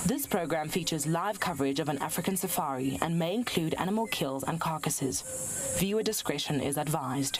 This program features live coverage of an African safari and may include animal kills and carcasses. Viewer discretion is advised.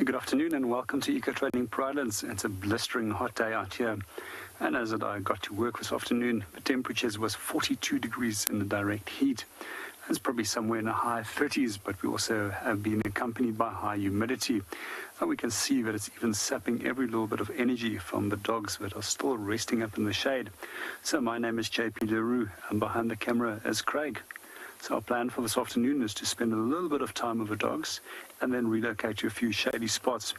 Good afternoon and welcome to Eco Trading Pridelands. It's a blistering hot day out here, and as I got to work this afternoon, the temperatures was 42 degrees in the direct heat. It's probably somewhere in the high 30s, but we also have been accompanied by high humidity. And we can see that it's even sapping every little bit of energy from the dogs that are still resting up in the shade. So my name is JP Leroux, and behind the camera is Craig. So our plan for this afternoon is to spend a little bit of time with the dogs and then relocate to a few shady spots.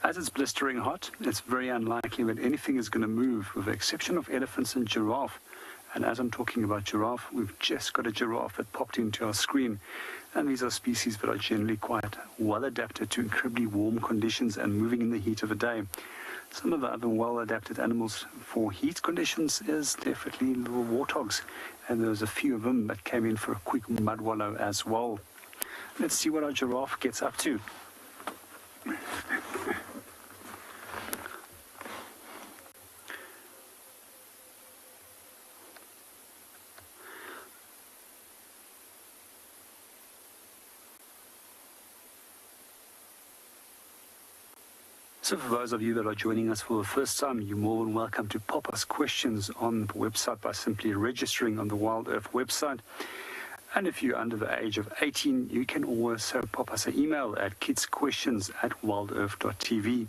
As it's blistering hot, it's very unlikely that anything is going to move, with the exception of elephants and giraffe. And as I'm talking about giraffe, we've just got a giraffe that popped into our screen. And these are species that are generally quite well adapted to incredibly warm conditions and moving in the heat of the day. Some of the other well-adapted animals for heat conditions is definitely little warthogs, and there's a few of them that came in for a quick mud wallow as well. Let's see what our giraffe gets up to. So for those of you that are joining us for the first time, you're more than welcome to pop us questions on the website by simply registering on the WildEarth website. And if you're under the age of 18, you can also pop us an email at kidsquestions@wildearth.tv.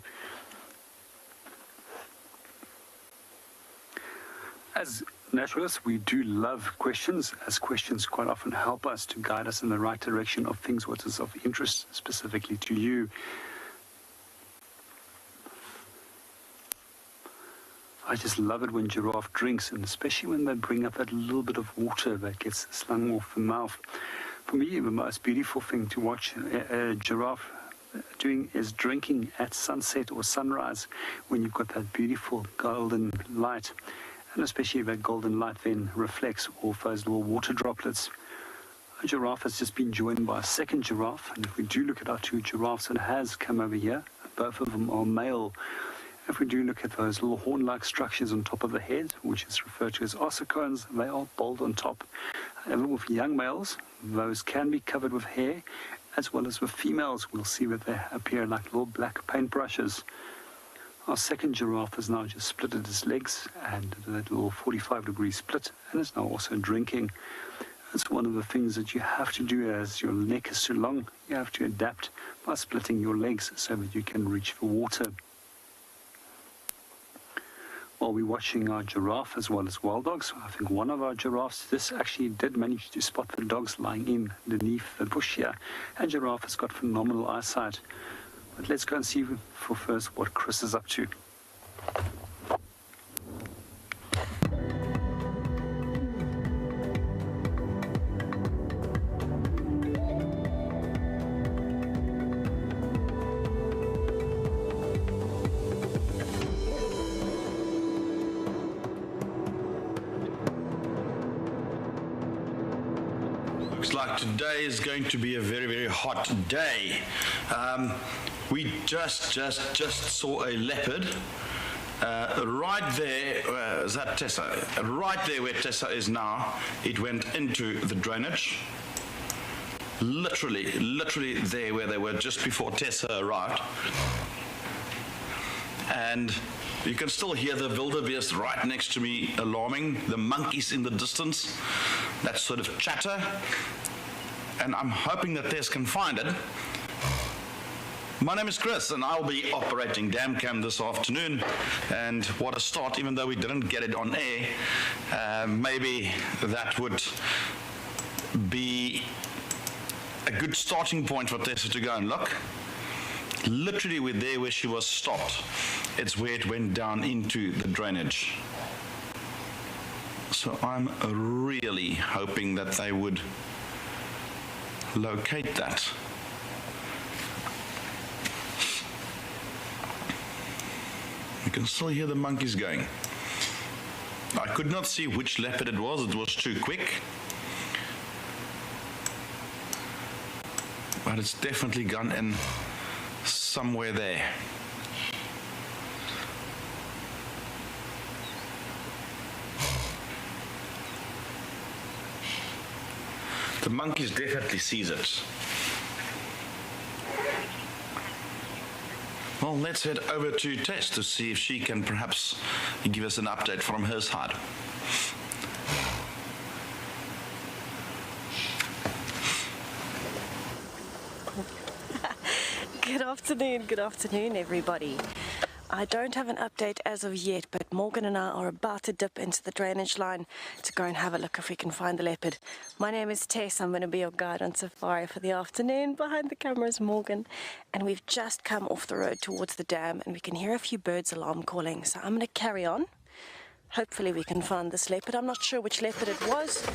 As naturalists, we do love questions, as questions quite often help us to guide us in the right direction of things what is of interest specifically to you. I just love it when giraffe drinks, and especially when they bring up that little bit of water that gets slung off the mouth. For me, the most beautiful thing to watch a giraffe doing is drinking at sunset or sunrise, when you've got that beautiful golden light, and especially that golden light then reflects off those little water droplets. A giraffe has just been joined by a second giraffe, and if we do look at our two giraffes that has come over here, both of them are male. If we do look at those little horn-like structures on top of the head, which is referred to as ossicones, they are bald on top. However, with young males, those can be covered with hair, as well as with females. We'll see that they appear like little black paintbrushes. Our second giraffe has now just splitted his legs and did that little 45-degree split, and is now also drinking. That's one of the things that you have to do as your neck is too long. You have to adapt by splitting your legs so that you can reach for water. While we're watching our giraffe as well as wild dogs, I think one of our giraffes, this actually did manage to spot the dogs lying in underneath the bush here. And giraffe has got phenomenal eyesight. But let's go and see for first what Chris is up to. Looks like today is going to be a very, very hot day. We just saw a leopard right there. Is that Tessa? Right there where Tessa is now. It went into the drainage. Literally there where they were just before Tessa arrived. And you can still hear the wildebeest right next to me alarming, the monkeys in the distance, that sort of chatter. And I'm hoping that Tess can find it. My name is Chris, and I'll be operating Damcam this afternoon. And what a start, even though we didn't get it on air. Maybe that would be a good starting point for Tessa to go and look. Literally we're there where she was stopped. It's where it went down into the drainage. So I'm really hoping that they would locate that. You can still hear the monkeys going. I could not see which leopard it was too quick. But it's definitely gone in somewhere there. The monkeys definitely sees it. Well, let's head over to Tess to see if she can perhaps give us an update from her side. Good afternoon everybody. I don't have an update as of yet, but Morgan and I are about to dip into the drainage line to go and have a look if we can find the leopard. My name is Tess, I'm going to be your guide on safari for the afternoon. Behind the camera is Morgan, and we've just come off the road towards the dam and we can hear a few birds alarm calling, so I'm going to carry on. Hopefully we can find this leopard. I'm not sure which leopard it was,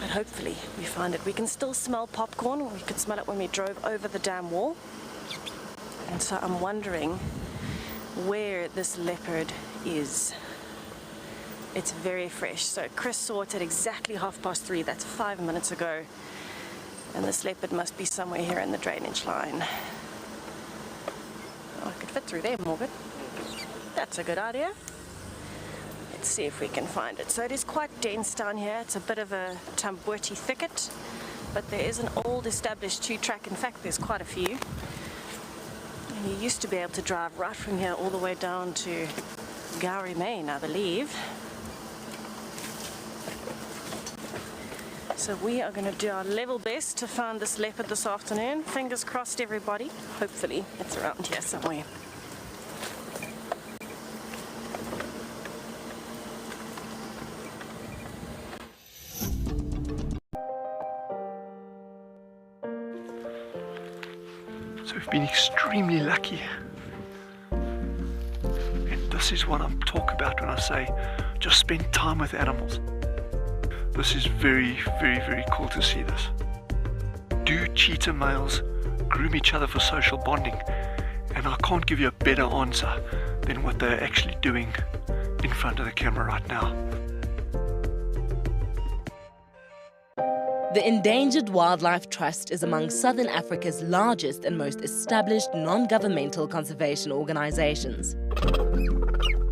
but hopefully we find it. We can still smell popcorn. We could smell it when we drove over the dam wall. And so I'm wondering where this leopard is. It's very fresh. So Chris saw it at exactly 3:30. That's 5 minutes ago. And this leopard must be somewhere here in the drainage line. Oh, I could fit through there, Morgan. That's a good idea. Let's see if we can find it. So it is quite dense down here. It's a bit of a tamboti thicket, but there is an old established two-track. In fact, there's quite a few. And you used to be able to drive right from here all the way down to Gowrie, Maine, I believe. So we are going to do our level best to find this leopard this afternoon. Fingers crossed, everybody. Hopefully it's around here somewhere. So we've been extremely lucky. And this is what I'm talking about when I say just spend time with animals. This is very, very, very cool to see this. Do cheetah males groom each other for social bonding? And I can't give you a better answer than what they're actually doing in front of the camera right now. The Endangered Wildlife Trust is among Southern Africa's largest and most established non-governmental conservation organizations.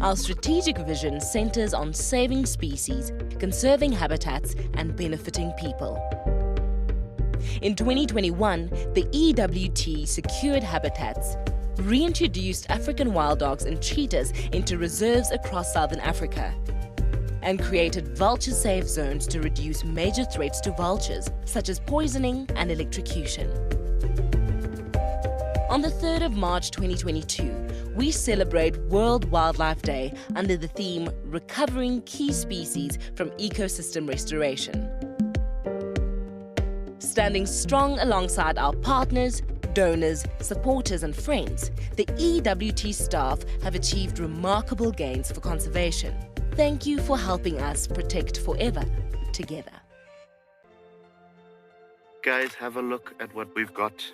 Our strategic vision centers on saving species, conserving habitats, and benefiting people. In 2021, the EWT secured habitats, reintroduced African wild dogs and cheetahs into reserves across Southern Africa, and created vulture-safe zones to reduce major threats to vultures, such as poisoning and electrocution. On the 3rd of March 2022, we celebrate World Wildlife Day under the theme Recovering Key Species from Ecosystem Restoration. Standing strong alongside our partners, donors, supporters and friends, the EWT staff have achieved remarkable gains for conservation. Thank you for helping us protect forever together. Guys, have a look at what we've got.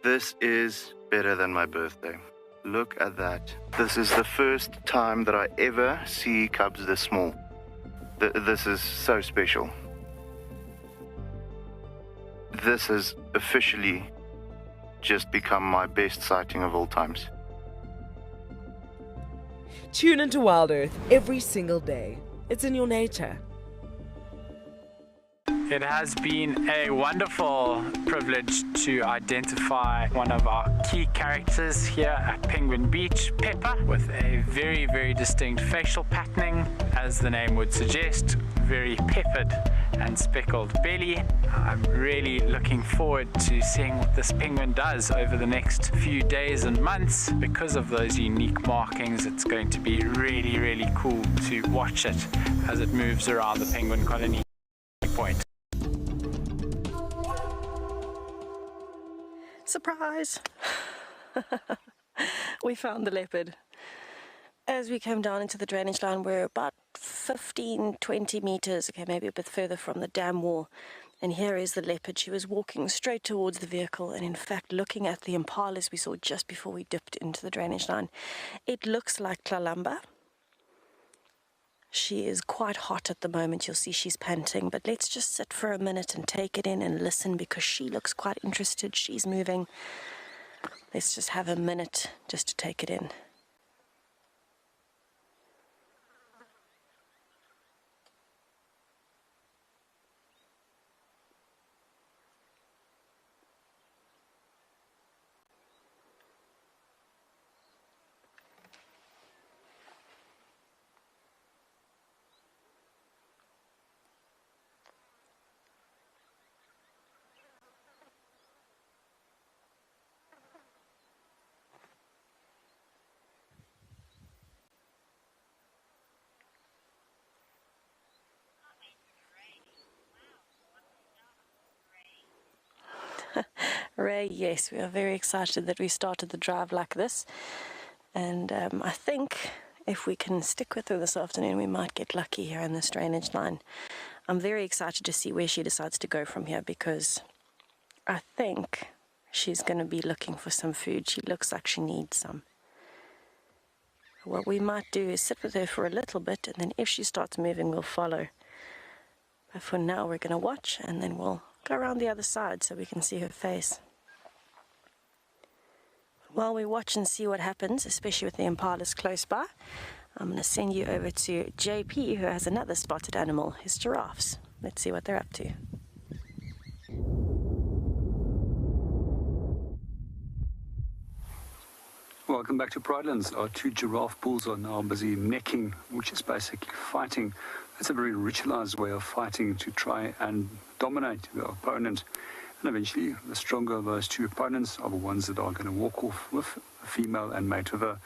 This is better than my birthday. Look at that. This is the first time that I ever see cubs this small. This is so special. This has officially just become my best sighting of all times. Tune into WildEarth every single day. It's in your nature. It has been a wonderful privilege to identify one of our key characters here at Penguin Beach, Pepper, with a very, very distinct facial patterning, as the name would suggest, very peppered and speckled belly. I'm really looking forward to seeing what this penguin does over the next few days and months. Because of those unique markings, it's going to be really, really cool to watch it as it moves around the penguin colony point. Surprise! We found the leopard. As we came down into the drainage line, we're about 15, 20 meters, okay, maybe a bit further from the dam wall. And here is the leopard. She was walking straight towards the vehicle and, in fact, looking at the impalas we saw just before we dipped into the drainage line. It looks like Tlalamba. She is quite hot at the moment. You'll see she's panting. But let's just sit for a minute and take it in and listen, because she looks quite interested. She's moving. Let's just have a minute just to take it in. Ray, yes, we are very excited that we started the drive like this. And I think if we can stick with her this afternoon, we might get lucky here in this drainage line. I'm very excited to see where she decides to go from here, because I think she's going to be looking for some food. She looks like she needs some. What we might do is sit with her for a little bit, and then if she starts moving, we'll follow. But for now, we're going to watch, and then we'll go around the other side so we can see her face. While we watch and see what happens, especially with the impalas close by, I'm going to send you over to JP, who has another spotted animal, his giraffes. Let's see what they're up to. Welcome back to Pridelands. Our two giraffe bulls are now busy necking, which is basically fighting. It's a very ritualized way of fighting to try and dominate the opponent. And eventually, the stronger of those two opponents are the ones that are going to walk off with a female and mate with her.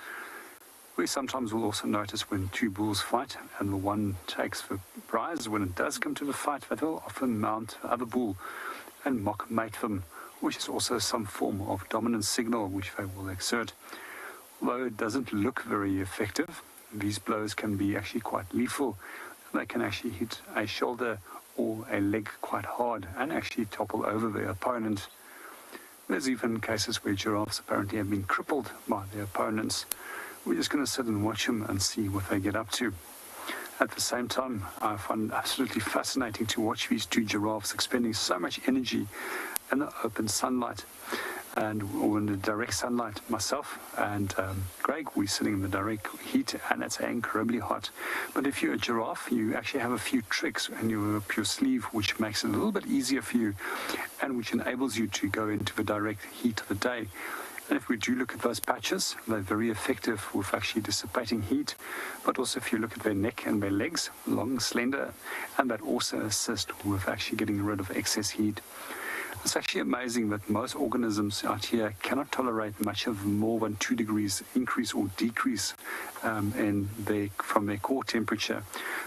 We sometimes will also notice when two bulls fight and the one takes the prize, when it does come to the fight, that will often mount the other bull and mock mate them, which is also some form of dominance signal which they will exert. Although it doesn't look very effective, these blows can be actually quite lethal. They can actually hit a shoulder or a leg quite hard and actually topple over their opponent. There's even cases where giraffes apparently have been crippled by their opponents. We're just going to sit and watch them and see what they get up to. At the same time, I find it absolutely fascinating to watch these two giraffes expending so much energy in the open sunlight. And in the direct sunlight, myself and Greg, we're sitting in the direct heat, and it's incredibly hot. But if you're a giraffe, you actually have a few tricks in your sleeve, which makes it a little bit easier for you and which enables you to go into the direct heat of the day. And if we do look at those patches, they're very effective with actually dissipating heat. But also if you look at their neck and their legs, long, slender, and that also assists with actually getting rid of excess heat. It's actually amazing that most organisms out here cannot tolerate much of more than 2 degrees increase or decrease from their core temperature.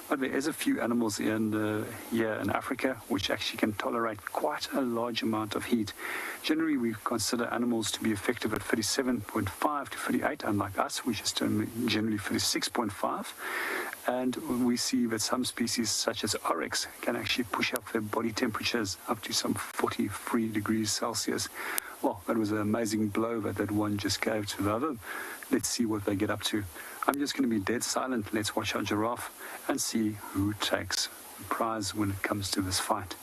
But there is a few animals here in Africa which actually can tolerate quite a large amount of heat. Generally, we consider animals to be effective at 37.5 to 38, unlike us, which is generally 36.5. And we see that some species, such as oryx, can actually push up their body temperatures up to some 43 degrees Celsius. Well, that was an amazing blow that one just gave to the other. Let's see what they get up to. I'm just going to be dead silent. Let's watch our giraffe and see who takes the prize when it comes to this fight.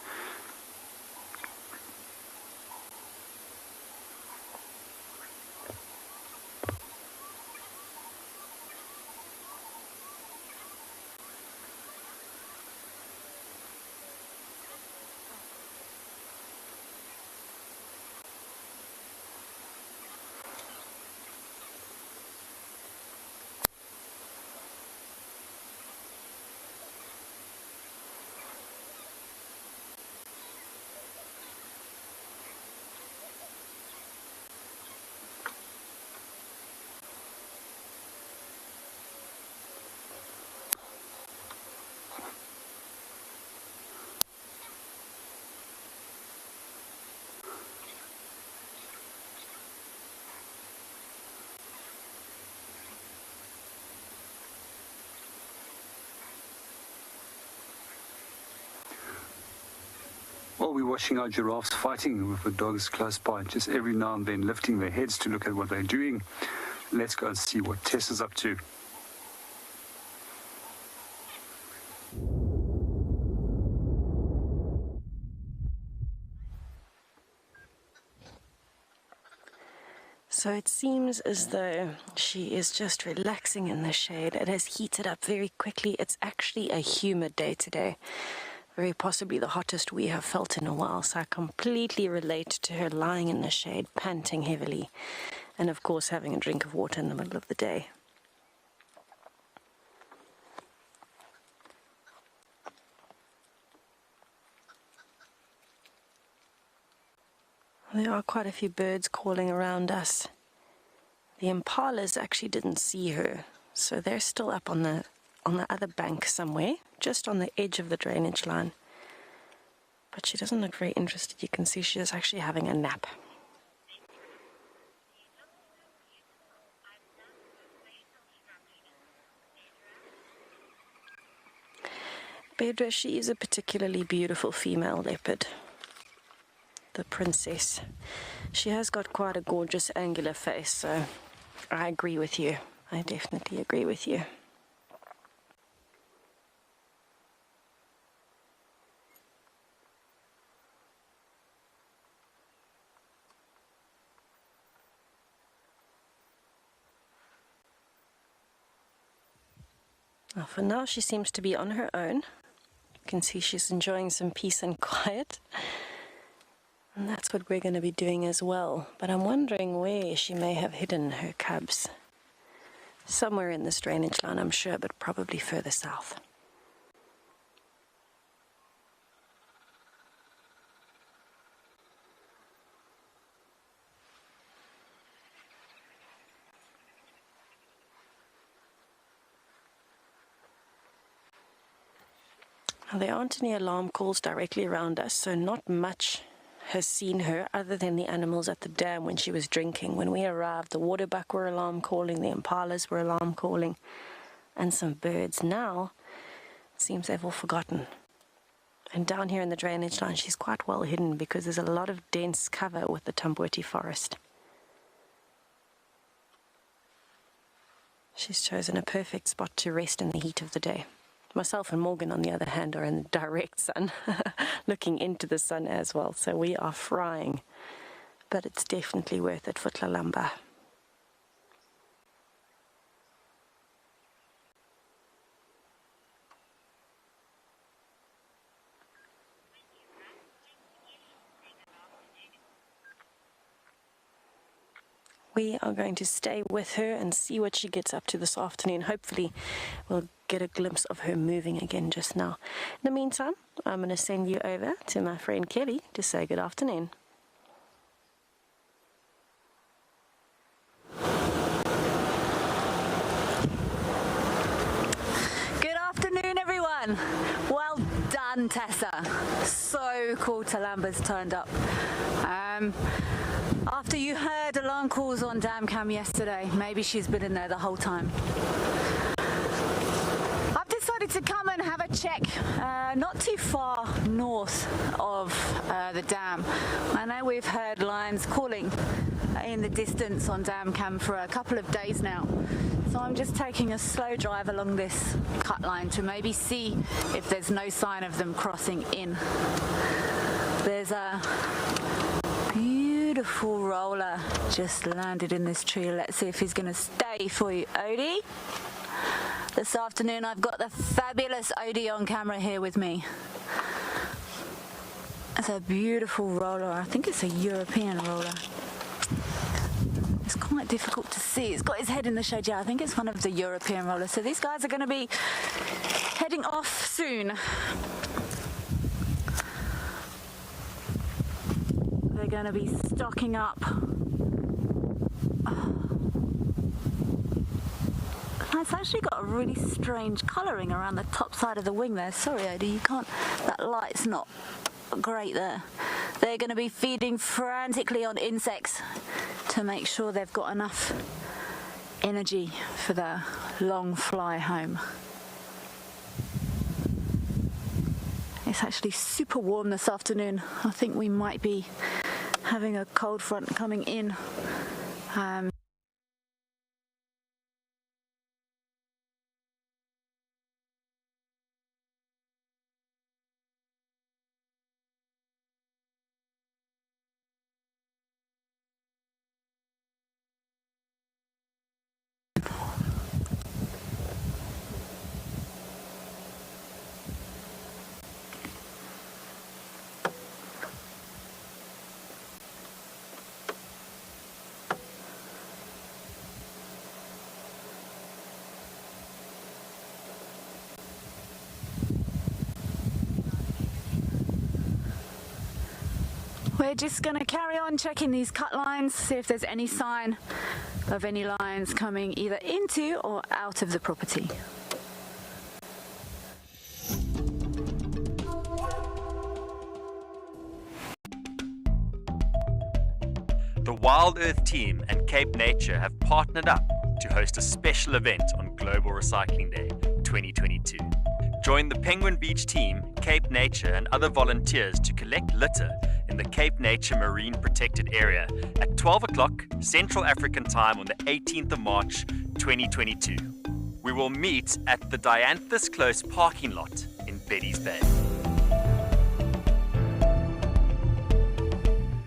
While we're watching our giraffes fighting with the dogs close by, just every now and then lifting their heads to look at what they're doing, let's go and see what Tess is up to. So it seems as though she is just relaxing in the shade. It has heated up very quickly. It's actually a humid day today. Very possibly the hottest we have felt in a while. So I completely relate to her lying in the shade, panting heavily. And of course having a drink of water in the middle of the day. There are quite a few birds calling around us. The impalas actually didn't see her, so they're still up on the other bank somewhere, just on the edge of the drainage line. But she doesn't look very interested. You can see she is actually having a nap. Bedra, she is a particularly beautiful female leopard. The princess. She has got quite a gorgeous angular face, so I agree with you. I definitely agree with you. Well, for now she seems to be on her own. You can see she's enjoying some peace and quiet. And that's what we're going to be doing as well. But I'm wondering where she may have hidden her cubs. Somewhere in this drainage line, I'm sure, but probably further south. Now, there aren't any alarm calls directly around us, so not much has seen her other than the animals at the dam when she was drinking. When we arrived, the waterbuck were alarm calling, the impalas were alarm calling, and some birds. Now, it seems they've all forgotten. And down here in the drainage line, she's quite well hidden because there's a lot of dense cover with the Tamboti forest. She's chosen a perfect spot to rest in the heat of the day. Myself and Morgan, on the other hand, are in the direct sun, looking into the sun as well. So we are frying, but it's definitely worth it for Tlalamba. We are going to stay with her and see what she gets up to this afternoon. Hopefully we'll get a glimpse of her moving again just now. In the meantime, I'm going to send you over to my friend Kelly to say good afternoon. Good afternoon, everyone. Well done, Tessa. So cool Tlalamba's turned up. After you heard alarm calls on dam cam yesterday, maybe she's been in there the whole time. I've decided to come and have a check not too far north of the dam. I know we've heard lions calling in the distance on dam cam for a couple of days now. So I'm just taking a slow drive along this cut line to maybe see if there's no sign of them crossing in. There's a beautiful roller just landed in this tree. Let's see if he's going to stay for you, Odie. This afternoon I've got the fabulous Odie on camera here with me. It's a beautiful roller. I think it's a European roller. It's quite difficult to see. It's got his head in the shade. Yeah, I think it's one of the European rollers. So these guys are going to be heading off soon. They're going to be stocking up. It's actually got a really strange colouring around the top side of the wing there. Sorry, Odie, you can't, that light's not great there. They're going to be feeding frantically on insects to make sure they've got enough energy for their long fly home. It It's actually super warm this afternoon. I think we might be having a cold front coming in. We're just going to carry on checking these cut lines, see if there's any sign of any lions coming either into or out of the property. The WildEarth team and Cape Nature have partnered up to host a special event on Global Recycling Day 2022. Join the Penguin Beach team, Cape Nature and other volunteers to collect litter in the Cape Nature Marine Protected Area at 12 o'clock Central African Time on the 18th of March 2022. We will meet at the Dianthus Close parking lot in Betty's Bay.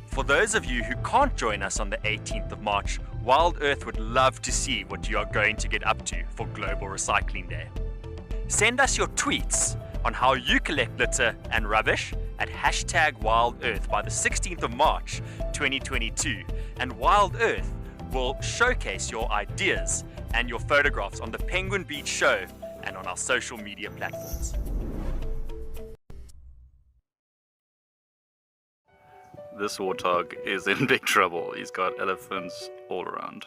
For those of you who can't join us on the 18th of March, WildEarth would love to see what you are going to get up to for Global Recycling Day. Send us your tweets on how you collect litter and rubbish at #WildEarth by the 16th of March 2022, and WildEarth will showcase your ideas and your photographs on the Penguin Beach Show and on our social media platforms. This warthog is in big trouble. He's got elephants all around.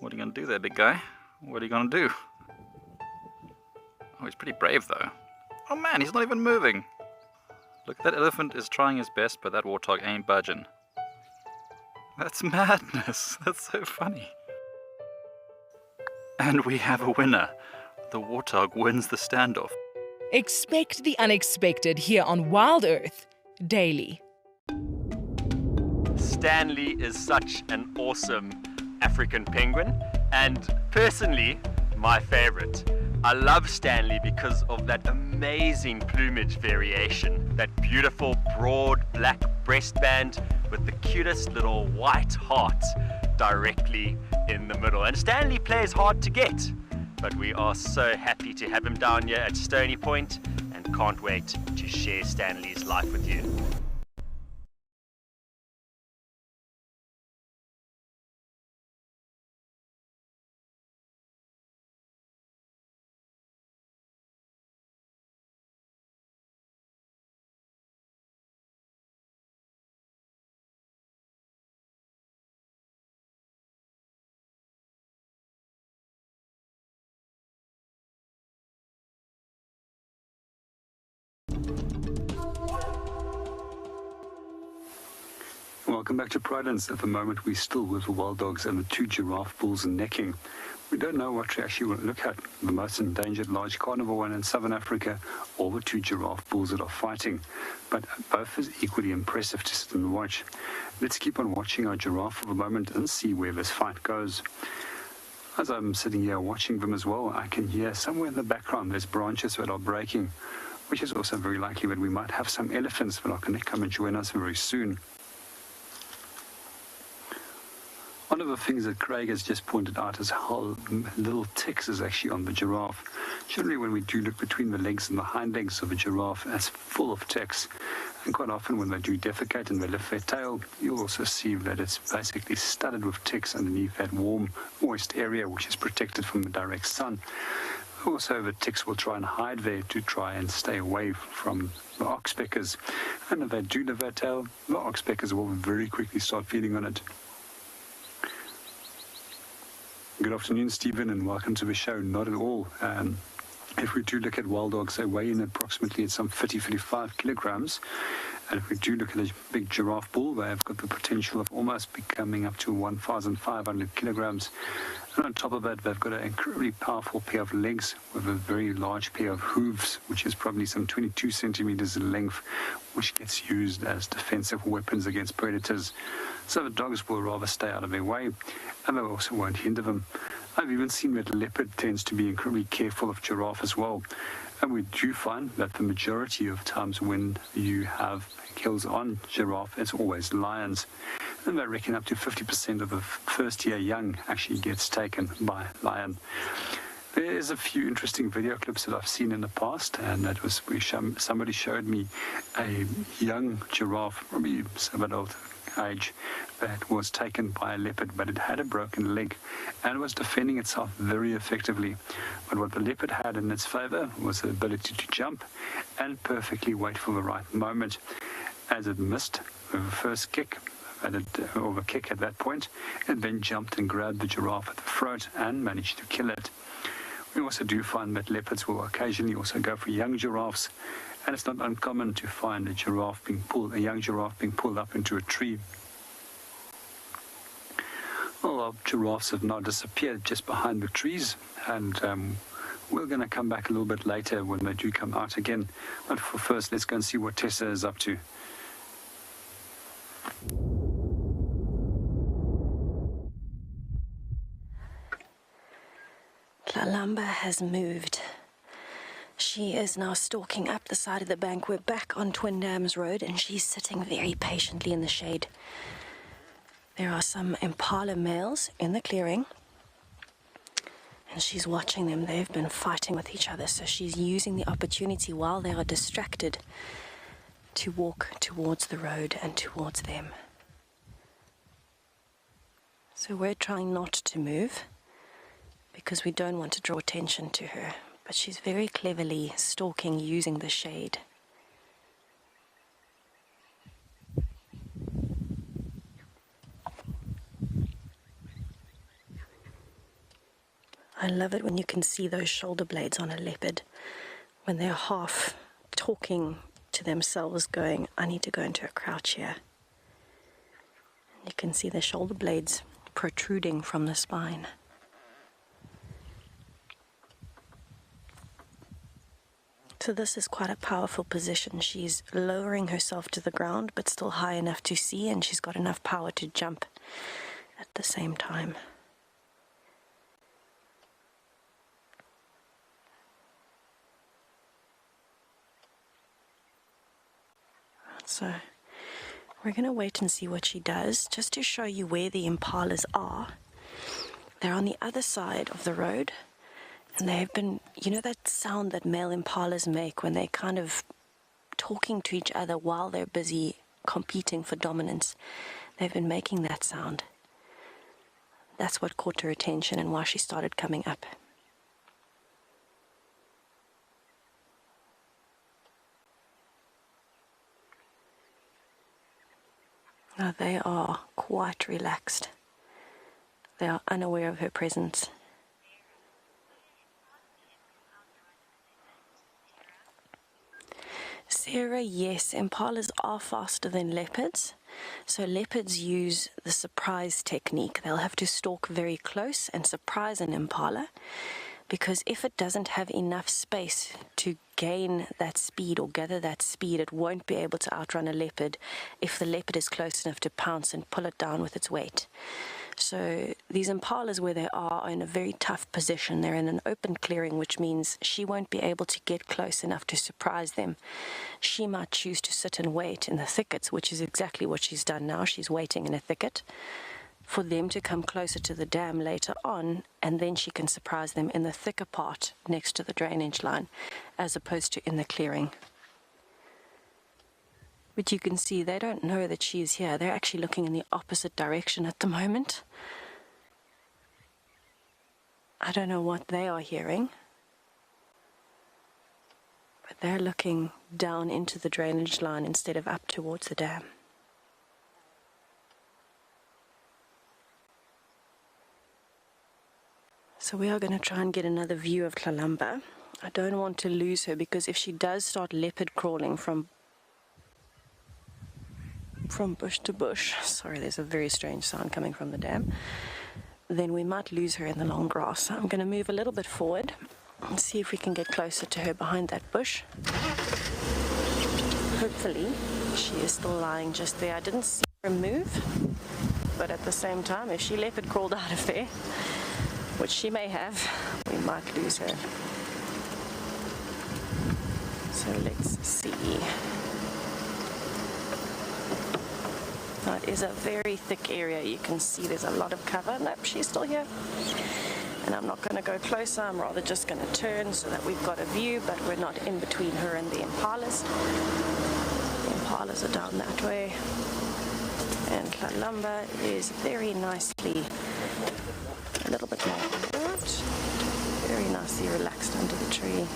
What are you going to do there, big guy? What are you going to do? Oh, he's pretty brave though. Oh man, he's not even moving. Look, that elephant is trying his best, but that warthog ain't budging. That's madness. That's so funny. And we have a winner. The warthog wins the standoff. Expect the unexpected here on WildEarth daily. Stanley is such an awesome African penguin, and personally, my favorite. I love Stanley because of that amazing plumage variation, that beautiful broad black breastband with the cutest little white heart directly in the middle. And Stanley plays hard to get, but we are so happy to have him down here at Stony Point and can't wait to share Stanley's life with you. Welcome back to Pridelands. At the moment, we're still with the wild dogs and the two giraffe bulls necking. We don't know what to actually look at. The most endangered large carnivore one in southern Africa, or the two giraffe bulls that are fighting. But both is equally impressive to sit and watch. Let's keep on watching our giraffe for the moment and see where this fight goes. As I'm sitting here watching them as well, I can hear somewhere in the background there's branches that are breaking, which is also very likely that we might have some elephants that are going to come and join us very soon. One of the things that Craig has just pointed out is how little ticks is actually on the giraffe. Generally, when we do look between the legs and the hind legs of a giraffe, it's full of ticks. And quite often when they do defecate and they lift their tail, you'll also see that it's basically studded with ticks underneath that warm, moist area, which is protected from the direct sun. Also, the ticks will try and hide there to try and stay away from the oxpeckers. And if they do lift their tail, the oxpeckers will very quickly start feeding on it. Good afternoon, Stephen, and welcome to the show. Not at all. If we do look at wild dogs, they weigh in approximately at some 30-35 kilograms. And if we do look at a big giraffe bull, they have got the potential of almost becoming up to 1,500 kilograms. And on top of that, they've got an incredibly powerful pair of legs with a very large pair of hooves, which is probably some 22 centimeters in length, which gets used as defensive weapons against predators. So the dogs will rather stay out of their way, and they also won't hinder them. I've even seen that leopard tends to be incredibly careful of giraffe as well. And we do find that the majority of times when you have kills on giraffe, it's always lions. And they reckon up to 50% of the first-year young actually gets taken by lion. There's a few interesting video clips that I've seen in the past, and that was somebody showed me a young giraffe, probably some adult age, that was taken by a leopard, but it had a broken leg and was defending itself very effectively. But what the leopard had in its favor was the ability to jump and perfectly wait for the right moment. As it missed the first kick, or the kick at that point, and then jumped and grabbed the giraffe at the throat and managed to kill it. We also do find that leopards will occasionally also go for young giraffes, and it's not uncommon to find a young giraffe being pulled up into a tree. Well, our giraffes have now disappeared just behind the trees, and we're going to come back a little bit later when they do come out again. But for first, let's go and see what Tessa is up to. Tlalamba has moved. She is now stalking up the side of the bank. We're back on Twin Dams Road, and she's sitting very patiently in the shade. There are some impala males in the clearing, and she's watching them. They've been fighting with each other, so she's using the opportunity while they are distracted to walk towards the road and towards them. So we're trying not to move, because we don't want to draw attention to her, but she's very cleverly stalking using the shade. I love it when you can see those shoulder blades on a leopard, when they're half talking to themselves, going, I need to go into a crouch here. And you can see the shoulder blades protruding from the spine. So this is quite a powerful position. She's lowering herself to the ground, but still high enough to see, and she's got enough power to jump at the same time. So we're going to wait and see what she does, just to show you where the impalas are. They're on the other side of the road. And they've been, you know that sound that male impalas make when they're kind of talking to each other while they're busy competing for dominance? They've been making that sound. That's what caught her attention and why she started coming up. Now they are quite relaxed. They are unaware of her presence. Sarah, yes, impalas are faster than leopards. So leopards use the surprise technique. They'll have to stalk very close and surprise an impala, because if it doesn't have enough space to gain that speed or gather that speed, it won't be able to outrun a leopard if the leopard is close enough to pounce and pull it down with its weight. So these impalas, where they are in a very tough position. They're in an open clearing, which means she won't be able to get close enough to surprise them. She might choose to sit and wait in the thickets, which is exactly what she's done now. She's waiting in a thicket for them to come closer to the dam later on, and then she can surprise them in the thicker part next to the drainage line, as opposed to in the clearing. But you can see they don't know that she's here. They're actually looking in the opposite direction at the moment. I don't know what they are hearing, but they're looking down into the drainage line instead of up towards the dam. So we are going to try and get another view of Tlalamba. I don't want to lose her, because if she does start leopard crawling from from bush to bush. Sorry, there's a very strange sound coming from the dam. Then we might lose her in the long grass. I'm going to move a little bit forward and see if we can get closer to her behind that bush. Hopefully, she is still lying just there. I didn't see her move, but at the same time, if she leopard crawled out of there, which she may have, we might lose her. So let's see. Now it is a very thick area. You can see there's a lot of cover. Nope, she's still here. And I'm not going to go closer. I'm rather just going to turn so that we've got a view, but we're not in between her and the impalas. The impalas are down that way. And Kalamba is very nicely, a little bit more alert, very nicely relaxed under the tree.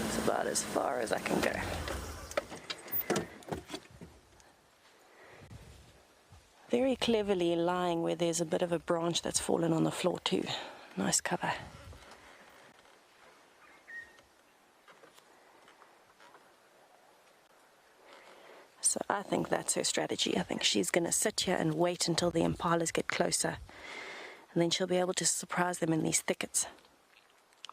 It's about as far as I can go. Very cleverly lying where there's a bit of a branch that's fallen on the floor too. Nice cover. So I think that's her strategy. I think she's going to sit here and wait until the impalas get closer. And then she'll be able to surprise them in these thickets.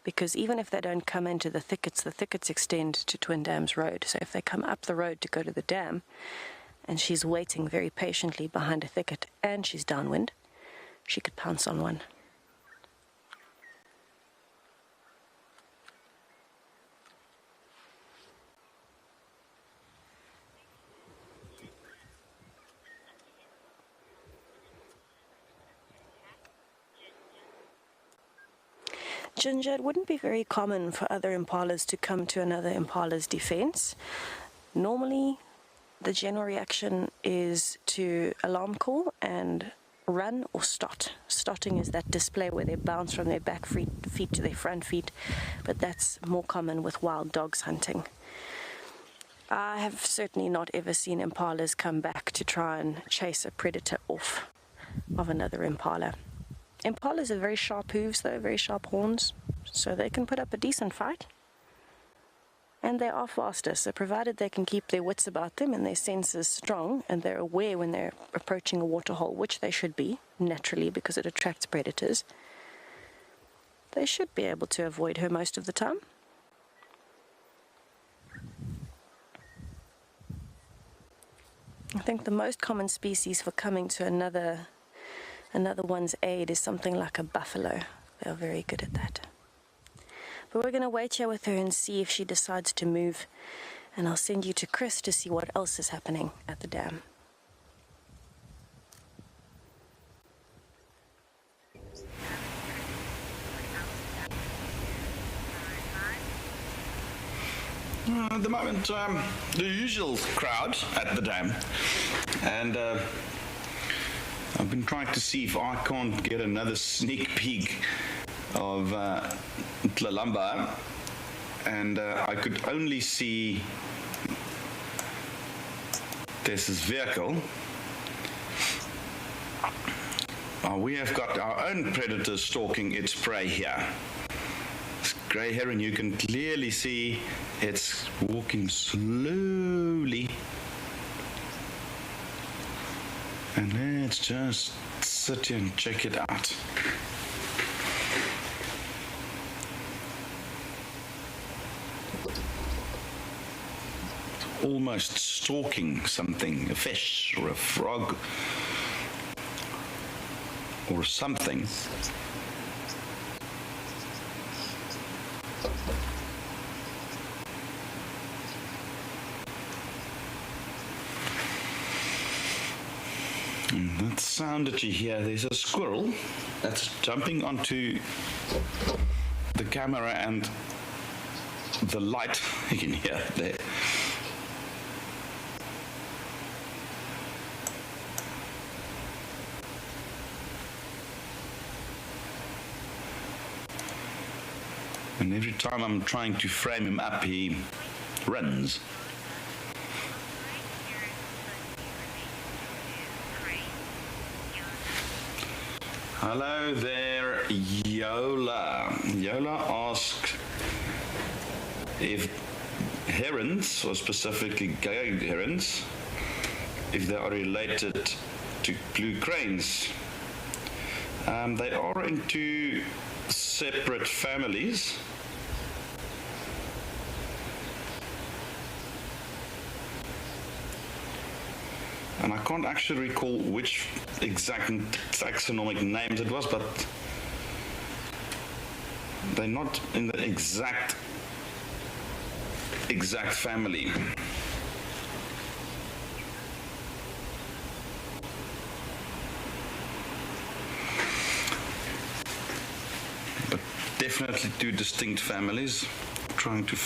Because even if they don't come into the thickets extend to Twin Dams Road. So if they come up the road to go to the dam, and she's waiting very patiently behind a thicket, and she's downwind, she could pounce on one. Ginger, it wouldn't be very common for other impalas to come to another impala's defense. Normally, the general reaction is to alarm call and run or stot. Stotting is that display where they bounce from their back feet to their front feet, but that's more common with wild dogs hunting. I have certainly not ever seen impalas come back to try and chase a predator off of another impala. Impalas have very sharp hooves though, very sharp horns, so they can put up a decent fight. And they are faster, so provided they can keep their wits about them and their senses strong, and they're aware when they're approaching a waterhole, which they should be, naturally, because it attracts predators, they should be able to avoid her most of the time. I think the most common species for coming to another one's aid is something like a buffalo. They're very good at that. But we're going to wait here with her and see if she decides to move. And I'll send you to Chris to see what else is happening at the dam. At the moment, the usual crowd at the dam. And I've been trying to see if I can't get another sneak peek of Tlalamba, and I could only see there's this vehicle. We have got our own predator stalking its prey here. This grey heron, you can clearly see it's walking slowly. And let's just sit here and check it out. Almost stalking something, a fish or a frog or something. And that sound that you hear, there's a squirrel that's jumping onto the camera and the light, you can hear there. And every time I'm trying to frame him up, he runs. Hello there, Yola. Yola asked if herons, or specifically gay herons, if they are related to blue cranes. They are in two separate families. And I can't actually recall which exact taxonomic names it was, but they're not in the exact family. But definitely two distinct families. I'm trying to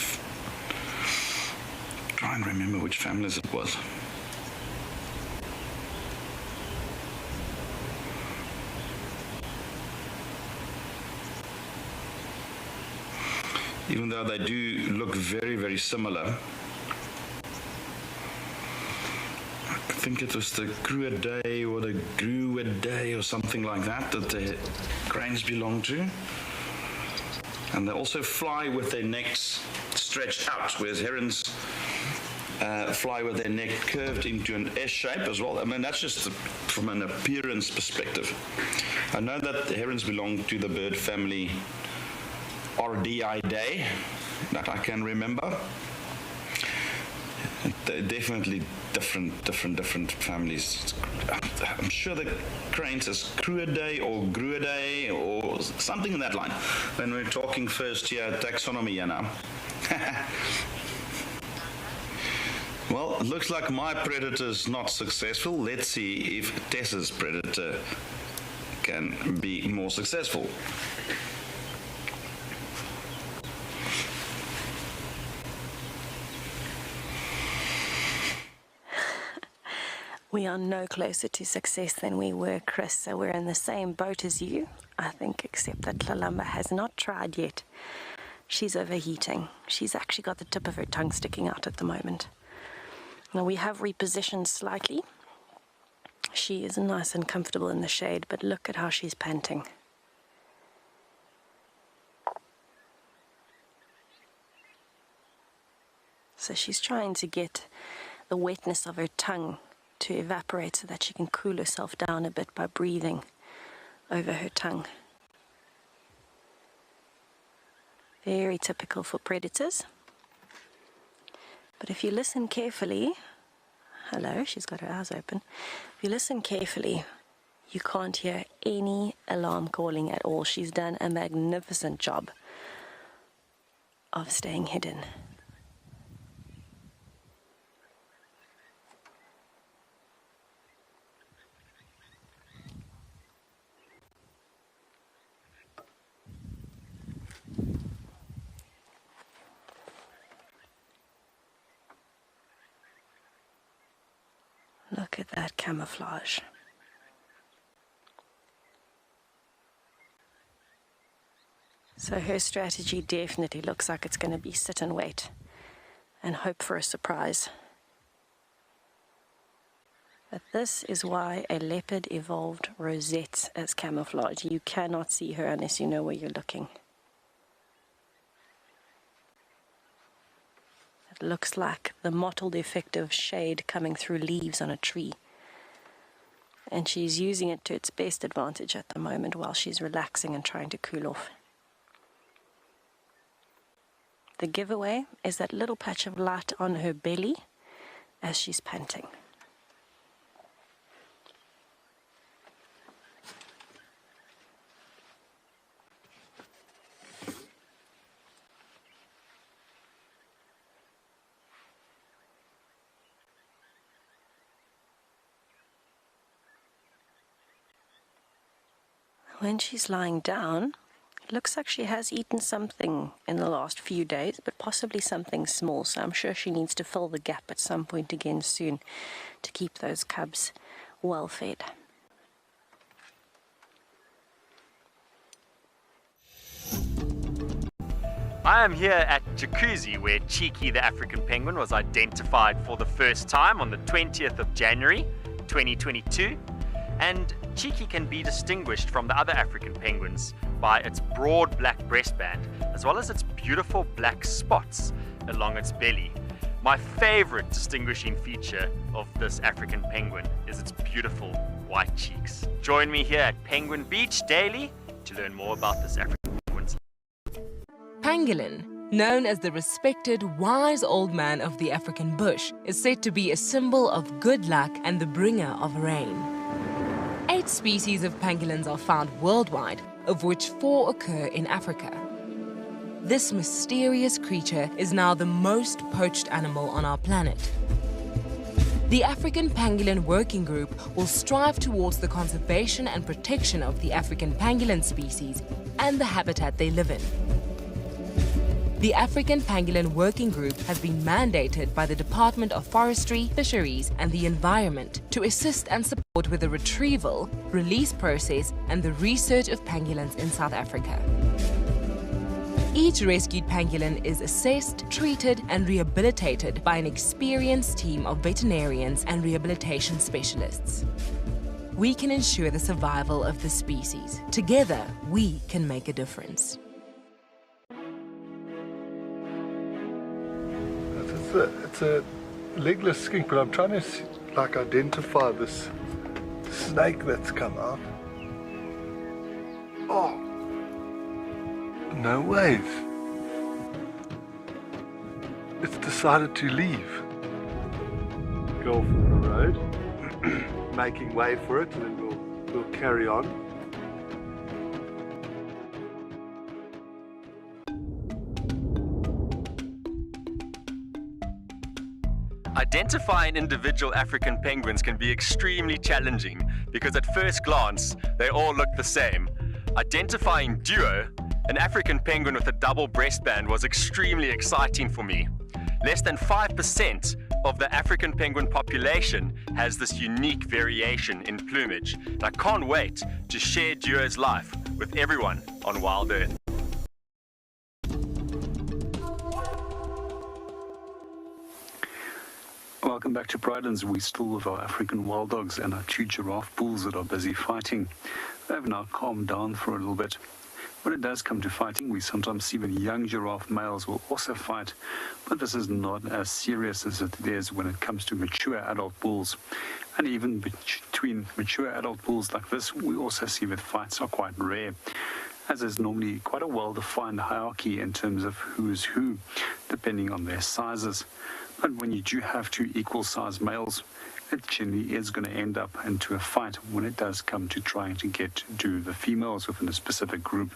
try and remember which families it was. Even though they do look very, very similar. I think it was the Kruger or the Gruidae or something like that the cranes belong to. And they also fly with their necks stretched out, whereas herons fly with their neck curved into an S shape as well. I mean, that's just from an appearance perspective. I know that the herons belong to the bird family Rdidae, that I can remember. They're definitely different families. I'm sure the cranes is Cruidae or Gruidae or something in that line. When we're talking first year taxonomy, you know. Well, it looks like my predator's not successful. Let's see if Tessa's predator can be more successful. We are no closer to success than we were, Chris, so we're in the same boat as you, I think, except that Lalamba has not tried yet. She's overheating. She's actually got the tip of her tongue sticking out at the moment. Now, we have repositioned slightly. She is nice and comfortable in the shade, but look at how she's panting. So she's trying to get the wetness of her tongue to evaporate so that she can cool herself down a bit by breathing over her tongue. Very typical for predators. But if you listen carefully, hello, she's got her eyes open. If you listen carefully, you can't hear any alarm calling at all. She's done a magnificent job of staying hidden. Look at that camouflage. So her strategy definitely looks like it's going to be sit and wait and hope for a surprise. But this is why a leopard evolved rosettes as camouflage. You cannot see her unless you know where you're looking. It looks like the mottled effect of shade coming through leaves on a tree. And she's using it to its best advantage at the moment while she's relaxing and trying to cool off. The giveaway is that little patch of light on her belly as she's panting. When she's lying down, it looks like she has eaten something in the last few days, but possibly something small, so I'm sure she needs to fill the gap at some point again soon to keep those cubs well fed. I am here at Jacuzzi, where Cheeky the African penguin was identified for the first time on the 20th of January 2022. And Cheeky can be distinguished from the other African penguins by its broad black breastband, as well as its beautiful black spots along its belly. My favorite distinguishing feature of this African penguin is its beautiful white cheeks. Join me here at Penguin Beach daily to learn more about this African penguin's. Pangolin, known as the respected wise old man of the African bush, is said to be a symbol of good luck and the bringer of rain. 8 species of pangolins are found worldwide, of which 4 occur in Africa. This mysterious creature is now the most poached animal on our planet. The African Pangolin Working Group will strive towards the conservation and protection of the African pangolin species and the habitat they live in. The African Pangolin Working Group has been mandated by the Department of Forestry, Fisheries and the Environment to assist and support with the retrieval, release process and the research of pangolins in South Africa. Each rescued pangolin is assessed, treated and rehabilitated by an experienced team of veterinarians and rehabilitation specialists. We can ensure the survival of the species. Together, we can make a difference. It's a legless skink, but I'm trying to identify this snake that's come out. Oh, no ways. It's decided to leave. Go off on the road, making way for it, and then we'll carry on. Identifying individual African penguins can be extremely challenging because at first glance, they all look the same. Identifying Duo, an African penguin with a double breastband, was extremely exciting for me. Less than 5% of the African penguin population has this unique variation in plumage. And I can't wait to share Duo's life with everyone on WildEarth. Welcome back to Pridelands. We still with our African wild dogs and our 2 giraffe bulls that are busy fighting. They have now calmed down for a little bit. When it does come to fighting, we sometimes see that young giraffe males will also fight, but this is not as serious as it is when it comes to mature adult bulls. And even between mature adult bulls like this, we also see that fights are quite rare, as there's normally quite a well-defined hierarchy in terms of who is who, depending on their sizes. But when you do have 2 equal-sized males, it generally is going to end up into a fight when it does come to trying to get to the females within a specific group.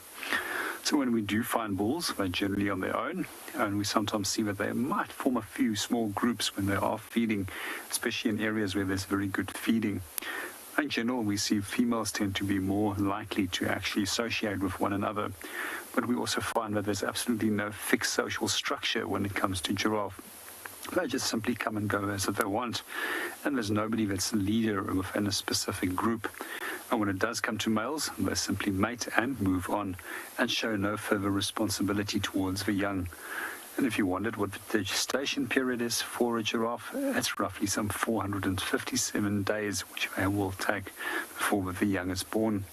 So when we do find bulls, they're generally on their own, and we sometimes see that they might form a few small groups when they are feeding, especially in areas where there's very good feeding. In general, we see females tend to be more likely to actually associate with one another, but we also find that there's absolutely no fixed social structure when it comes to giraffe. They just simply come and go as they want, and there's nobody that's a leader within a specific group. And when it does come to males, they simply mate and move on and show no further responsibility towards the young. And if you wondered what the gestation period is for a giraffe, it's roughly some 457 days, which they will take before the young is born.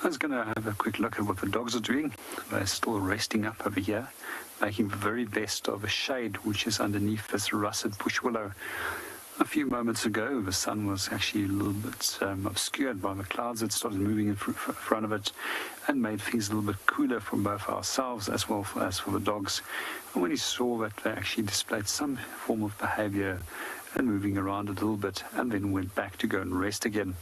I was going to have a quick look at what the dogs are doing. They're still resting up over here, making the very best of a shade which is underneath this russet bush willow. A few moments ago, the sun was actually a little bit obscured by the clouds that started moving in front of it and made things a little bit cooler for both ourselves as well as for the dogs. And when he saw that they actually displayed some form of behavior and moving around a little bit and then went back to go and rest again,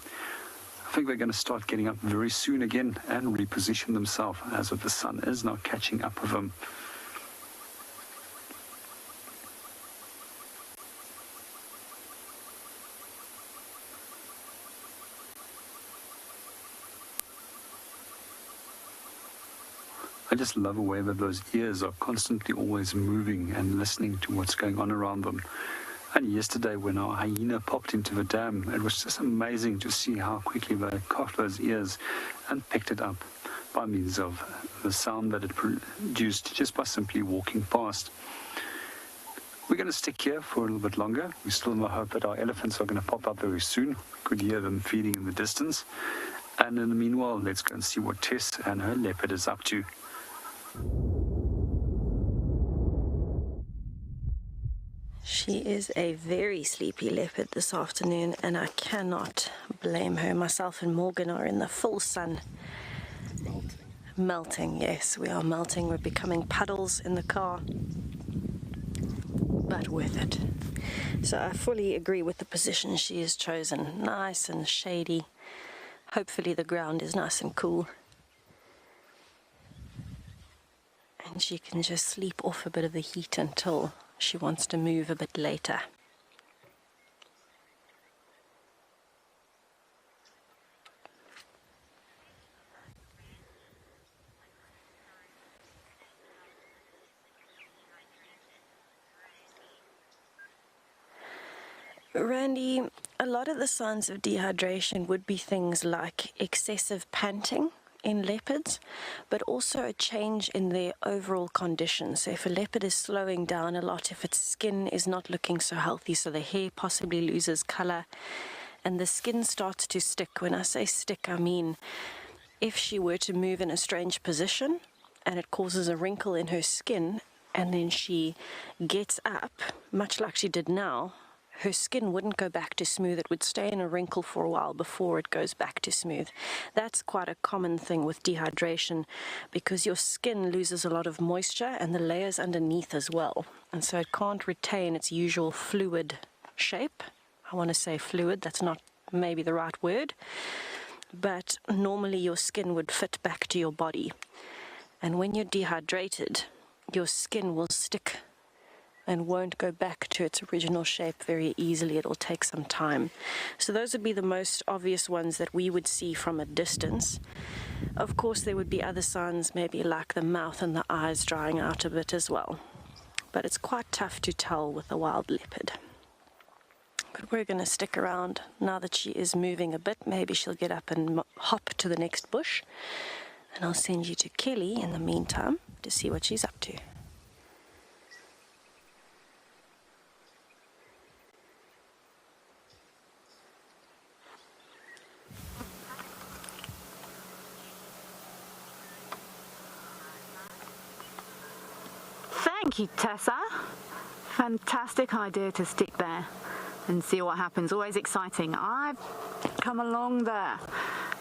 I think they're going to start getting up very soon again and reposition themselves as if the sun is now catching up with them. I just love the way that those ears are constantly always moving and listening to what's going on around them. And yesterday when our hyena popped into the dam, it was just amazing to see how quickly they cocked those ears and picked it up by means of the sound that it produced just by simply walking past. We're going to stick here for a little bit longer. We still hope that our elephants are going to pop up very soon. Could hear them feeding in the distance. And in the meanwhile, let's go and see what Tess and her leopard is up to. She is a very sleepy leopard this afternoon, and I cannot blame her. Myself and Morgan are in the full sun. Melting, yes, we are melting. We're becoming puddles in the car, but worth it. So I fully agree with the position she has chosen. Nice and shady. Hopefully the ground is nice and cool. And she can just sleep off a bit of the heat until she wants to move a bit later. Randy, a lot of the signs of dehydration would be things like excessive panting in leopards, but also a change in their overall condition. So if a leopard is slowing down a lot, if its skin is not looking so healthy, so the hair possibly loses color and the skin starts to stick. When I say stick, I mean if she were to move in a strange position and it causes a wrinkle in her skin, and then she gets up, much like she did now, her skin wouldn't go back to smooth. It would stay in a wrinkle for a while before it goes back to smooth. That's quite a common thing with dehydration, because your skin loses a lot of moisture and the layers underneath as well. And so it can't retain its usual fluid shape. I want to say fluid, that's not maybe the right word. But normally your skin would fit back to your body. And when you're dehydrated, your skin will stick and won't go back to its original shape very easily. It'll take some time. So those would be the most obvious ones that we would see from a distance. Of course, there would be other signs, maybe like the mouth and the eyes drying out a bit as well. But it's quite tough to tell with a wild leopard. But we're going to stick around now that she is moving a bit. Maybe she'll get up and hop to the next bush. And I'll send you to Kelly in the meantime to see what she's up to. Thank you, Tessa. Fantastic idea to stick there and see what happens. Always exciting. I've come along the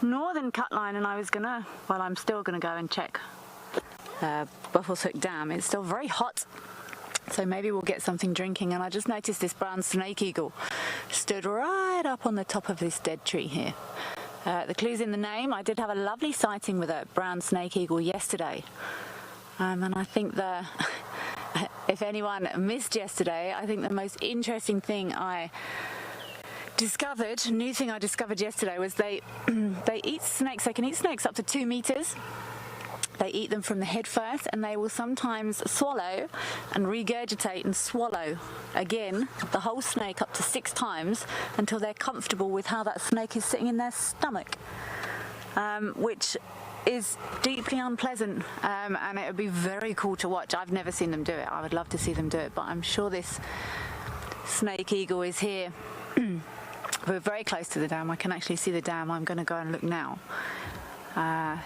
northern cut line and I'm still gonna go and check Buffalo's Hook Dam. It's still very hot, so maybe we'll get something drinking. And I just noticed this brown snake eagle stood right up on the top of this dead tree here. The clue's in the name. I did have a lovely sighting with a brown snake eagle yesterday. And I think if anyone missed yesterday, I think the most interesting thing new thing I discovered yesterday was they eat snakes. They can eat snakes up to 2 meters. They eat them from the head first, and they will sometimes swallow and regurgitate and swallow again the whole snake up to 6 times until they're comfortable with how that snake is sitting in their stomach, which is deeply unpleasant, and it would be very cool to watch. I've never seen them do it. I would love to see them do it, but I'm sure this snake eagle is here. We're very close to the dam. I can actually see the dam. I'm going to go and look now.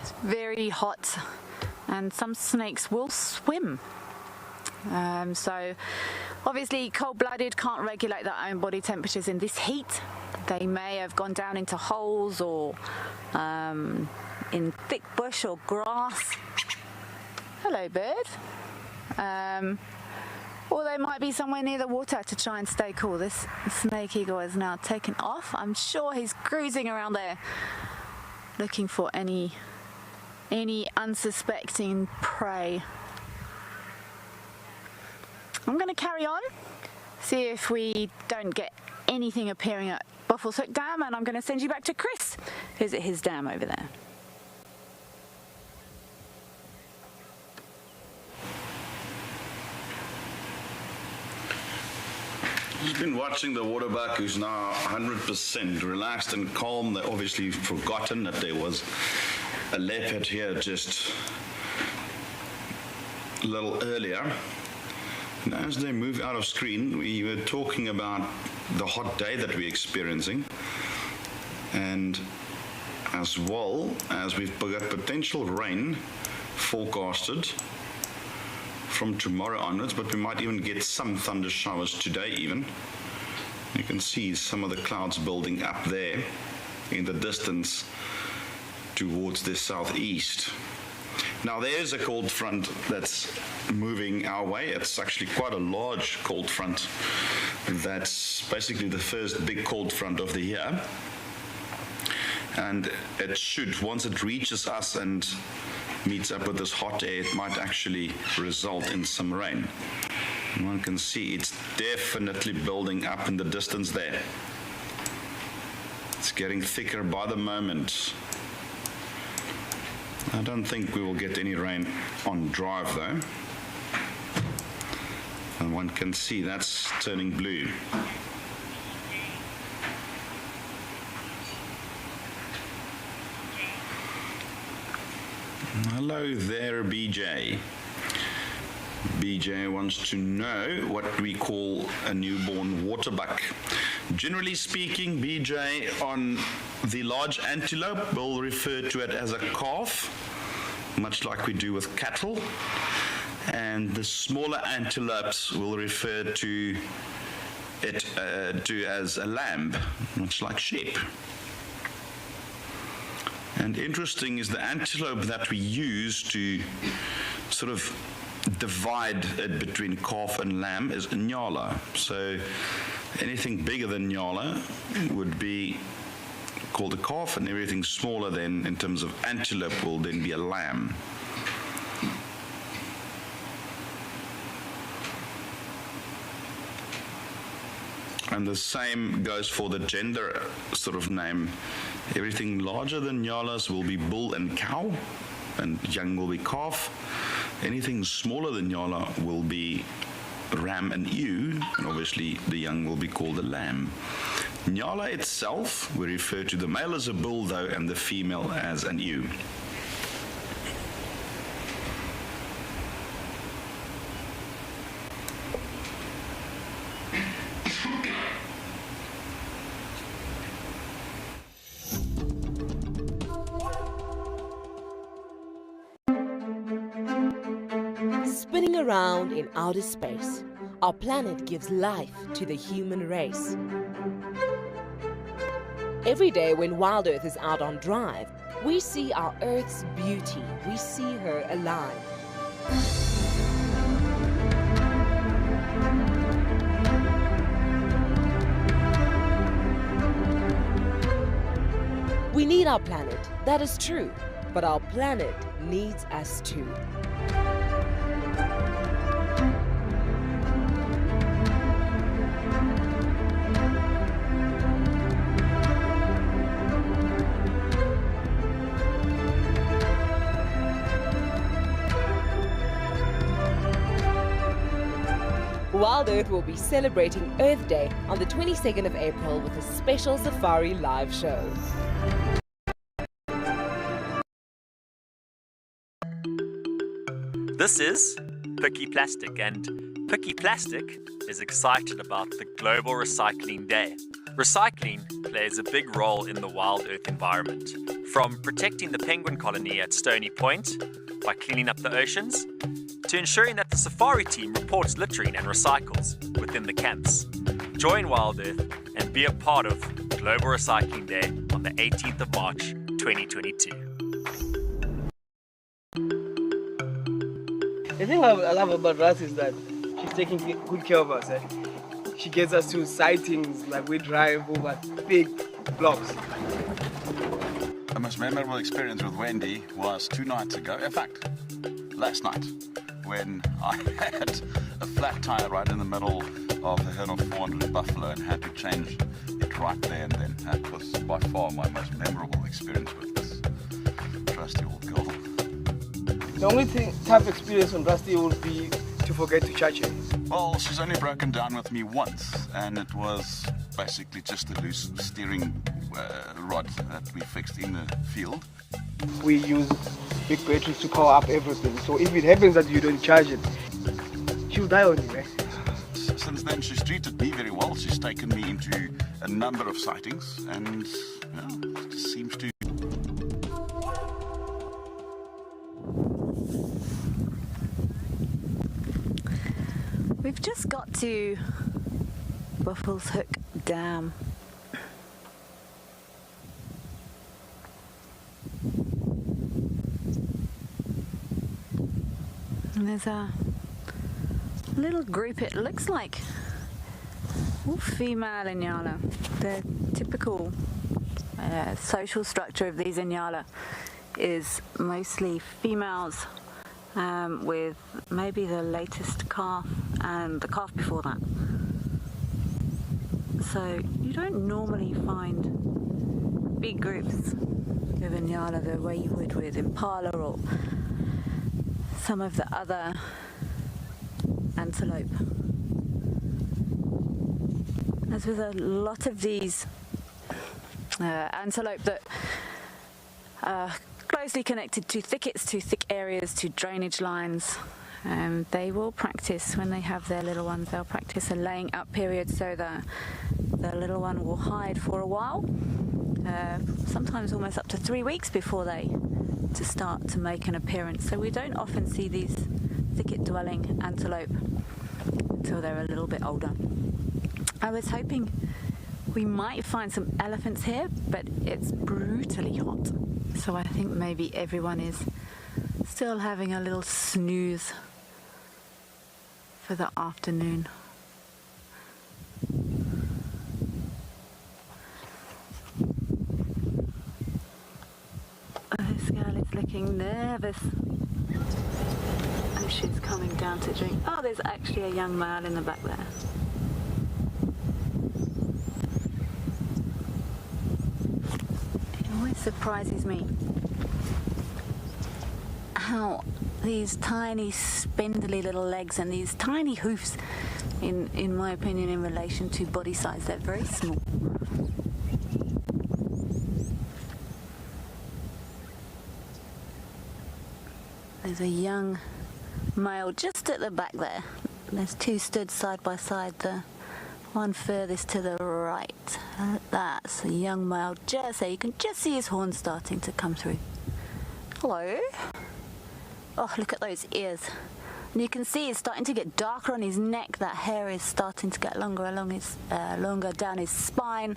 It's very hot, and some snakes will swim. So obviously cold-blooded can't regulate their own body temperatures in this heat. They may have gone down into holes or in thick bush or grass. Hello, bird. Or they might be somewhere near the water to try and stay cool. This snake eagle is now taken off. I'm sure he's cruising around there looking for any unsuspecting prey. I'm going to carry on, see if we don't get anything appearing at Buffalo's Hook Dam, and I'm going to send you back to Chris, who's at his dam over there. I've been watching the waterbuck, who's now 100% relaxed and calm. They've obviously forgotten that there was a leopard here just a little earlier. And as they move out of screen, we were talking about the hot day that we're experiencing, and as well as we've got potential rain forecasted from tomorrow onwards, but we might even get some thunder showers today even. You can see some of the clouds building up there in the distance towards the southeast. Now there's a cold front that's moving our way. It's actually quite a large cold front. That's basically the first big cold front of the year. And it should, once it reaches us and meets up with this hot air, it might actually result in some rain. And one can see it's definitely building up in the distance there. It's getting thicker by the moment. I don't think we will get any rain on drive though. And one can see that's turning blue. Hello there, BJ. BJ wants to know what we call a newborn waterbuck. Generally speaking, BJ, on the large antelope, we'll refer to it as a calf, much like we do with cattle. And the smaller antelopes will refer to it as a lamb, much like sheep. And interesting is the antelope that we use to sort of divide it between calf and lamb is nyala. So anything bigger than nyala would be called a calf, and everything smaller then in terms of antelope will then be a lamb. And the same goes for the gender sort of name. Everything larger than nyalas will be bull and cow, and young will be calf. Anything smaller than nyala will be ram and ewe, and obviously the young will be called a lamb. Nyala itself, we refer to the male as a bull though, and the female as an ewe. Spinning around in outer space, our planet gives life to the human race. Every day when WildEarth is out on drive, we see our Earth's beauty. We see her alive. We need our planet, that is true, but our planet needs us too. WildEarth will be celebrating Earth Day on the 22nd of April with a special safari live show. This is Picky Plastic, and Picky Plastic is excited about the Global Recycling Day. Recycling plays a big role in the WildEarth environment, from protecting the penguin colony at Stony Point by cleaning up the oceans, to ensuring that the safari team reports littering and recycles within the camps. Join WildEarth and be a part of Global Recycling Day on the 18th of March 2022. The thing I love about Russ is that she's taking good care of us. She gets us to sightings, like we drive over big blocks. The most memorable experience with Wendy was 2 nights ago, in fact, last night, when I had a flat tire right in the middle of the herd of 400 buffalo and had to change it right there and then. That was by far my most memorable experience with this trusty old girl. The only tough experience on Rusty would be to forget to charge her. Well, she's only broken down with me once, and it was basically just a loose steering rod that we fixed in the field. We use big batteries to power up everything, so if it happens that you don't charge it, she'll die on you, eh? Since then, she's treated me very well. She's taken me into a number of sightings, and it just seems to. just got to Buffalo's Hook Dam. And there's a little group, it looks like all female Inyala. The typical social structure of these Inyala is mostly females with maybe the latest calf and the calf before that. So you don't normally find big groups of Inyala the way you would with impala or some of the other antelope. As with a lot of these antelope that are closely connected to thickets, to thick areas, to drainage lines, they will practice when they have their little ones. They'll practice a laying up period so that the little one will hide for a while, sometimes almost up to 3 weeks before they to start to make an appearance. So we don't often see these thicket-dwelling antelope until they're a little bit older. I was hoping we might find some elephants here, but it's brutally hot. So I think maybe everyone is still having a little snooze for the afternoon. This girl is looking nervous. Oh, she's coming down to drink. Oh, there's actually a young male in the back there. It always surprises me how these tiny spindly little legs and these tiny hoofs, in my opinion, in relation to body size, they're very small. There's a young male just at the back there. There's two stood side by side, the one furthest to the right. That's a young male just there. You can just see his horns starting to come through. Hello. Oh, look at those ears. And you can see it's starting to get darker on his neck. That hair is starting to get longer along his, longer down his spine.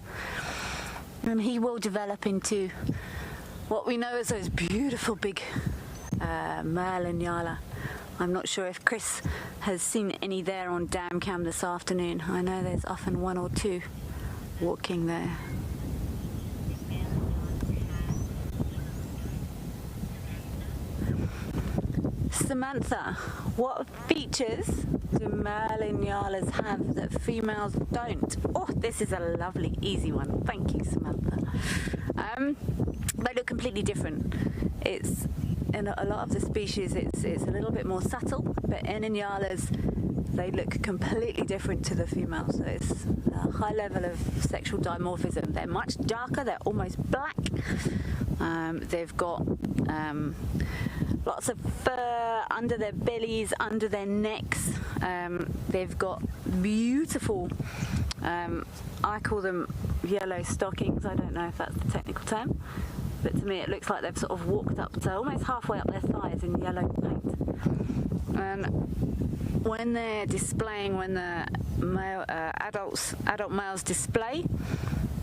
And he will develop into what we know as those beautiful big male Inyala. I'm not sure if Chris has seen any there on dam cam this afternoon. I know there's often one or two walking there. Samantha, what features do male Inyalas have that females don't? Oh, this is a lovely, easy one. Thank you, Samantha. They look completely different. It's in a lot of the species, it's a little bit more subtle, but in Inyalas, they look completely different to the females. So it's a high level of sexual dimorphism. They're much darker. They're almost black. They've got lots of fur under their bellies, under their necks. They've got beautiful, I call them yellow stockings. I don't know if that's the technical term, but to me it looks like they've sort of walked up to almost halfway up their thighs in yellow paint. And when they're displaying, when the male, adult males display,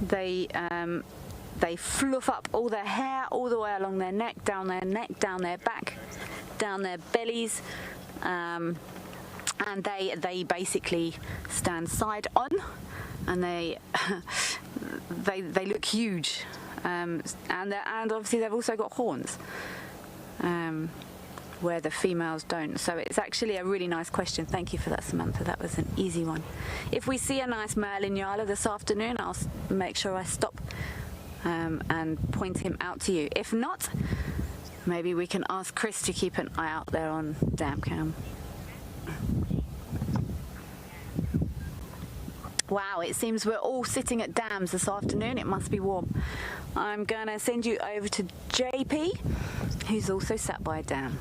they fluff up all their hair all the way along their neck, down their back, down their bellies, and they basically stand side on, and they look huge, and obviously they've also got horns, where the females don't. So it's actually a really nice question. Thank you for that, Samantha. That was an easy one. If we see a nice male Inyala this afternoon, I'll make sure I stop and point him out to you. If not, maybe we can ask Chris to keep an eye out there on dam cam. Wow, it seems we're all sitting at dams this afternoon. It must be warm. I'm going to send you over to JP, who's also sat by a dam.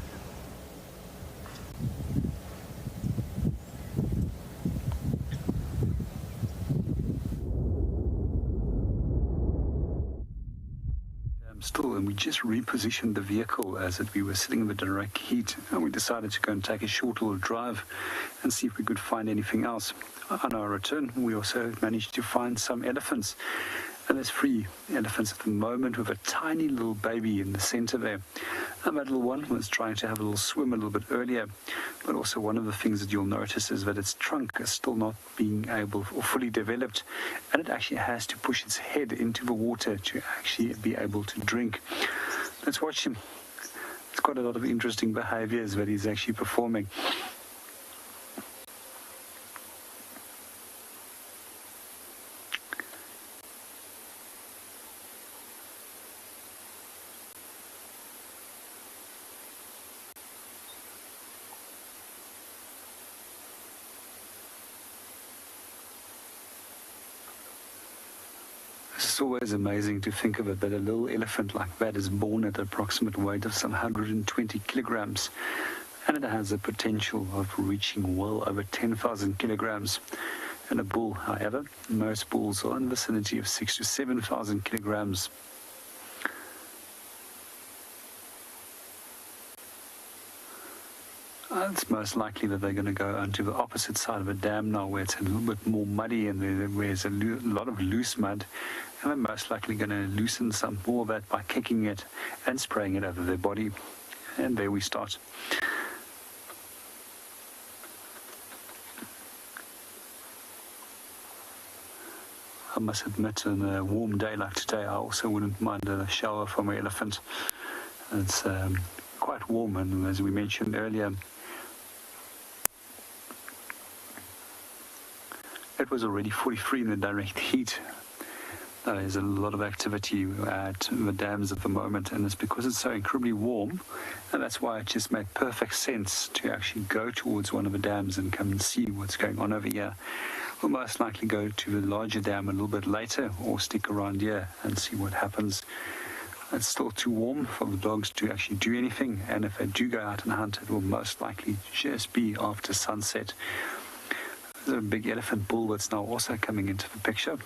still, and we just repositioned the vehicle as if we were sitting in the direct heat, and we decided to go and take a short little drive and see if we could find anything else. On our return, we also managed to find some elephants, and there's 3 elephants at the moment with a tiny little baby in the center there. And that little one was trying to have a little swim a little bit earlier, but also one of the things that you'll notice is that its trunk is still not being able or fully developed, and it actually has to push its head into the water to actually be able to drink. Let's watch him. It's quite a lot of interesting behaviors that he's actually performing. It's always amazing to think of it, that a little elephant like that is born at an approximate weight of some 120 kilograms, and it has a potential of reaching well over 10,000 kilograms. And a bull, however, most bulls are in the vicinity of 6,000 to 7,000 kilograms. It's most likely that they're going to go onto the opposite side of the dam now, where it's a little bit more muddy and there's a lot of loose mud, and they're most likely going to loosen some more of that by kicking it and spraying it over their body. And there we start. I must admit, on a warm day like today, I also wouldn't mind a shower from an elephant. It's quite warm, and as we mentioned earlier, it was already 43 in the direct heat. There's a lot of activity at the dams at the moment, and it's because it's so incredibly warm, and that's why it just made perfect sense to actually go towards one of the dams and come and see what's going on over here. We'll most likely go to the larger dam a little bit later, or stick around here and see what happens. It's still too warm for the dogs to actually do anything, and if they do go out and hunt, it will most likely just be after sunset. There's a big elephant bull that's now also coming into the picture.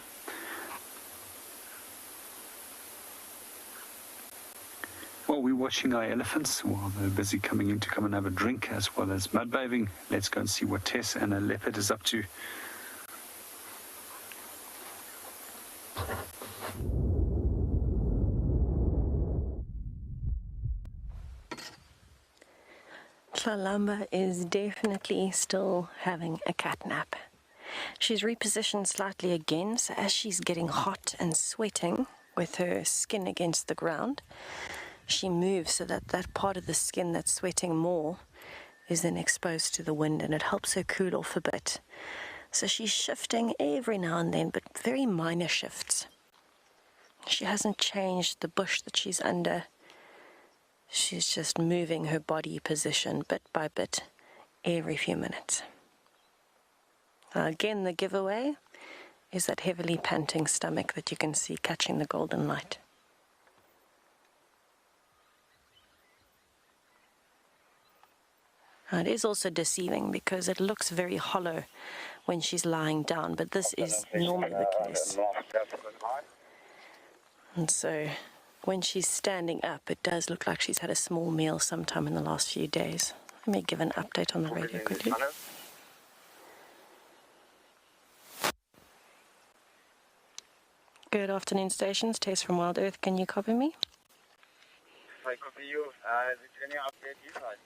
While we're watching our elephants, while they're busy coming in to come and have a drink as well as mud bathing, let's go and see what Tess and a leopard is up to. Tlalamba is definitely still having a cat nap. She's repositioned slightly again, so as she's getting hot and sweating with her skin against the ground, she moves so that that part of the skin that's sweating more is then exposed to the wind, and it helps her cool off a bit. So she's shifting every now and then, but very minor shifts. She hasn't changed the bush that she's under. She's just moving her body position bit by bit every few minutes. Again, the giveaway is that heavily panting stomach that you can see catching the golden light. It is also deceiving because it looks very hollow when she's lying down, but this is normally the case. And so when she's standing up, it does look like she's had a small meal sometime in the last few days. Let me give an update on the radio quickly. Good afternoon, stations. Tess from WildEarth. Can you copy me? I copy you. Is there any update you guys?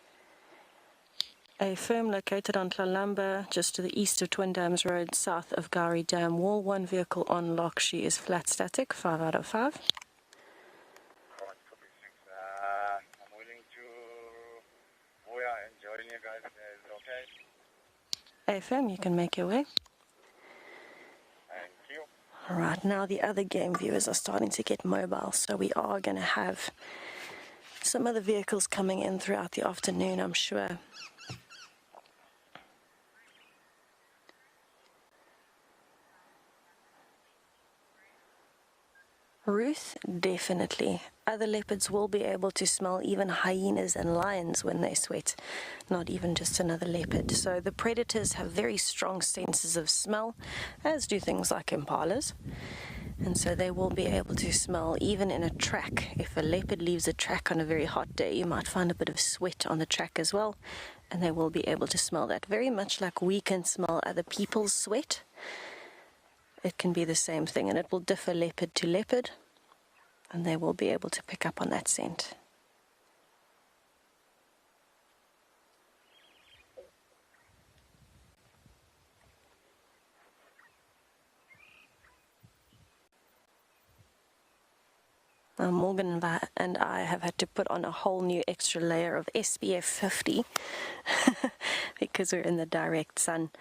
A firm located on Tlalamba, just to the east of Twin Dams Road, south of Gowrie Dam. Wall 1 vehicle on lock. She is flat static, 5 out of 5. I'm willing to and join you guys. Is it okay? AFM, you can make your way. Thank you. Alright, now the other game viewers are starting to get mobile, so we are going to have some other vehicles coming in throughout the afternoon, I'm sure. Ruth, definitely. Other leopards will be able to smell even hyenas and lions when they sweat, not even just another leopard. So the predators have very strong senses of smell, as do things like impalas. And so they will be able to smell even in a track. If a leopard leaves a track on a very hot day, you might find a bit of sweat on the track as well, and they will be able to smell that. Very much like we can smell other people's sweat. It can be the same thing, and it will differ leopard to leopard, and they will be able to pick up on that scent. Now Morgan and I have had to put on a whole new extra layer of SPF 50 because we're in the direct sun.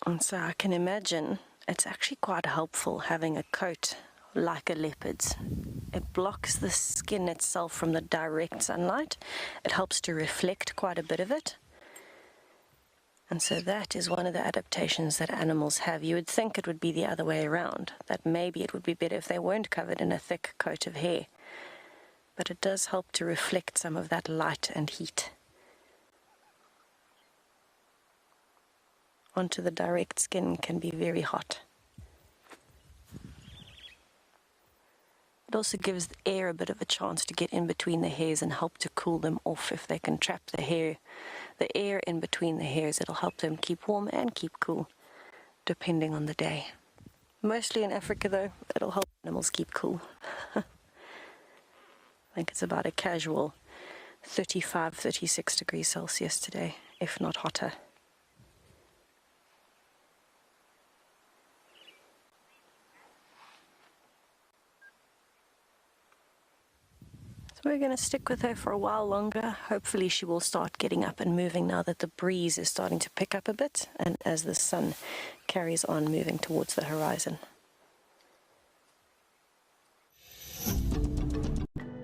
And so I can imagine it's actually quite helpful having a coat like a leopard's. It blocks the skin itself from the direct sunlight. It helps to reflect quite a bit of it. And so that is one of the adaptations that animals have. You would think it would be the other way around, that maybe it would be better if they weren't covered in a thick coat of hair. But it does help to reflect some of that light and heat onto the direct skin. Can be very hot. It also gives the air a bit of a chance to get in between the hairs and help to cool them off. If they can trap the air in between the hairs, it'll help them keep warm and keep cool, depending on the day. Mostly in Africa though, it'll help animals keep cool. I think it's about a casual 35, 36 degrees Celsius today, if not hotter. We're going to stick with her for a while longer. Hopefully she will start getting up and moving now that the breeze is starting to pick up a bit, and as the sun carries on moving towards the horizon.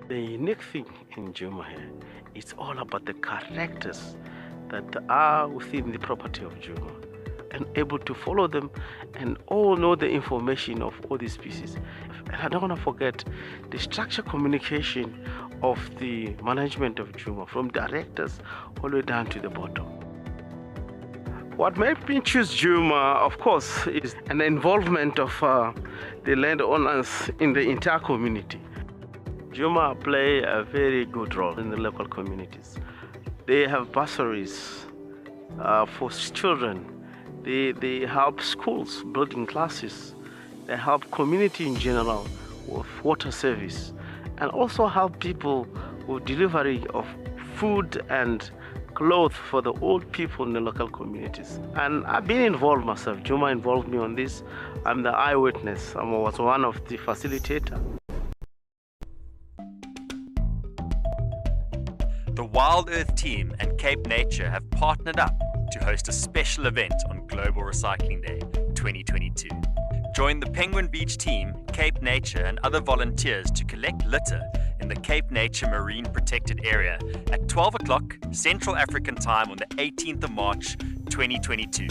The unique thing in Djuma here, it's all about the characters that are within the property of Djuma, and able to follow them and all know the information of all these species. And I don't want to forget the structured communication of the management of Djuma, from directors all the way down to the bottom. What made me choose Djuma, of course, is an involvement of the landowners in the entire community. Djuma play a very good role in the local communities. They have bursaries for children. They help schools building classes. They help community in general with water service, and also help people with delivery of food and clothes for the old people in the local communities. And I've been involved myself. Djuma involved me on this. I'm the eyewitness. I was one of the facilitators. The WildEarth team and Cape Nature have partnered up to host a special event on Global Recycling Day 2022. Join the Penguin Beach team, Cape Nature, and other volunteers to collect litter in the Cape Nature Marine Protected Area at 12 o'clock Central African Time on the 18th of March 2022.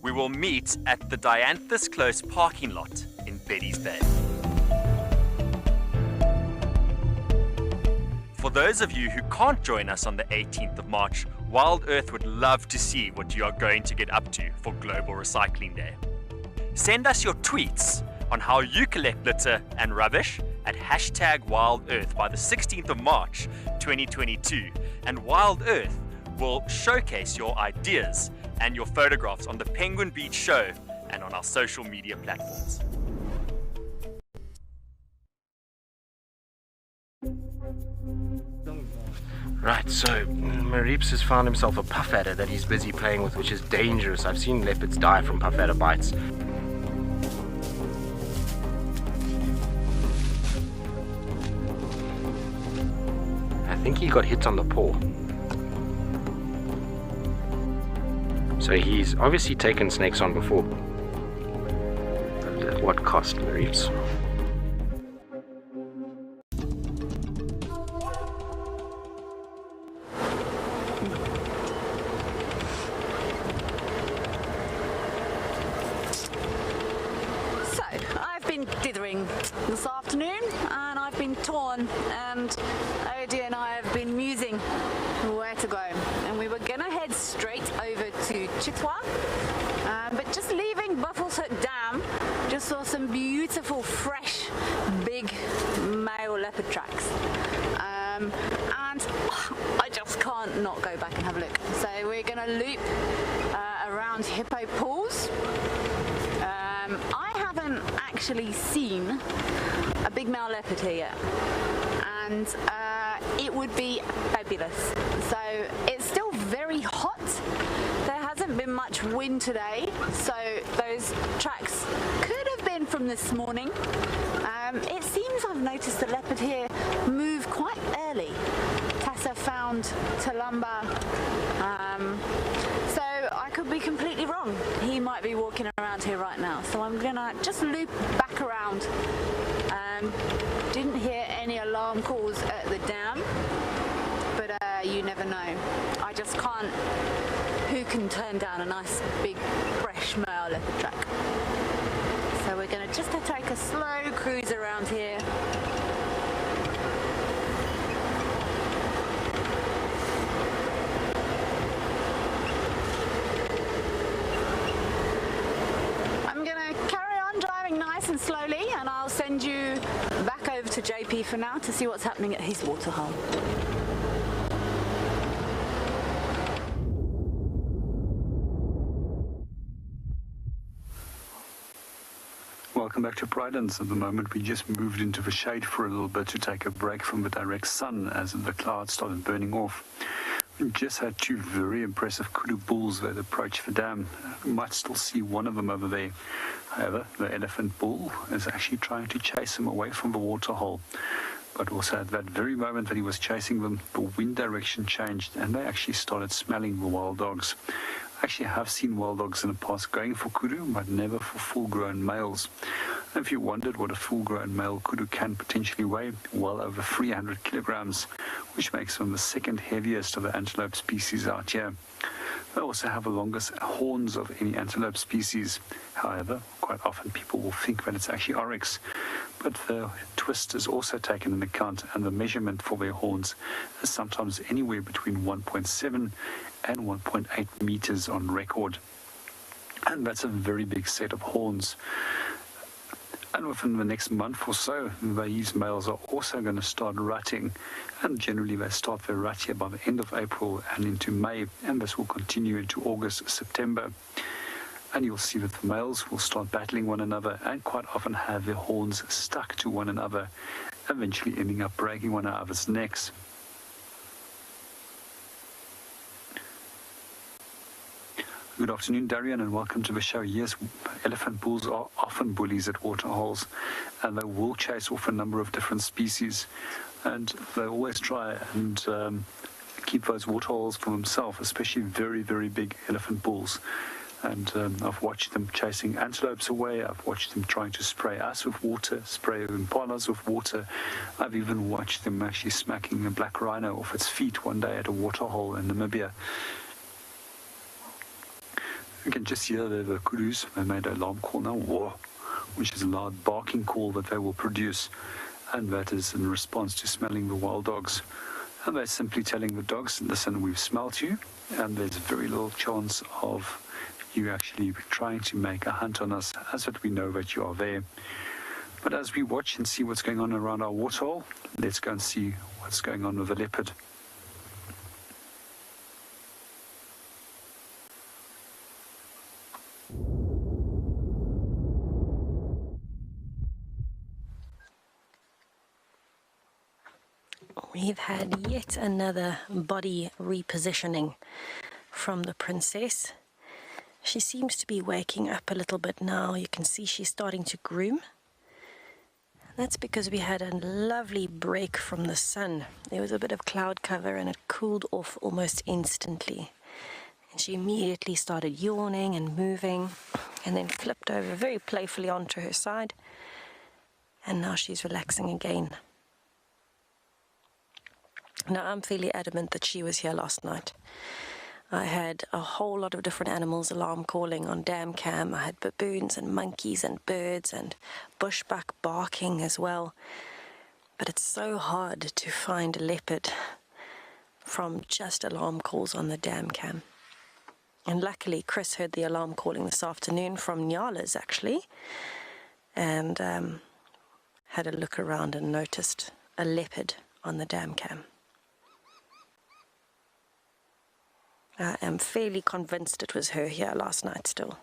We will meet at the Dianthus Close parking lot in Betty's Bay. For those of you who can't join us on the 18th of March, WildEarth would love to see what you are going to get up to for Global Recycling Day. Send us your tweets on how you collect litter and rubbish at #WildEarth by the 16th of March 2022, and WildEarth will showcase your ideas and your photographs on the Penguin Beach show and on our social media platforms. Right, so Marips has found himself a puff adder that he's busy playing with, which is dangerous. I've seen leopards die from puff adder bites. I think he got hit on the paw. So he's obviously taken snakes on before. But at what cost, Marips? This afternoon, and I've been torn, and Odie and I have been musing where to go, and we were gonna head straight over to Cheetahs, but just leaving Buffelshoek Dam, just just saw some beautiful, fresh, big male leopard tracks. And I just can't not go back and have a look. So we're going to loop around Hippo Pools. I haven't actually seen a big male leopard here yet, and it would be fabulous. So it's still very hot. There hasn't been much wind today, so those tracks could have been from this morning. It seems I've noticed the leopard here move quite early. Tessa found Talumba, so I could be completely wrong. He might be walking around here right now, so I'm gonna just loop back around. Didn't hear any alarm calls at the dam, but you never know. I just can't. Who can turn down a nice big fresh male leopard track? So we're going to just take a slow cruise around here. I'm going to carry on driving nice and slowly, and I'll send you back over to JP for now to see what's happening at his waterhole. Welcome back to Pridelands. At the moment, we just moved into the shade for a little bit to take a break from the direct sun as the clouds started burning off. We just had two very impressive kudu bulls that approached the dam. We might still see one of them over there. However, the elephant bull is actually trying to chase him away from the waterhole. But also at that very moment that he was chasing them, the wind direction changed and they actually started smelling the wild dogs. I actually have seen wild dogs in the past going for kudu, but never for full-grown males. And if you wondered what a full-grown male kudu can potentially weigh, well over 300 kilograms, which makes them the second heaviest of the antelope species out here. They also have the longest horns of any antelope species. However, quite often people will think that it's actually oryx. But the twist is also taken into account, and the measurement for their horns is sometimes anywhere between 1.7 and 1.8 meters on record. And that's a very big set of horns. And within the next month or so, these males are also going to start rutting. And generally they start their rut here by the end of April and into May. And this will continue into August, September. And you'll see that the males will start battling one another and quite often have their horns stuck to one another, eventually ending up breaking one out of its necks. Good afternoon, Darian, and welcome to the show. Yes, elephant bulls are often bullies at waterholes, and they will chase off a number of different species, and they always try and keep those waterholes for themselves, especially very, very big elephant bulls. And I've watched them chasing antelopes away. I've watched them trying to spray us with water, spray impalas with water. I've even watched them actually smacking a black rhino off its feet one day at a waterhole in Namibia. You can just hear the kudus. They made an alarm call now, whoa, which is a loud barking call that they will produce. And that is in response to smelling the wild dogs. And they're simply telling the dogs, listen, we've smelt you, and there's very little chance of you actually trying to make a hunt on us, as that we know that you are there. But as we watch and see what's going on around our waterhole, let's go and see what's going on with the leopard. We've had yet another body repositioning from the princess. She seems to be waking up a little bit now. You can see she's starting to groom. That's because we had a lovely break from the sun. There was a bit of cloud cover and it cooled off almost instantly. And she immediately started yawning and moving and then flipped over very playfully onto her side. And now she's relaxing again. Now, I'm fairly adamant that she was here last night. I had a whole lot of different animals alarm calling on dam cam. I had baboons and monkeys and birds and bushbuck barking as well. But it's so hard to find a leopard from just alarm calls on the dam cam. And luckily, Chris heard the alarm calling this afternoon from Nyala's actually. and had a look around and noticed a leopard on the dam cam. I am fairly convinced it was her here last night still,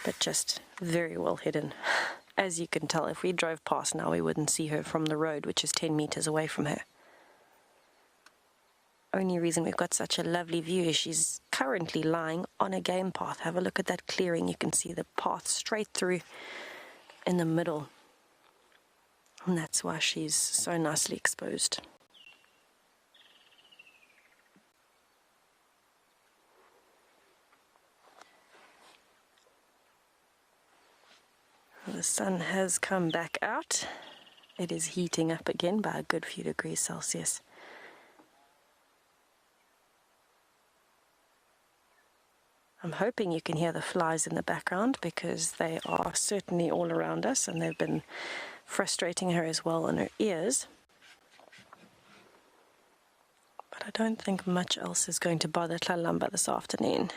but just very well hidden. As you can tell, if we drove past now, we wouldn't see her from the road, which is 10 meters away from her. Only reason we've got such a lovely view is she's currently lying on a game path. Have a look at that clearing. You can see the path straight through in the middle. And that's why she's so nicely exposed. The sun has come back out. It is heating up again by a good few degrees Celsius. I'm hoping you can hear the flies in the background because they are certainly all around us and they've been frustrating her as well in her ears. But I don't think much else is going to bother Tlalamba this afternoon.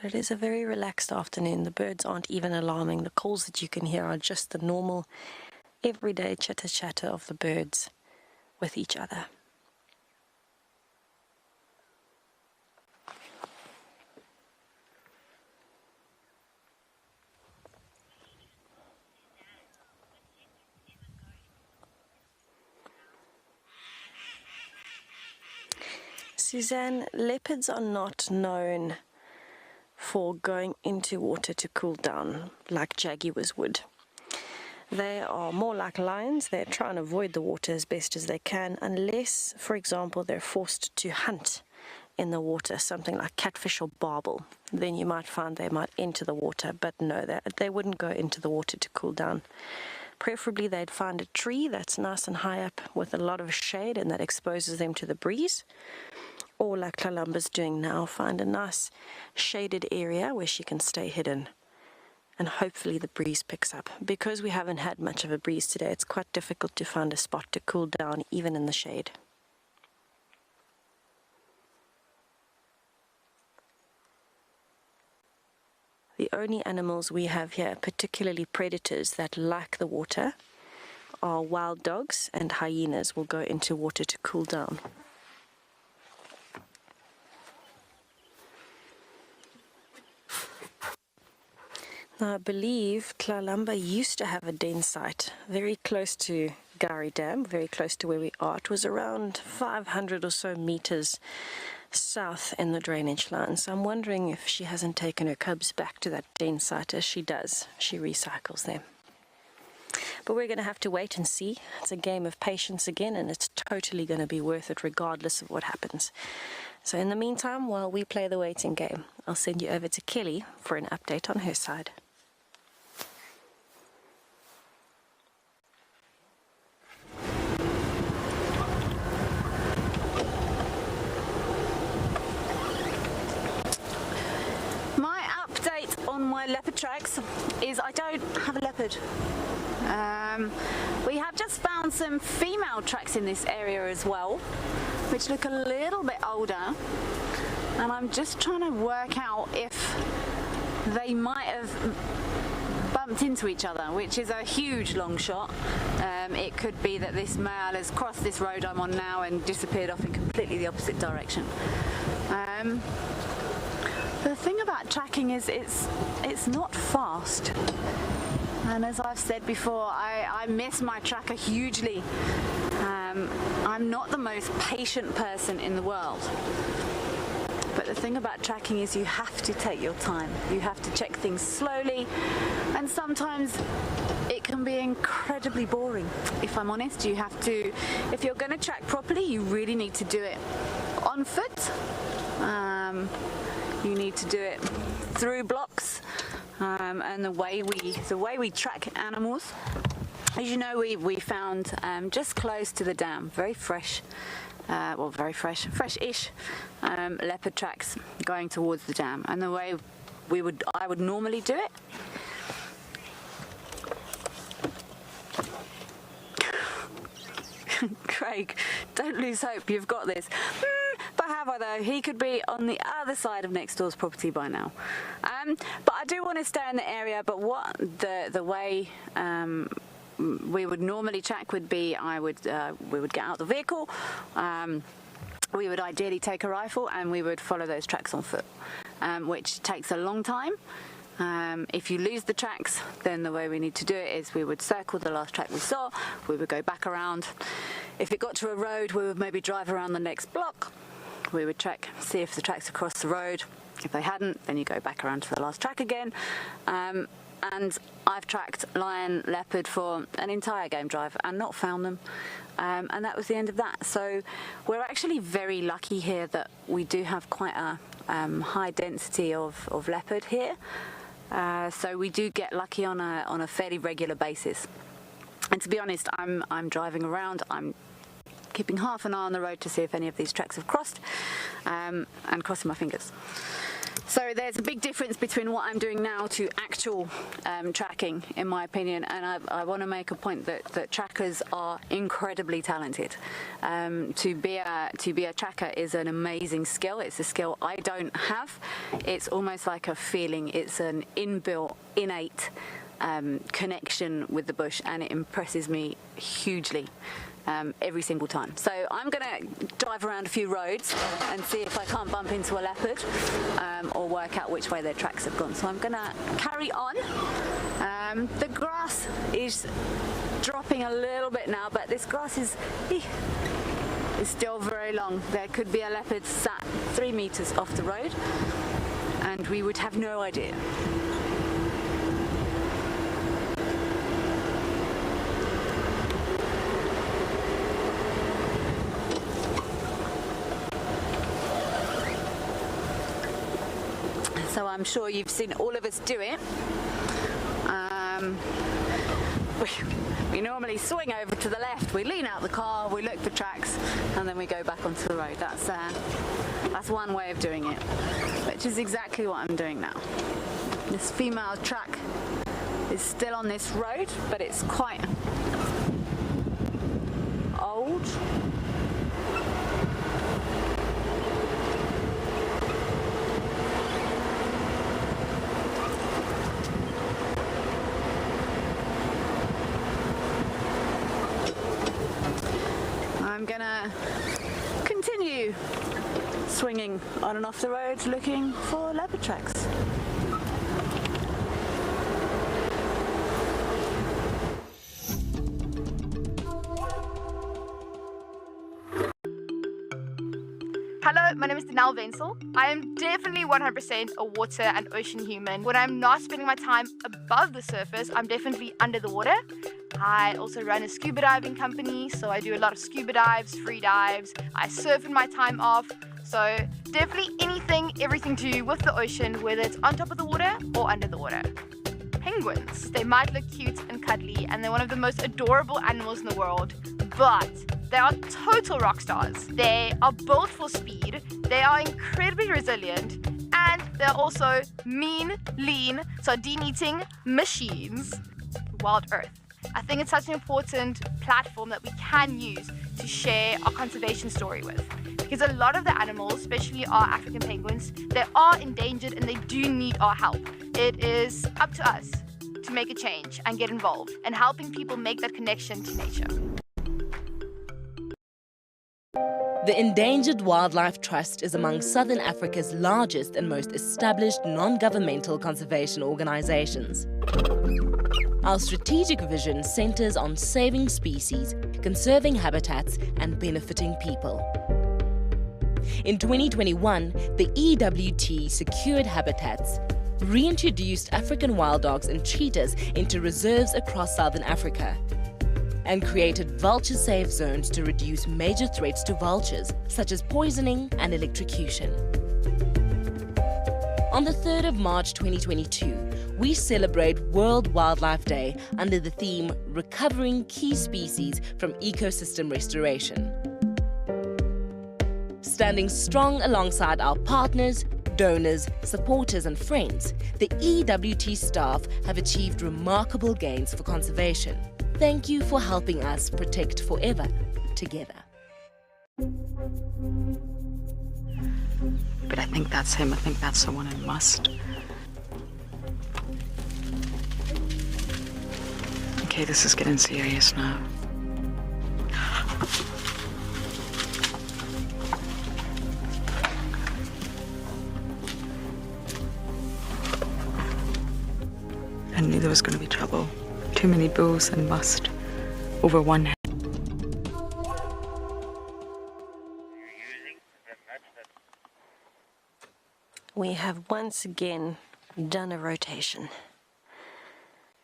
But it is a very relaxed afternoon. The birds aren't even alarming. The calls that you can hear are just the normal, everyday chitter-chatter of the birds with each other. Suzanne, leopards are not known for going into water to cool down like jaguars would. They are more like lions. They try and avoid the water as best as they can, unless, for example, they're forced to hunt in the water, something like catfish or barbel. Then you might find they might enter the water, but no, they wouldn't go into the water to cool down. Preferably they'd find a tree that's nice and high up with a lot of shade and that exposes them to the breeze. Or like Tlalamba's doing now, find a nice shaded area where she can stay hidden. And hopefully the breeze picks up. Because we haven't had much of a breeze today, it's quite difficult to find a spot to cool down, even in the shade. The only animals we have here, particularly predators that like the water, are wild dogs and hyenas will go into water to cool down. Now, I believe Tlalamba used to have a den site very close to Gari Dam, very close to where we are. It was around 500 or so meters south in the drainage line. So I'm wondering if she hasn't taken her cubs back to that den site. As she does, she recycles them. But we're going to have to wait and see. It's a game of patience again, and it's totally going to be worth it regardless of what happens. So in the meantime, while we play the waiting game, I'll send you over to Kelly for an update on her side. On my leopard tracks is I don't have a leopard. We have just found some female tracks in this area as well, which look a little bit older, and I'm just trying to work out if they might have bumped into each other, which is a huge long shot. It could be that this male has crossed this road I'm on now and disappeared off in completely the opposite direction. The thing about tracking is it's not fast, and as I've said before, I miss my tracker hugely. I'm not the most patient person in the world, but the thing about tracking is you have to take your time. You have to check things slowly, and sometimes it can be incredibly boring. If I'm honest, you have to, if you're going to track properly, you really need to do it on foot. You need to do it through blocks, and the way we track animals. As you know, we found just close to the dam, very fresh, fresh-ish leopard tracks going towards the dam. And the way I would normally do it. Craig, don't lose hope. You've got this. But have I though? He could be on the other side of next door's property by now. But I do want to stay in the area. But what the way we would normally track would be, we would get out the vehicle. We would ideally take a rifle and we would follow those tracks on foot, which takes a long time. If you lose the tracks, then the way we need to do it is we would circle the last track we saw, we would go back around. If it got to a road, we would maybe drive around the next block. We would check, see if the tracks across the road. If they hadn't, then you go back around to the last track again. And I've tracked lion, leopard for an entire game drive and not found them. And that was the end of that. So we're actually very lucky here that we do have quite a high density of leopard here. So we do get lucky on a fairly regular basis. And to be honest, I'm driving around. I'm keeping half an eye on the road to see if any of these tracks have crossed, and crossing my fingers. So there's a big difference between what I'm doing now to actual tracking, in my opinion, and I want to make a point that trackers are incredibly talented. To be a tracker is an amazing skill. It's a skill I don't have. It's almost like a feeling. It's an inbuilt, innate connection with the bush, and it impresses me hugely. Every single time. So I'm going to drive around a few roads and see if I can't bump into a leopard or work out which way their tracks have gone. So I'm going to carry on. The grass is dropping a little bit now, but this grass is still very long. There could be a leopard sat 3 meters off the road and we would have no idea. So I'm sure you've seen all of us do it. We normally swing over to the left, we lean out the car, we look for tracks, and then we go back onto the road. That's one way of doing it, which is exactly what I'm doing now. This female track is still on this road, but it's quite old. I'm gonna continue swinging on and off the road looking for leopard tracks. Hello, my name is Danelle Wenzel. I am definitely 100% a water and ocean human. When I'm not spending my time above the surface, I'm definitely under the water. I also run a scuba diving company, so I do a lot of scuba dives, free dives. I surf in my time off. So definitely everything to do with the ocean, whether it's on top of the water or under the water. Penguins, they might look cute and cuddly, and they're one of the most adorable animals in the world, but they are total rock stars. They are built for speed, they are incredibly resilient, and they're also mean, lean, sardine-eating machines. WildEarth. I think it's such an important platform that we can use to share our conservation story with. Because a lot of the animals, especially our African penguins, they are endangered and they do need our help. It is up to us to make a change and get involved and helping people make that connection to nature. The Endangered Wildlife Trust is among Southern Africa's largest and most established non-governmental conservation organizations. Our strategic vision centers on saving species, conserving habitats, and benefiting people. In 2021, the EWT secured habitats, reintroduced African wild dogs and cheetahs into reserves across Southern Africa, and created vulture-safe zones to reduce major threats to vultures, such as poisoning and electrocution. On the 3rd of March 2022, we celebrate World Wildlife Day under the theme Recovering Key Species from Ecosystem Restoration. Standing strong alongside our partners, donors, supporters and friends, the EWT staff have achieved remarkable gains for conservation. Thank you for helping us protect forever together. But I think that's him. I think that's the one in must. Okay, this is getting serious now. I knew there was going to be trouble. Too many bulls and must over one head. We have once again done a rotation.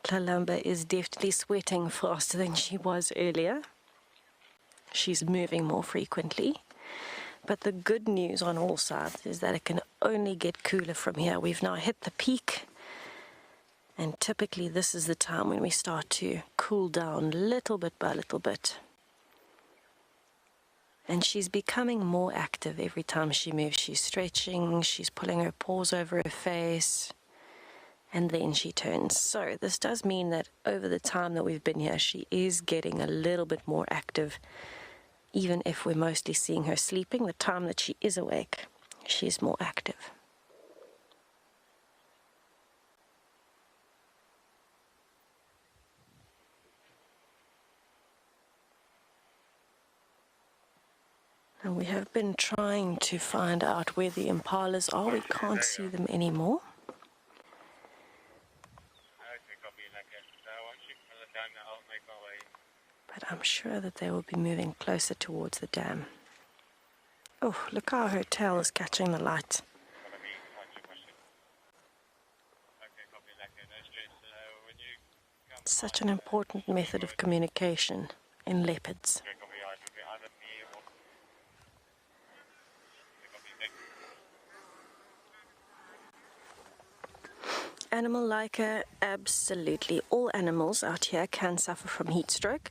Tlalamba is definitely sweating faster than she was earlier. She's moving more frequently. But the good news on all sides is that it can only get cooler from here. We've now hit the peak. And typically this is the time when we start to cool down little bit by little bit. And she's becoming more active every time she moves. She's stretching, she's pulling her paws over her face, and then she turns. So this does mean that over the time that we've been here, she is getting a little bit more active. Even if we're mostly seeing her sleeping, the time that she is awake, she's more active. And we have been trying to find out where the impalas are. We can't see them anymore. But I'm sure that they will be moving closer towards the dam. Oh, look how her tail is catching the light. It's such an important method of communication in leopards. Animal liker, absolutely. All animals out here can suffer from heat stroke.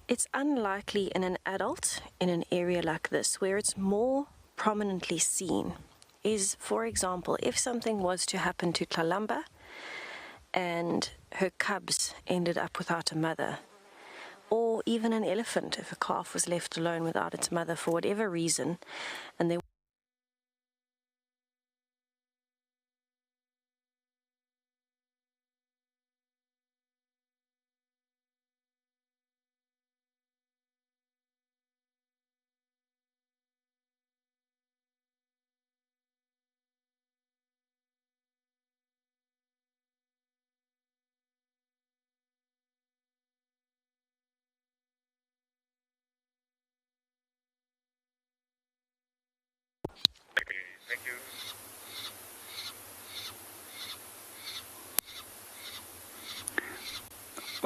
It's unlikely in an adult in an area like this where it's more prominently seen. Is, for example, if something was to happen to Tlalamba and her cubs ended up without a mother, or even an elephant if a calf was left alone without its mother for whatever reason, and they Thank you.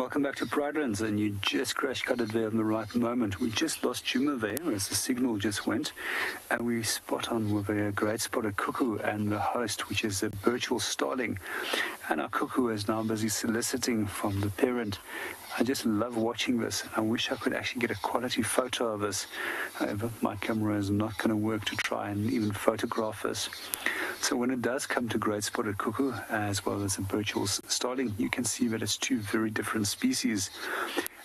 Welcome back to Pridelands, and you just crash-cutted there in the right moment. We just lost Djuma there as the signal just went, and we spot on with a great spotted cuckoo and the host, which is a virtual starling. And our cuckoo is now busy soliciting from the parent. I just love watching this. I wish I could actually get a quality photo of this. However, my camera is not going to work to try and even photograph this. So when it does come to great spotted cuckoo, as well as a virtual starling, you can see that it's two very different species.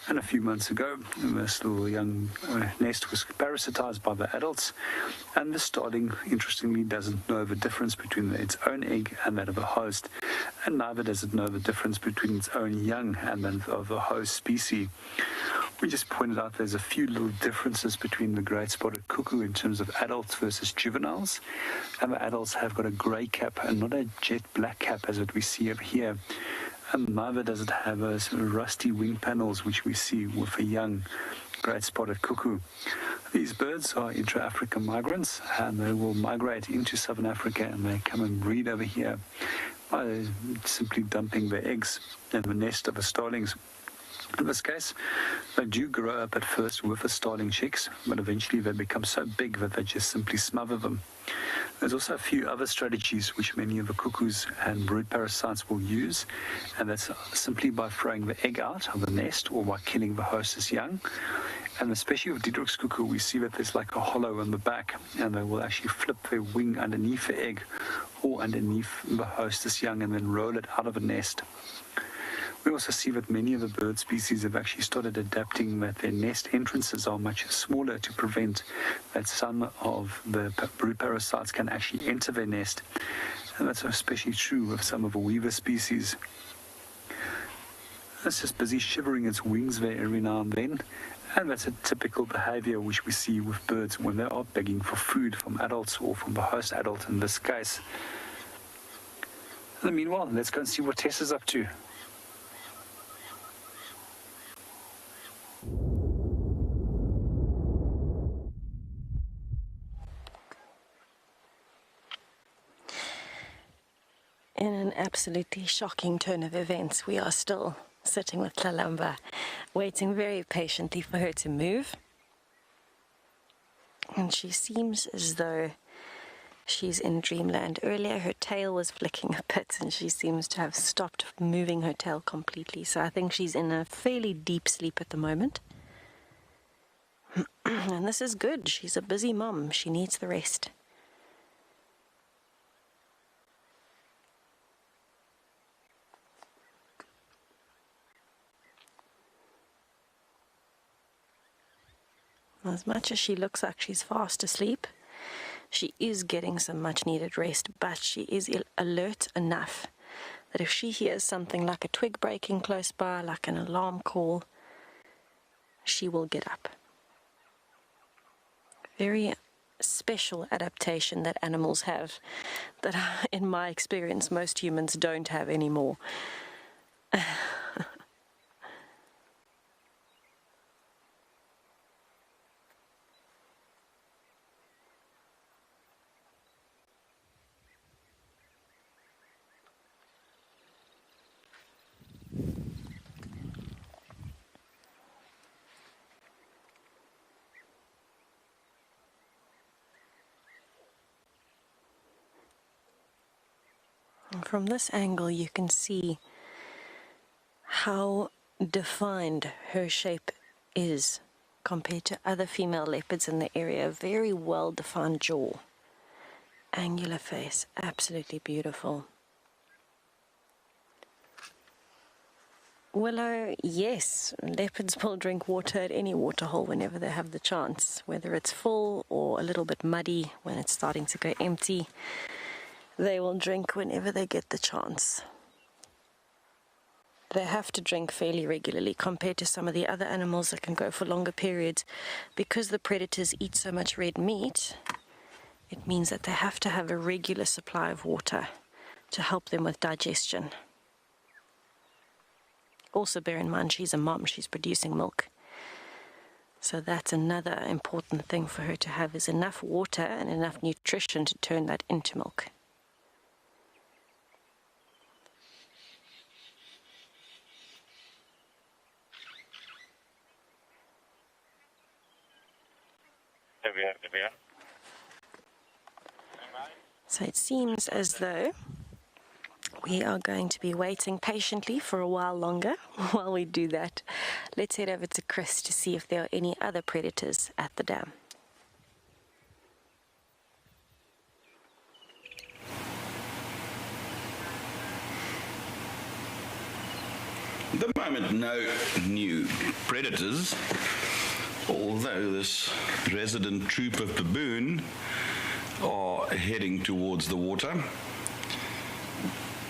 And a few months ago, this little young nest was parasitized by the adults, and the starling, interestingly, doesn't know the difference between its own egg and that of a host, and neither does it know the difference between its own young and that of the host species. We just pointed out there's a few little differences between the great spotted cuckoo in terms of adults versus juveniles, and the adults have got a grey cap and not a jet black cap as what we see over here. And neither does it have those rusty wing panels which we see with a young great spotted cuckoo. These birds are intra-African migrants, and they will migrate into southern Africa, and they come and breed over here by simply dumping their eggs in the nest of the starlings. In this case, they do grow up at first with the starling chicks, but eventually they become so big that they just simply smother them. There's also a few other strategies which many of the cuckoos and brood parasites will use, and that's simply by throwing the egg out of the nest or by killing the hostess young. And especially with Diederik's cuckoo, we see that there's like a hollow in the back, and they will actually flip their wing underneath the egg or underneath the hostess young and then roll it out of the nest. We also see that many of the bird species have actually started adapting that their nest entrances are much smaller to prevent that some of the brood parasites can actually enter their nest. And that's especially true of some of the weaver species. It's just busy shivering its wings there every now and then. And that's a typical behavior which we see with birds when they are begging for food from adults or from the host adult in this case. And meanwhile, let's go and see what Tess is up to. In an absolutely shocking turn of events, we are still sitting with Tlalamba, waiting very patiently for her to move. And she seems as though she's in dreamland. Earlier her tail was flicking a bit and she seems to have stopped moving her tail completely. So I think she's in a fairly deep sleep at the moment. And this is good. She's a busy mum. She needs the rest. As much as she looks like she's fast asleep, she is getting some much needed rest, but she is alert enough that if she hears something like a twig breaking close by, like an alarm call, she will get up. Very special adaptation that animals have that, in my experience, most humans don't have anymore. From this angle you can see how defined her shape is compared to other female leopards in the area. Very well defined jaw, angular face, absolutely beautiful. Willow, yes, leopards will drink water at any waterhole whenever they have the chance, whether it's full or a little bit muddy when it's starting to go empty. They will drink whenever they get the chance. They have to drink fairly regularly compared to some of the other animals that can go for longer periods. Because the predators eat so much red meat, it means that they have to have a regular supply of water to help them with digestion. Also bear in mind she's a mom, she's producing milk. So that's another important thing for her to have, is enough water and enough nutrition to turn that into milk. So it seems as though we are going to be waiting patiently for a while longer. While we do that, let's head over to Chris to see if there are any other predators at the dam. At the moment, no new predators, although this resident troop of baboon are heading towards the water.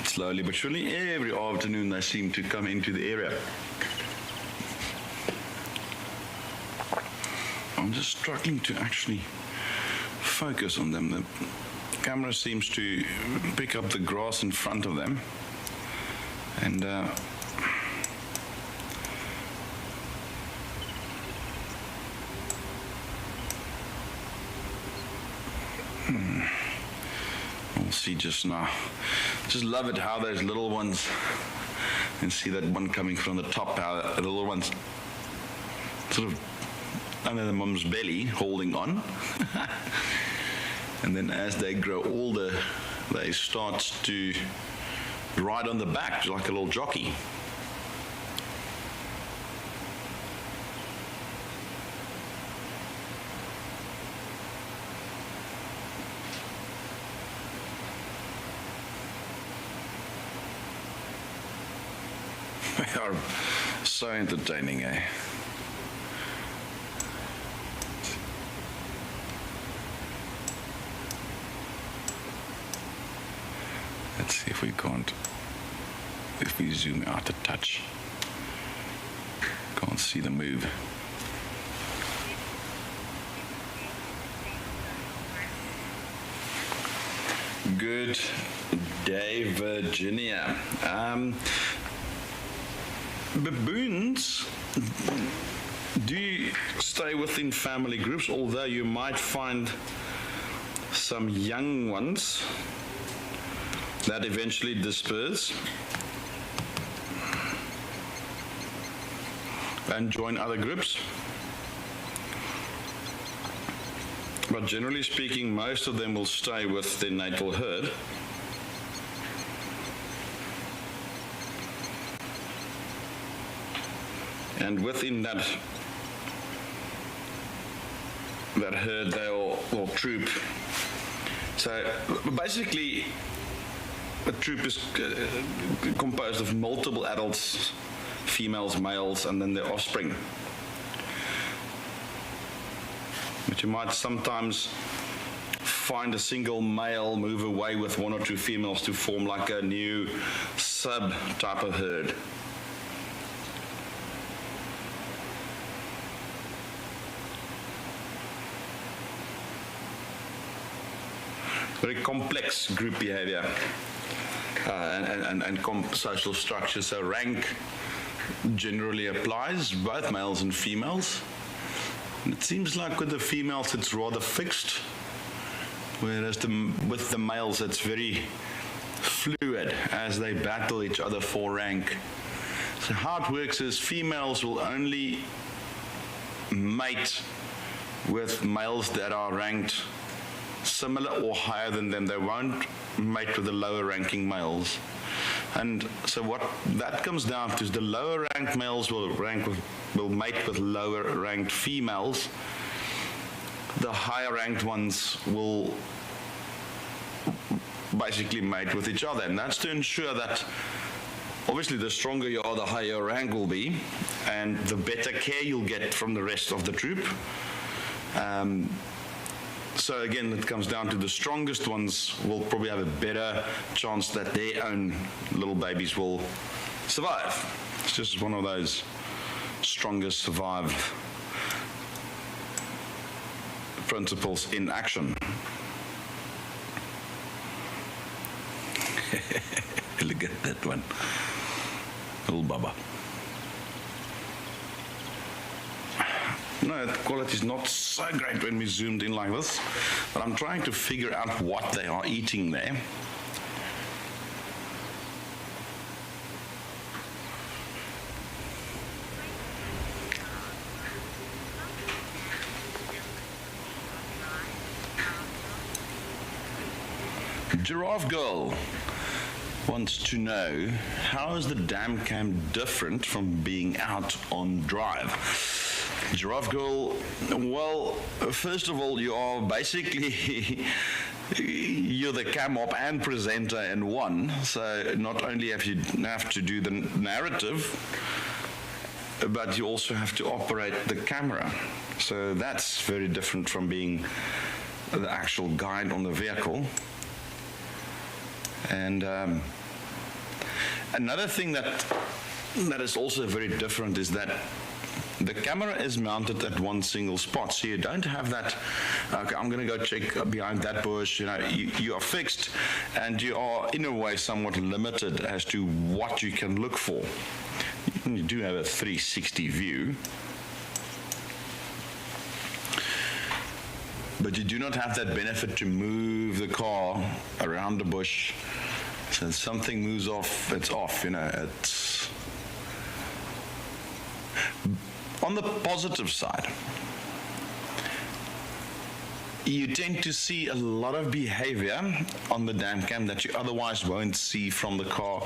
Slowly but surely, every afternoon they seem to come into the area. I'm just struggling to actually focus on them. The camera seems to pick up the grass in front of them, and we'll see just now. Just love it how those little ones, you can see that one coming from the top, how the little ones sort of under the mum's belly holding on. And then as they grow older, they start to ride on the back like a little jockey. They are so entertaining, eh? Let's see if we zoom out a touch. Can't see the move. Good day, Virginia. Baboons do stay within family groups, although you might find some young ones that eventually disperse and join other groups. But generally speaking, most of them will stay with their natal herd. And within that herd, they'll troop. So basically, a troop is composed of multiple adults, females, males, and then their offspring. But you might sometimes find a single male move away with one or two females to form like a new sub-type of herd. Very complex group behavior and social structure. So rank generally applies, both males and females. And it seems like with the females it's rather fixed, whereas with the males it's very fluid as they battle each other for rank. So how it works is females will only mate with males that are ranked similar or higher than them. They won't mate with the lower ranking males. And so what that comes down to is the lower ranked males will mate with lower ranked females. The higher ranked ones will basically mate with each other. And that's to ensure that obviously the stronger you are, the higher your rank will be, and the better care you'll get from the rest of the troop. So again, it comes down to the strongest ones will probably have a better chance that their own little babies will survive. It's just one of those strongest survive principles in action. Look at that one. Little Baba. No, the quality is not so great when we zoomed in like this, but I'm trying to figure out what they are eating there. Giraffe Girl wants to know, how is the dam cam different from being out on drive? Giraffe Girl, well, first of all, you are basically, you're the cam op and presenter in one, so not only have to do the narrative, but you also have to operate the camera. So that's very different from being the actual guide on the vehicle. And another thing that is also very different is that the camera is mounted at one single spot, so you don't have that, okay, I'm going to go check behind that bush. You know, you are fixed, and you are in a way somewhat limited as to what you can look for. You do have a 360 view, but you do not have that benefit to move the car around the bush. So if something moves off, it's off, you know. It's on the positive side, you tend to see a lot of behavior on the dam cam that you otherwise won't see from the car.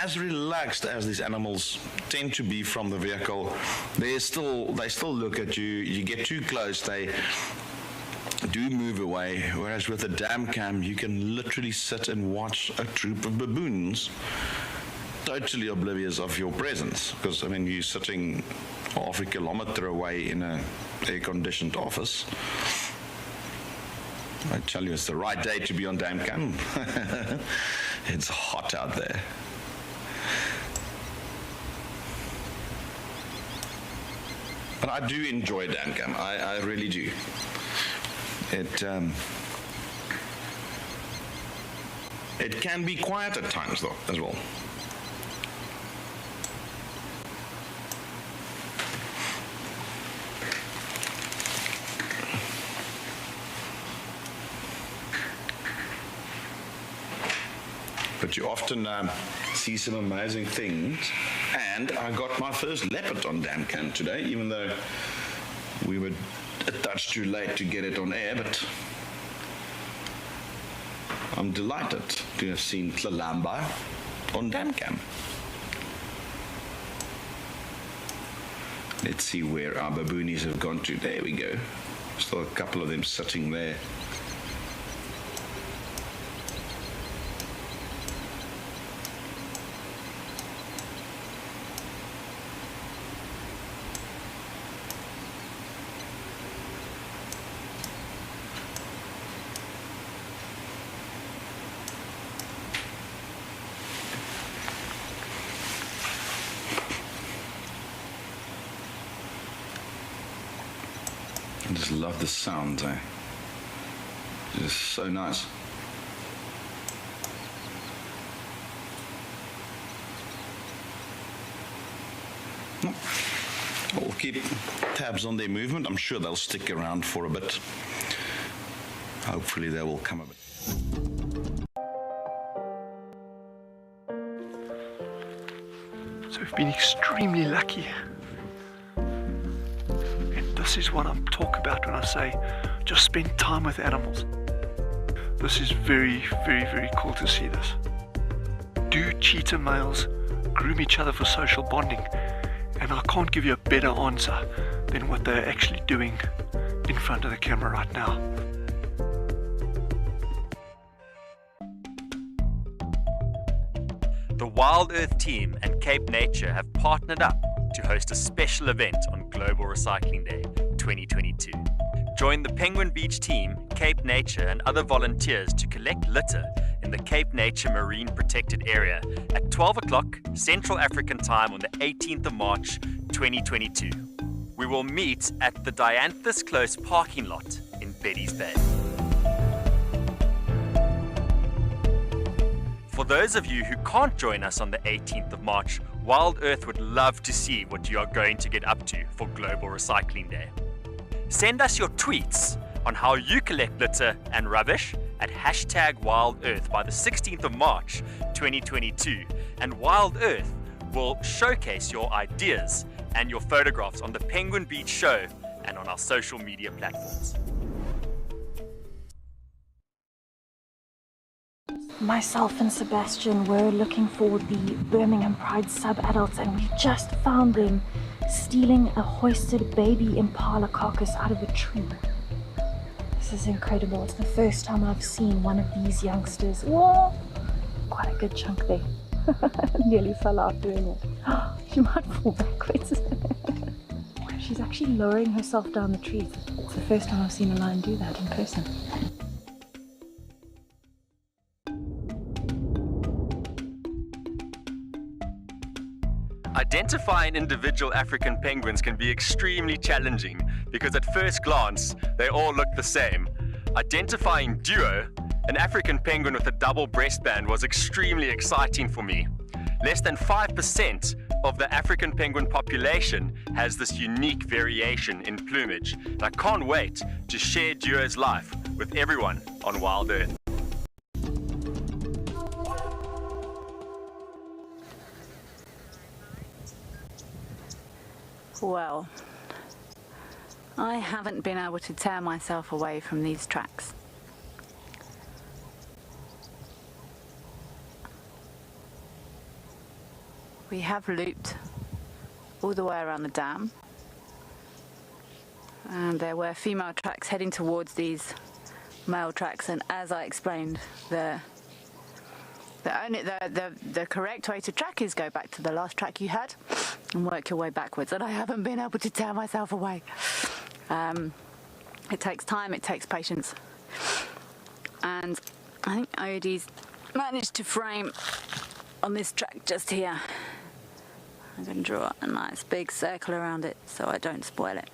As relaxed as these animals tend to be from the vehicle, they still look at you. You get too close, they do move away, whereas with a dam cam you can literally sit and watch a troop of baboons totally oblivious of your presence, because I mean you're sitting half a kilometer away in a air-conditioned office. I tell you, it's the right day to be on dam cam. It's hot out there. But I do enjoy dam cam. I really do. It can be quiet at times, though, as well. But you often see some amazing things. And I got my first leopard on dam cam today, even though we were a touch too late to get it on air, but I'm delighted to have seen Tlalamba on dam cam. Let's see where our baboonies have gone to. There we go. Still a couple of them sitting there. I just love the sound, eh? It's just so nice. We'll keep tabs on their movement. I'm sure they'll stick around for a bit. Hopefully they will come a bit. So we've been extremely lucky. This is what I'm talking about when I say just spend time with animals. This is very, very, very cool to see this. Do cheetah males groom each other for social bonding? And I can't give you a better answer than what they're actually doing in front of the camera right now. The WildEarth team and Cape Nature have partnered up to host a special event on Global Recycling Day 2022. Join the Penguin Beach team, Cape Nature and other volunteers to collect litter in the Cape Nature Marine Protected Area at 12 o'clock Central African Time on the 18th of March 2022. We will meet at the Dianthus Close parking lot in Betty's Bay. For those of you who can't join us on the 18th of March, WildEarth would love to see what you are going to get up to for Global Recycling Day. Send us your tweets on how you collect litter and rubbish at #WildEarth by the 16th of March 2022, and WildEarth will showcase your ideas and your photographs on the Penguin Beach Show and on our social media platforms. Myself and Sebastian were looking for the Birmingham Pride sub-adults, and we just found them stealing a hoisted baby impala carcass out of a tree. This is incredible. It's the first time I've seen one of these youngsters. Whoa! Quite a good chunk there. Nearly fell out doing it. She might fall backwards. She's actually lowering herself down the tree. It's the first time I've seen a lion do that in person. Identifying individual African penguins can be extremely challenging because at first glance, they all look the same. Identifying Duo, an African penguin with a double breastband, was extremely exciting for me. Less than 5% of the African penguin population has this unique variation in plumage, and I can't wait to share Duo's life with everyone on WildEarth. Well, I haven't been able to tear myself away from these tracks. We have looped all the way around the dam, and there were female tracks heading towards these male tracks, and as I explained, the The correct way to track is go back to the last track you had and work your way backwards. And I haven't been able to tear myself away. It takes time, it takes patience. And I think Odie's managed to frame on this track just here. I'm going to draw a nice big circle around it so I don't spoil it.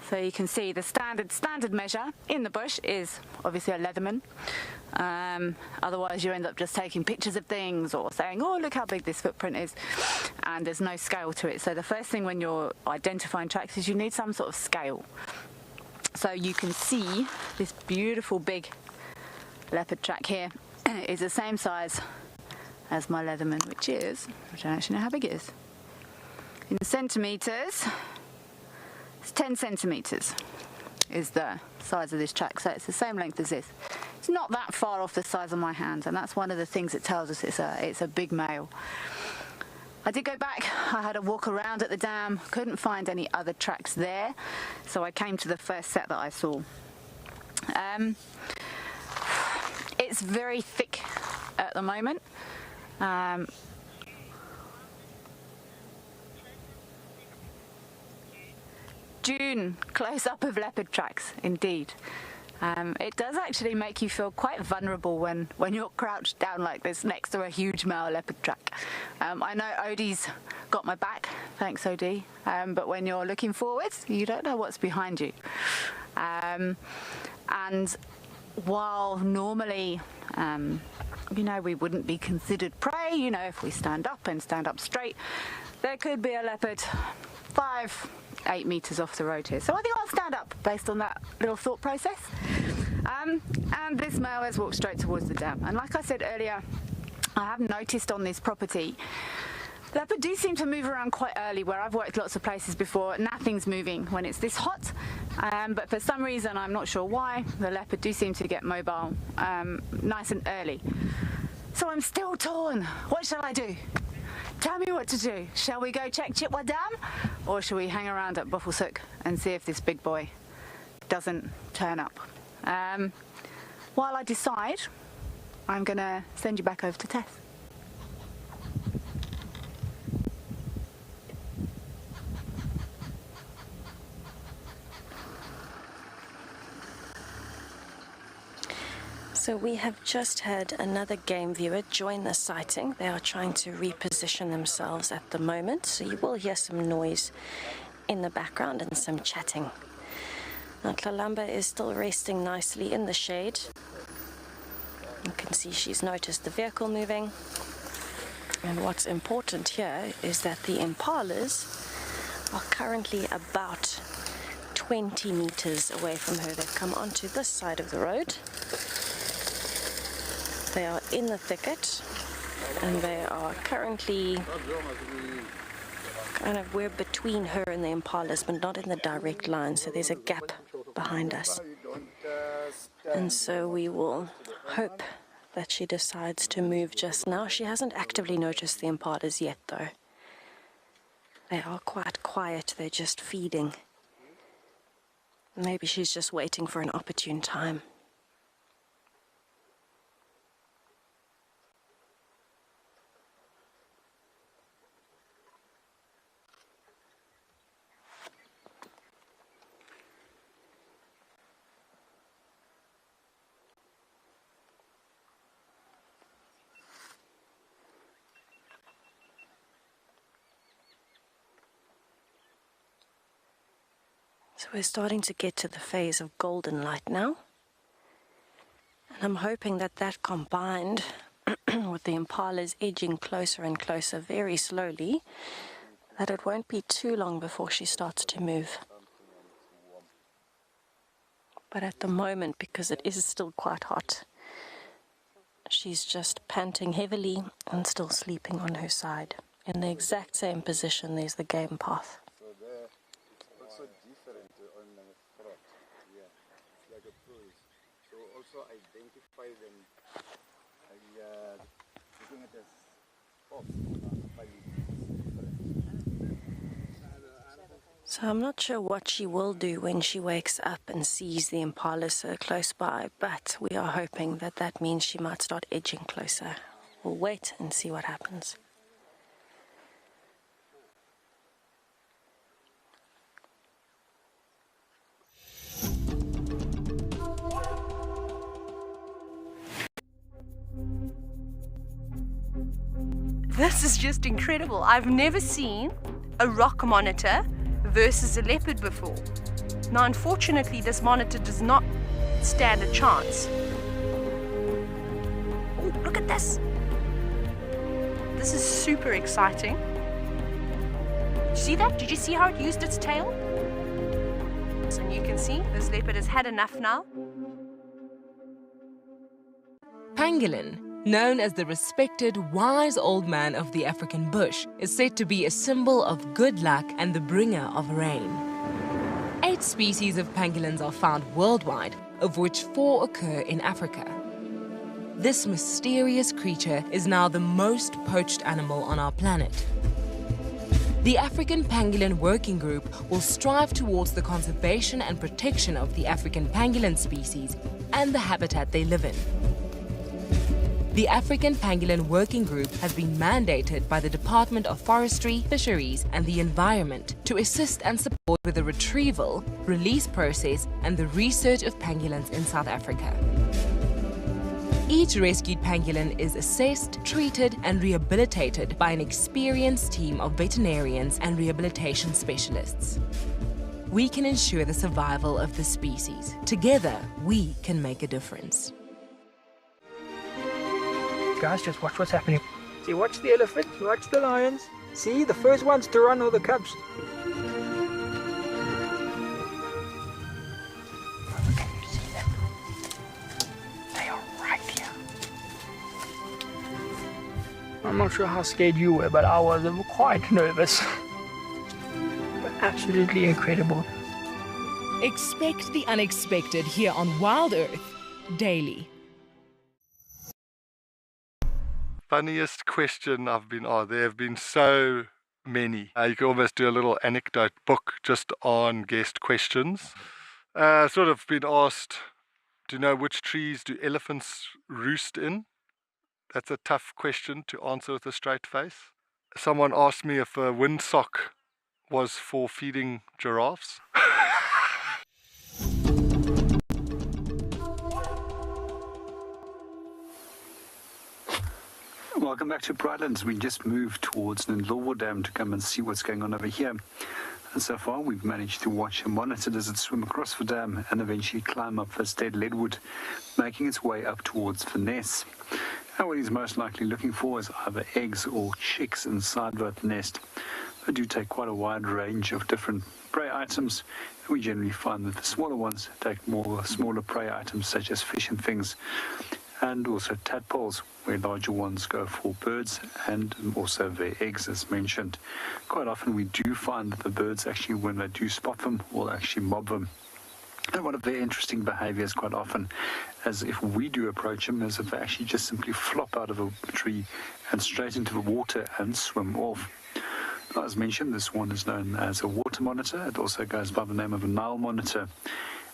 So you can see the standard measure in the bush is obviously a Leatherman. Otherwise you end up just taking pictures of things or saying, oh, look how big this footprint is, and there's no scale to it. So the first thing when you're identifying tracks is you need some sort of scale. So you can see this beautiful big leopard track here is the same size as my Leatherman, which I don't actually know how big it is. In centimetres, it's 10 centimetres is the size of this track, so it's the same length as this. It's not that far off the size of my hand, and that's one of the things it tells us it's a big male. I did go back, I had a walk around at the dam, couldn't find any other tracks there, so I came to the first set that I saw. It's very thick at the moment. June close-up of leopard tracks, indeed. It does actually make you feel quite vulnerable when you're crouched down like this next to a huge male leopard track. I know Odie's got my back, thanks Odie, but when you're looking forwards, you don't know what's behind you. And while normally, we wouldn't be considered prey, if we stand up and stand up straight, there could be a leopard 5-8 meters off the road here. So I think I'll stand up based on that little thought process. And this male has walked straight towards the dam. And like I said earlier, I have noticed on this property, leopard do seem to move around quite early. Where I've worked lots of places before, nothing's moving when it's this hot. But for some reason, I'm not sure why, the leopard do seem to get mobile nice and early. So I'm still torn. What shall I do? Tell me what to do. Shall we go check Chitwa Dam, or shall we hang around at Buffelshoek and see if this big boy doesn't turn up? While I decide, I'm going to send you back over to Tess. So we have just had another game viewer join the sighting. They are trying to reposition themselves at the moment, so you will hear some noise in the background and some chatting. Now Tlalamba is still resting nicely in the shade. You can see she's noticed the vehicle moving. And what's important here is that the impalas are currently about 20 meters away from her. They've come onto this side of the road. They are in the thicket, and they are currently we're between her and the impalas, but not in the direct line, so there's a gap behind us. And so we will hope that she decides to move just now. She hasn't actively noticed the impalas yet, though. They are quite quiet, they're just feeding. Maybe she's just waiting for an opportune time. So we're starting to get to the phase of golden light now. And I'm hoping that that combined with the impalas edging closer and closer very slowly, that it won't be too long before she starts to move. But at the moment, because it is still quite hot, she's just panting heavily and still sleeping on her side. In the exact same position, there's the game path. So I'm not sure what she will do when she wakes up and sees the impala so close by, but we are hoping that that means she might start edging closer. We'll wait and see what happens. This is just incredible. I've never seen a rock monitor versus a leopard before. Now, unfortunately, this monitor does not stand a chance. Oh, look at this. This is super exciting. Did you see that? Did you see how it used its tail? And you can see this leopard has had enough now. Pangolin, known as the respected wise old man of the African bush, is said to be a symbol of good luck and the bringer of rain. 8 species of pangolins are found worldwide, of which 4 occur in Africa. This mysterious creature is now the most poached animal on our planet. The African Pangolin Working Group will strive towards the conservation and protection of the African pangolin species and the habitat they live in. The African Pangolin Working Group has been mandated by the Department of Forestry, Fisheries and the Environment to assist and support with the retrieval, release process and the research of pangolins in South Africa. Each rescued pangolin is assessed, treated and rehabilitated by an experienced team of veterinarians and rehabilitation specialists. We can ensure the survival of the species. Together, we can make a difference. Guys, just watch what's happening. See, watch the elephant, watch the lions. See, the first ones to run are the cubs. Can you see them? They are right here. I'm not sure how scared you were, but I was quite nervous. But absolutely incredible. Expect the unexpected here on WildEarth daily. Funniest question I've been asked. There have been so many. You can almost do a little anecdote book just on guest questions. Sort of been asked, do you know which trees do elephants roost in? That's a tough question to answer with a straight face. Someone asked me if a windsock was for feeding giraffes. Welcome back to Pridelands. We just moved towards the Ndlovu Dam to come and see what's going on over here. And so far, we've managed to watch and monitor as it swim across the dam and eventually climb up this dead leadwood, making its way up towards the nest. And what he's most likely looking for is either eggs or chicks inside that nest. They do take quite a wide range of different prey items. We generally find that the smaller ones take more smaller prey items such as fish and things, and also tadpoles, where larger ones go for birds and also their eggs, as mentioned. Quite often we do find that the birds actually, when they do spot them, will actually mob them. And one of their interesting behaviors quite often, as if we do approach them, is that they actually just simply flop out of a tree and straight into the water and swim off. Now, as mentioned, this one is known as a water monitor. It also goes by the name of a Nile monitor.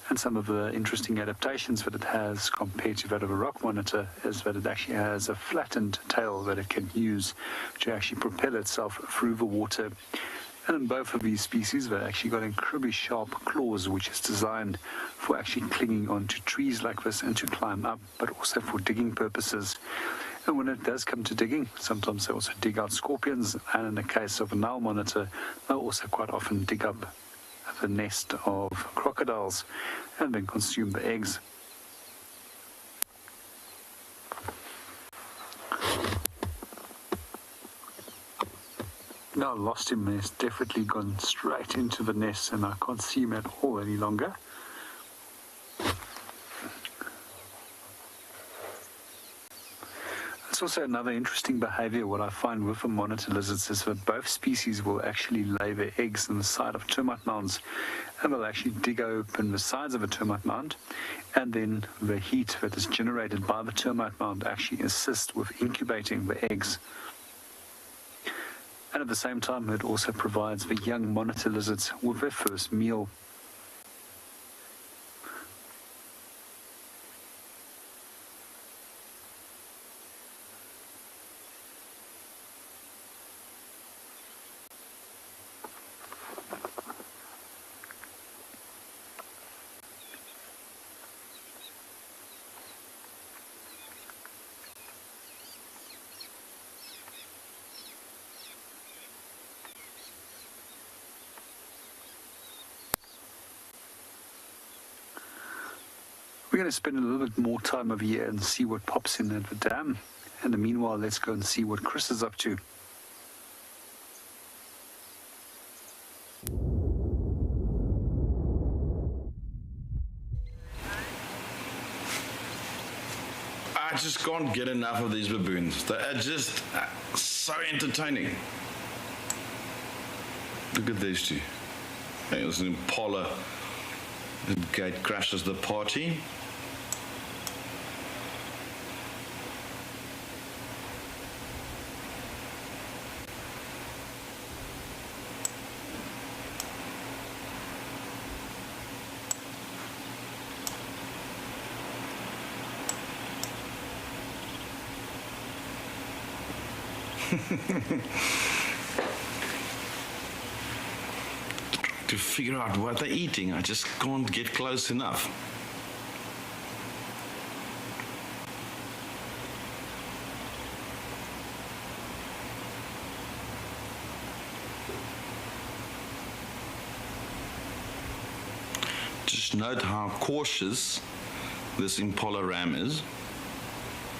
And some of the interesting adaptations that it has compared to that of a rock monitor is that it actually has a flattened tail that it can use to actually propel itself through the water. And in both of these species, they've actually got incredibly sharp claws, which is designed for actually clinging onto trees like this and to climb up, but also for digging purposes. And when it does come to digging, sometimes they also dig out scorpions, and in the case of a Nile monitor, they'll also quite often dig up the nest of crocodiles and then consume the eggs. Now I lost him. He's definitely gone straight into the nest and I can't see him at all any longer. That's also another interesting behavior. What I find with the monitor lizards is that both species will actually lay their eggs in the side of termite mounds, and they'll actually dig open the sides of a termite mound, and then the heat that is generated by the termite mound actually assists with incubating the eggs. And at the same time, it also provides the young monitor lizards with their first meal. We're going to spend a little bit more time over here and see what pops in at the dam. And in the meanwhile, let's go and see what Chris is up to. I just can't get enough of these baboons. They are just so entertaining. Look at these two. There's an impala. The gate crashes the party. To figure out what they're eating, I just can't get close enough. Just note how cautious this impala ram is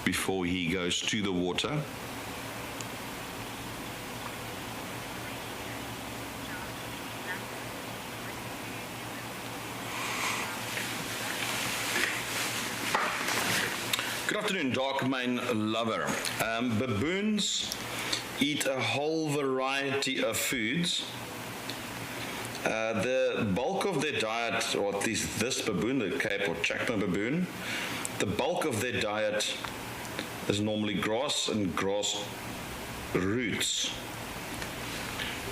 before he goes to the water. Good afternoon, dark mane lover. Baboons eat a whole variety of foods. The bulk of their diet, or at least this baboon, the Cape or Chacma baboon, the bulk of their diet is normally grass and grass roots.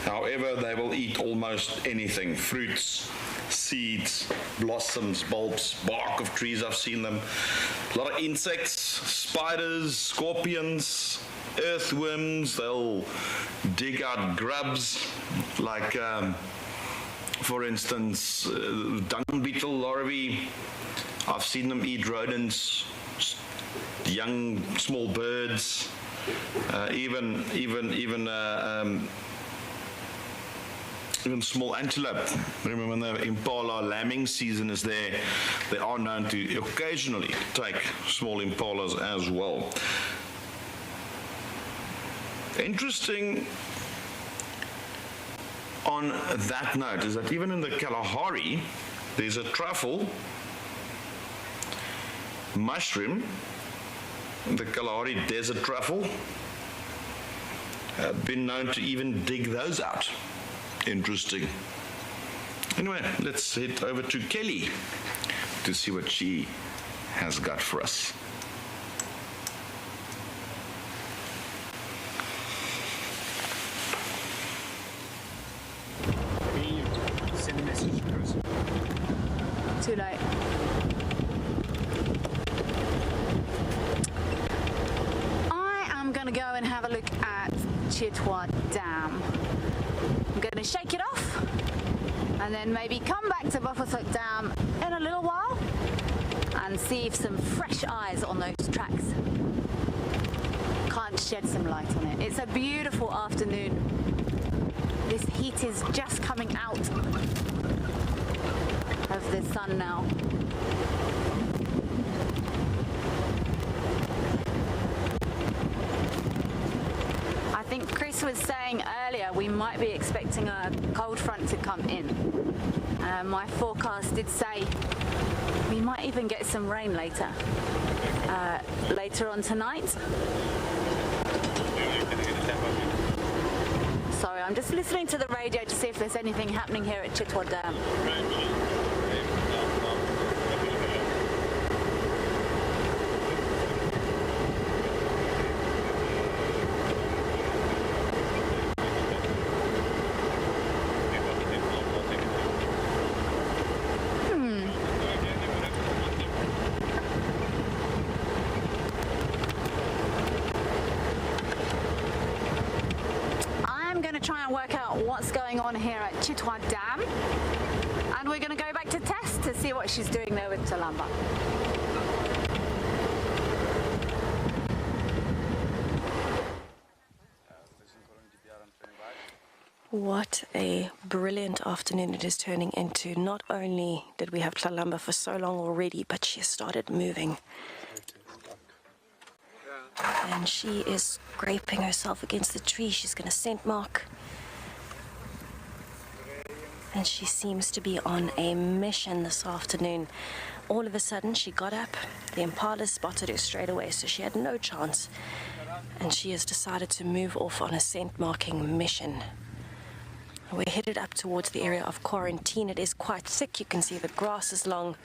However, they will eat almost anything: fruits, seeds, blossoms, bulbs, bark of trees. I've seen them. A lot of insects, spiders, scorpions, earthworms. They'll dig out grubs, like, for instance, dung beetle larvae. I've seen them eat rodents, young, small birds, even small antelope. Remember, when the impala lambing season is there, they are known to occasionally take small impalas as well. Interesting on that note is that even in the Kalahari, there's a truffle mushroom, the Kalahari desert truffle. Been known to even dig those out. Interesting. Anyway, let's head over to Kelly to see what she has got for us. Send a message, Chris. Too late. I am going to go and have a look at Cheetahs Dam. I'm going to shake it off and then maybe come back to Warthog Dam in a little while and see if some fresh eyes on those tracks can't shed some light on it. It's a beautiful afternoon. This heat is just coming out of the sun now. I think Chris was saying earlier we might be expecting a cold front to come in. My forecast did say we might even get some rain later on tonight. Sorry, I'm just listening to the radio to see if there's anything happening here at Cheetahs Dam. to work out what's going on here at Cheetahs Dam, and we're going to go back to Tess to see what she's doing there with Talamba. What a brilliant afternoon it is turning into. Not only did we have Talamba for so long already, but she has started moving. And she is scraping herself against the tree. She's going to scent mark. And she seems to be on a mission this afternoon. All of a sudden, she got up. The impala spotted her straight away, so she had no chance. And she has decided to move off on a scent marking mission. We're headed up towards the area of quarantine. It is quite thick. You can see the grass is long.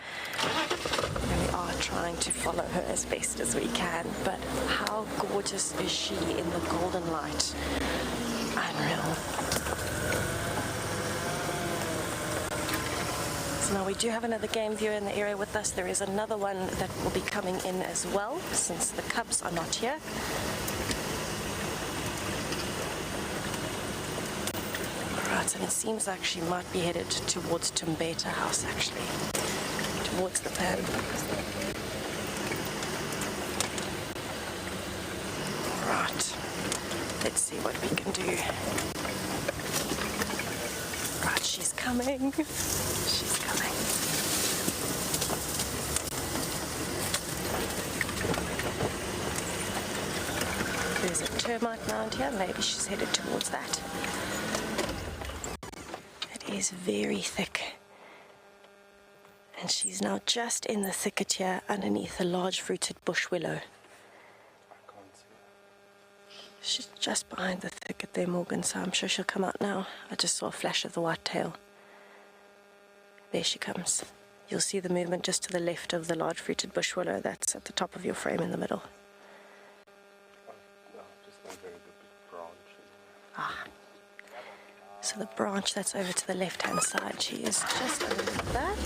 And we are trying to follow her as best as we can. But how gorgeous is she in the golden light? Unreal. So now we do have another game viewer in the area with us. There is another one that will be coming in as well, since the cubs are not here. Right, and it seems like she might be headed towards Tumbeta House, actually, towards the pan. Right, let's see what we can do. Right, she's coming. She's coming. There's a termite mound here. Maybe she's headed towards that. Is very thick, and she's now just in the thicket here underneath a large fruited bush willow. She's just behind the thicket there, Morgan, so I'm sure she'll come out now. I just saw a flash of the white tail. There she comes. You'll see the movement just to the left of the large fruited bush willow that's at the top of your frame in the middle. Ah. So the branch that's over to the left-hand side, she is just underneath that.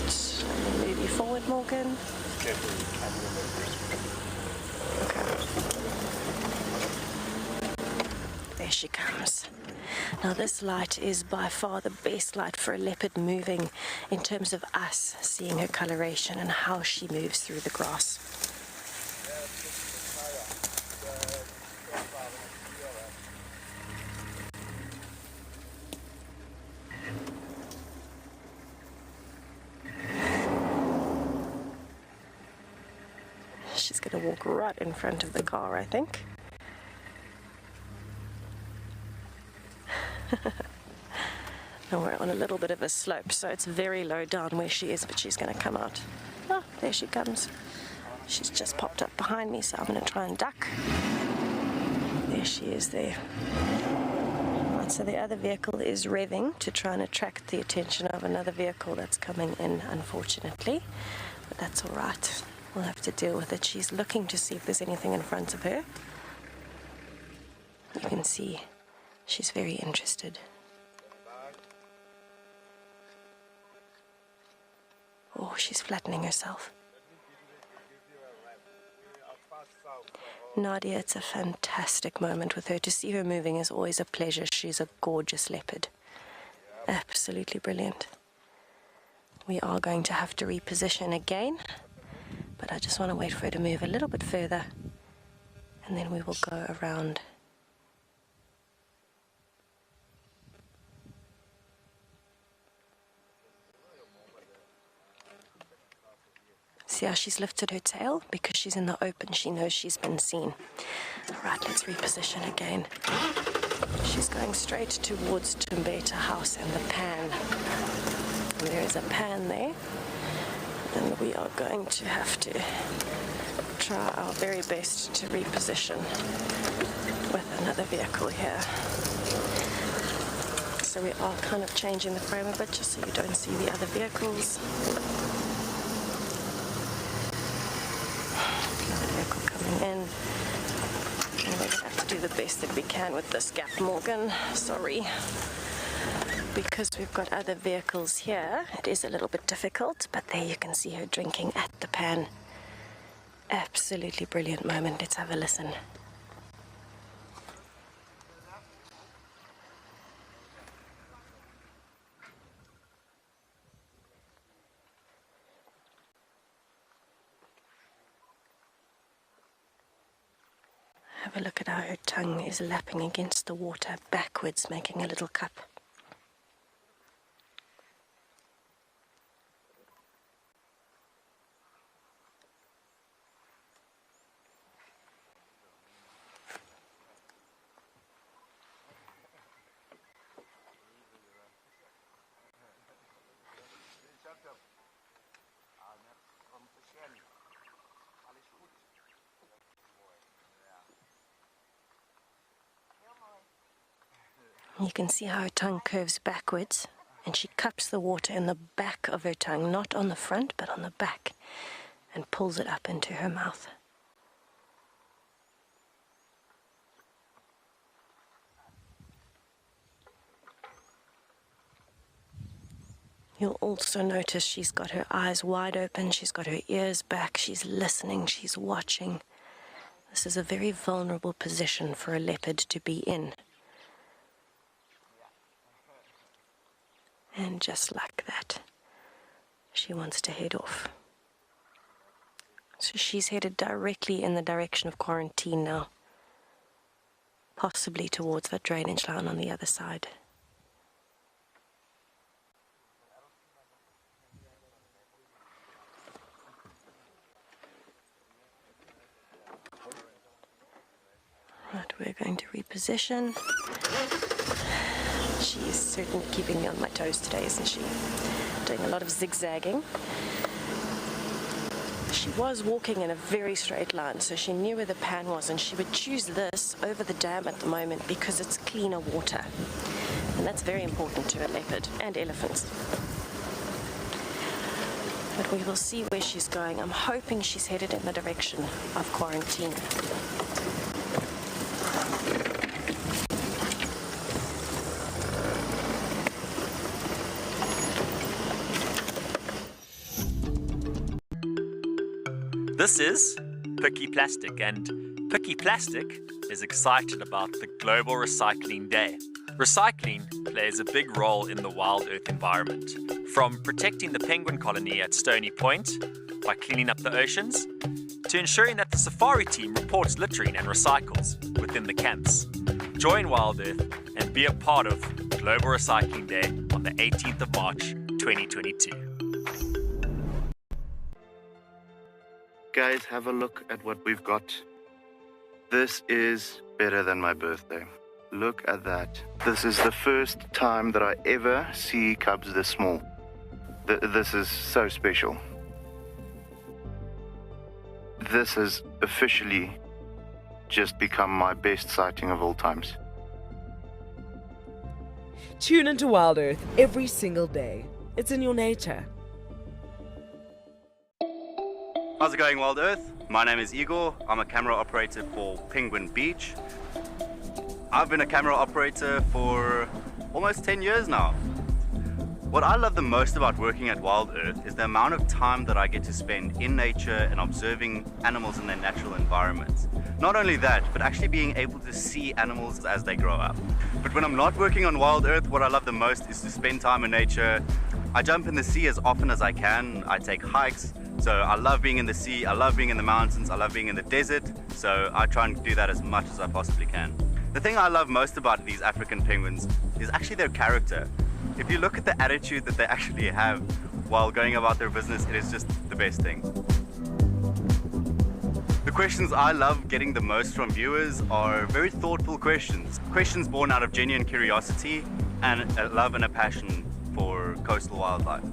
Let me move you forward, Morgan. Okay. There she comes. Now this light is by far the best light for a leopard moving in terms of us seeing her coloration and how she moves through the grass. She's going to walk right in front of the car, I think. Now we're on a little bit of a slope, so it's very low down where she is, but she's going to come out. Oh, there she comes. She's just popped up behind me, so I'm going to try and duck. There she is there. Right, so the other vehicle is revving to try and attract the attention of another vehicle that's coming in, unfortunately. But that's all right. We'll have to deal with it. She's looking to see if there's anything in front of her. You can see she's very interested. Oh, she's flattening herself. Nadia, it's a fantastic moment with her. To see her moving is always a pleasure. She's a gorgeous leopard. Absolutely brilliant. We are going to have to reposition again. But I just want to wait for her to move a little bit further, and then we will go around. See how she's lifted her tail? Because she's in the open, she knows she's been seen. All right, let's reposition again. She's going straight towards Tumbeta House and the pan. And there is a pan there. And we are going to have to try our very best to reposition with another vehicle here. So we are kind of changing the frame a bit just so you don't see the other vehicles. Another vehicle coming in. And we're going to have to do the best that we can with this gap, Morgan. Sorry. Because we've got other vehicles here, it is a little bit difficult, but there you can see her drinking at the pan. Absolutely brilliant moment. Let's have a listen. Have a look at how her tongue is lapping against the water backwards, making a little cup. You can see how her tongue curves backwards, and she cups the water in the back of her tongue, not on the front, but on the back, and pulls it up into her mouth. You'll also notice she's got her eyes wide open, she's got her ears back, she's listening, she's watching. This is a very vulnerable position for a leopard to be in. And just like that, she wants to head off. So she's headed directly in the direction of quarantine now, possibly towards that drainage line on the other side. Right, we're going to reposition. She's certainly keeping me on my toes today, isn't she? Doing a lot of zigzagging. She was walking in a very straight line, so she knew where the pan was, and she would choose this over the dam at the moment because it's cleaner water. And that's very important to a leopard and elephants. But we will see where she's going. I'm hoping she's headed in the direction of quarantine. This is Picky Plastic, and Picky Plastic is excited about the Global Recycling Day. Recycling plays a big role in the WildEarth environment, from protecting the penguin colony at Stony Point by cleaning up the oceans, to ensuring that the safari team reports littering and recycles within the camps. Join WildEarth and be a part of Global Recycling Day on the 18th of March 2022. Guys, have a look at what we've got. This is better than my birthday. Look at that. This is the first time that I ever see cubs this small. This is so special. This has officially just become my best sighting of all times. Tune into WildEarth every single day. It's in your nature. How's it going, WildEarth? My name is Igor. I'm a camera operator for Penguin Beach. I've been a camera operator for almost 10 years now. What I love the most about working at WildEarth is the amount of time that I get to spend in nature and observing animals in their natural environment. Not only that, but actually being able to see animals as they grow up. But when I'm not working on WildEarth, what I love the most is to spend time in nature. I jump in the sea as often as I can. I take hikes. So I love being in the sea, I love being in the mountains, I love being in the desert. So I try and do that as much as I possibly can. The thing I love most about these African penguins is actually their character. If you look at the attitude that they actually have while going about their business, it is just the best thing. The questions I love getting the most from viewers are very thoughtful questions. Questions born out of genuine curiosity and a love and a passion for coastal wildlife.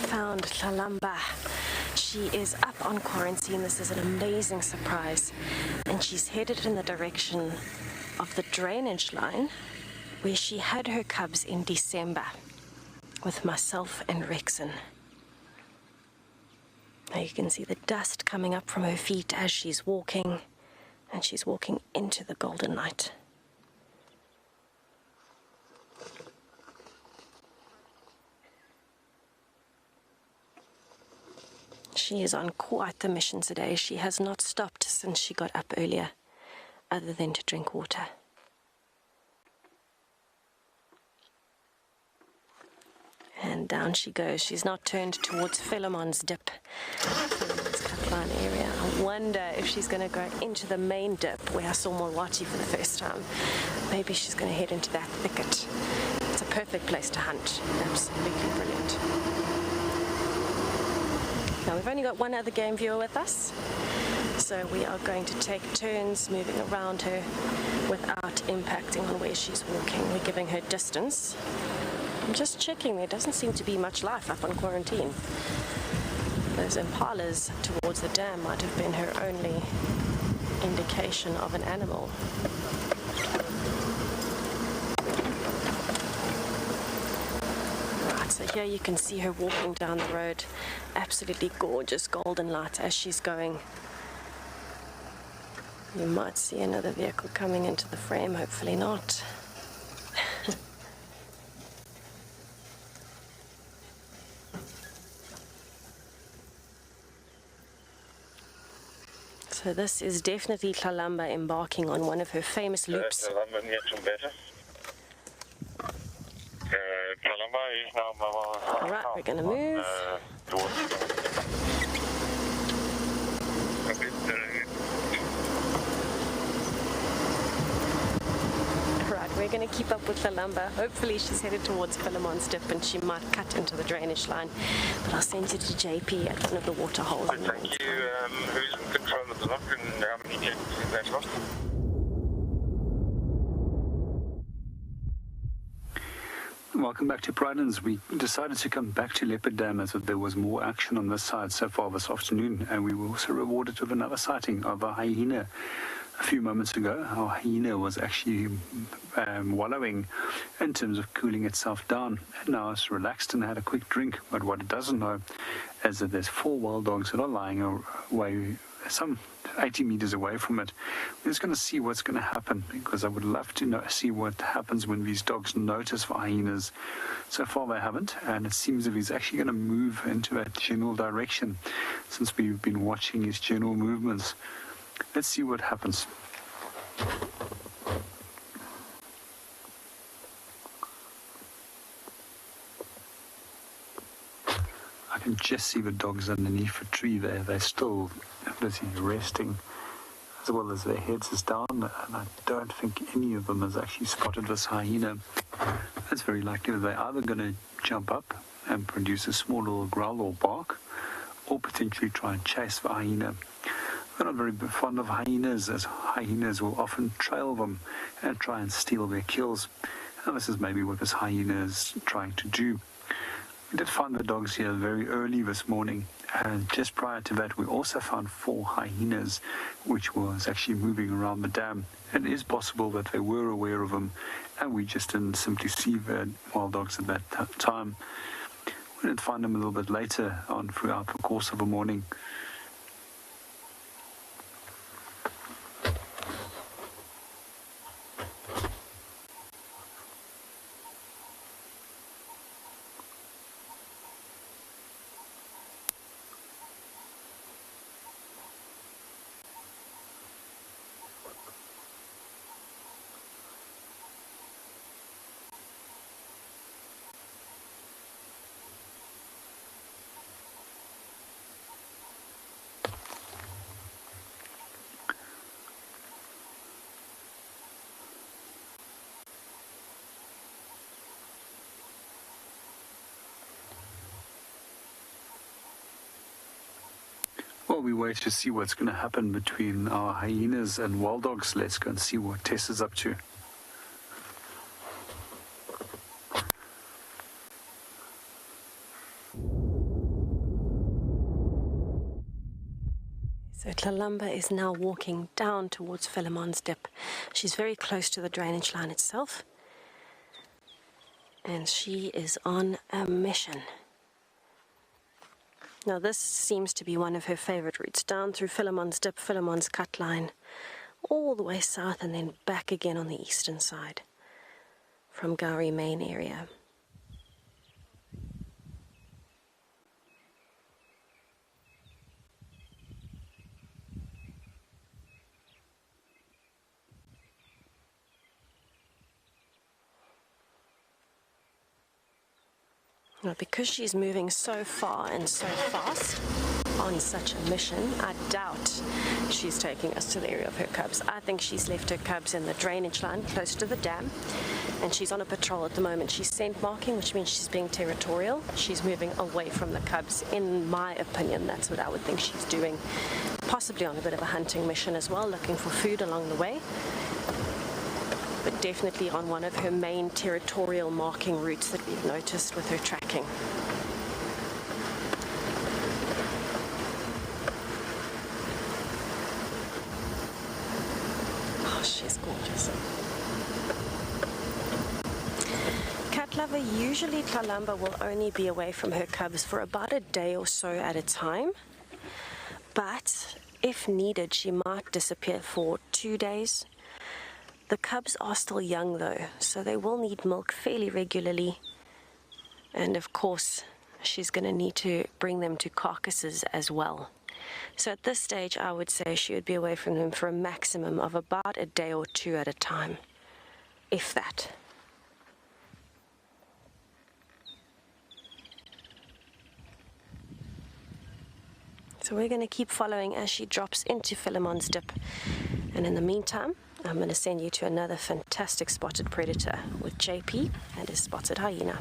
Found Lalamba. She is up on quarantine. This is an amazing surprise. And she's headed in the direction of the drainage line where she had her cubs in December. with myself and Rexon. Now you can see the dust coming up from her feet as she's walking, and she's walking into the golden light. She is on quite the mission today. She has not stopped since she got up earlier, other than to drink water. And down she goes. She's not turned towards Philemon's dip, Philemon's cutline area. I wonder if she's going to go into the main dip where I saw Mulwati for the first time. Maybe she's going to head into that thicket. It's a perfect place to hunt. Absolutely brilliant. Now we've only got one other game viewer with us, so we are going to take turns moving around her without impacting on where she's walking. We're giving her distance. I'm just checking, there doesn't seem to be much life up on quarantine. Those impalas towards the dam might have been her only indication of an animal. Right, so here you can see her walking down the road. Absolutely gorgeous golden light as she's going. You might see another vehicle coming into the frame, hopefully not. So this is definitely Tlalamba embarking on one of her famous loops. Alright, we're going to move. Right, we're going to keep up with Tlalamba. Hopefully she's headed towards Philemon's dip and she might cut into the drainage line. But I'll send you to JP at one of the water holes. Thank you. Who's in control of the lock and how many jets is that lost? Welcome back to Pridens. We decided to come back to Leopard Dam as there was more action on this side so far this afternoon, and we were also rewarded with another sighting of a hyena. A few moments ago, our hyena was actually wallowing in terms of cooling itself down, and now it's relaxed and had a quick drink. But what it doesn't know is that there's 4 wild dogs that are lying away some 80 meters away from it. We're just going to see what's going to happen, because I would love to see what happens when these dogs notice for hyenas. So far they haven't, and it seems as if he's actually going to move into a general direction since we've been watching his general movements. Let's see what happens. I can just see the dogs underneath the tree there. They're still busy resting, as well as their heads is down, and I don't think any of them has actually spotted this hyena. It's very likely that they're either going to jump up and produce a small little growl or bark, or potentially try and chase the hyena. They're not very fond of hyenas, as hyenas will often trail them and try and steal their kills. And this is maybe what this hyena is trying to do. We did find the dogs here very early this morning, and just prior to that we also found 4 hyenas, which was actually moving around the dam. It is possible that they were aware of them, and we just didn't simply see the wild dogs at that time. We did find them a little bit later on throughout the course of the morning. While we wait to see what's going to happen between our hyenas and wild dogs, let's go and see what Tess is up to. So Tlalamba is now walking down towards Philemon's dip. She's very close to the drainage line itself. And she is on a mission. Now this seems to be one of her favorite routes, down through Philemon's Dip, Philemon's Cut Line, all the way south and then back again on the eastern side from Gowrie main area. Now, because she's moving so far and so fast on such a mission, I doubt she's taking us to the area of her cubs. I think she's left her cubs in the drainage line close to the dam, and she's on a patrol at the moment. She's scent marking, which means she's being territorial. She's moving away from the cubs. In my opinion, that's what I would think she's doing. Possibly on a bit of a hunting mission as well, looking for food along the way. But definitely on one of her main territorial marking routes that we've noticed with her tracking. Oh, she's gorgeous. Cat lover, usually Tlalamba will only be away from her cubs for about a day or so at a time. But if needed, she might disappear for 2 days. The cubs are still young though, so they will need milk fairly regularly. And of course, she's going to need to bring them to carcasses as well. So at this stage, I would say she would be away from them for a maximum of about a day or two at a time, if that. So we're going to keep following as she drops into Philemon's Dip. And in the meantime, I'm going to send you to another fantastic spotted predator with JP and his spotted hyena.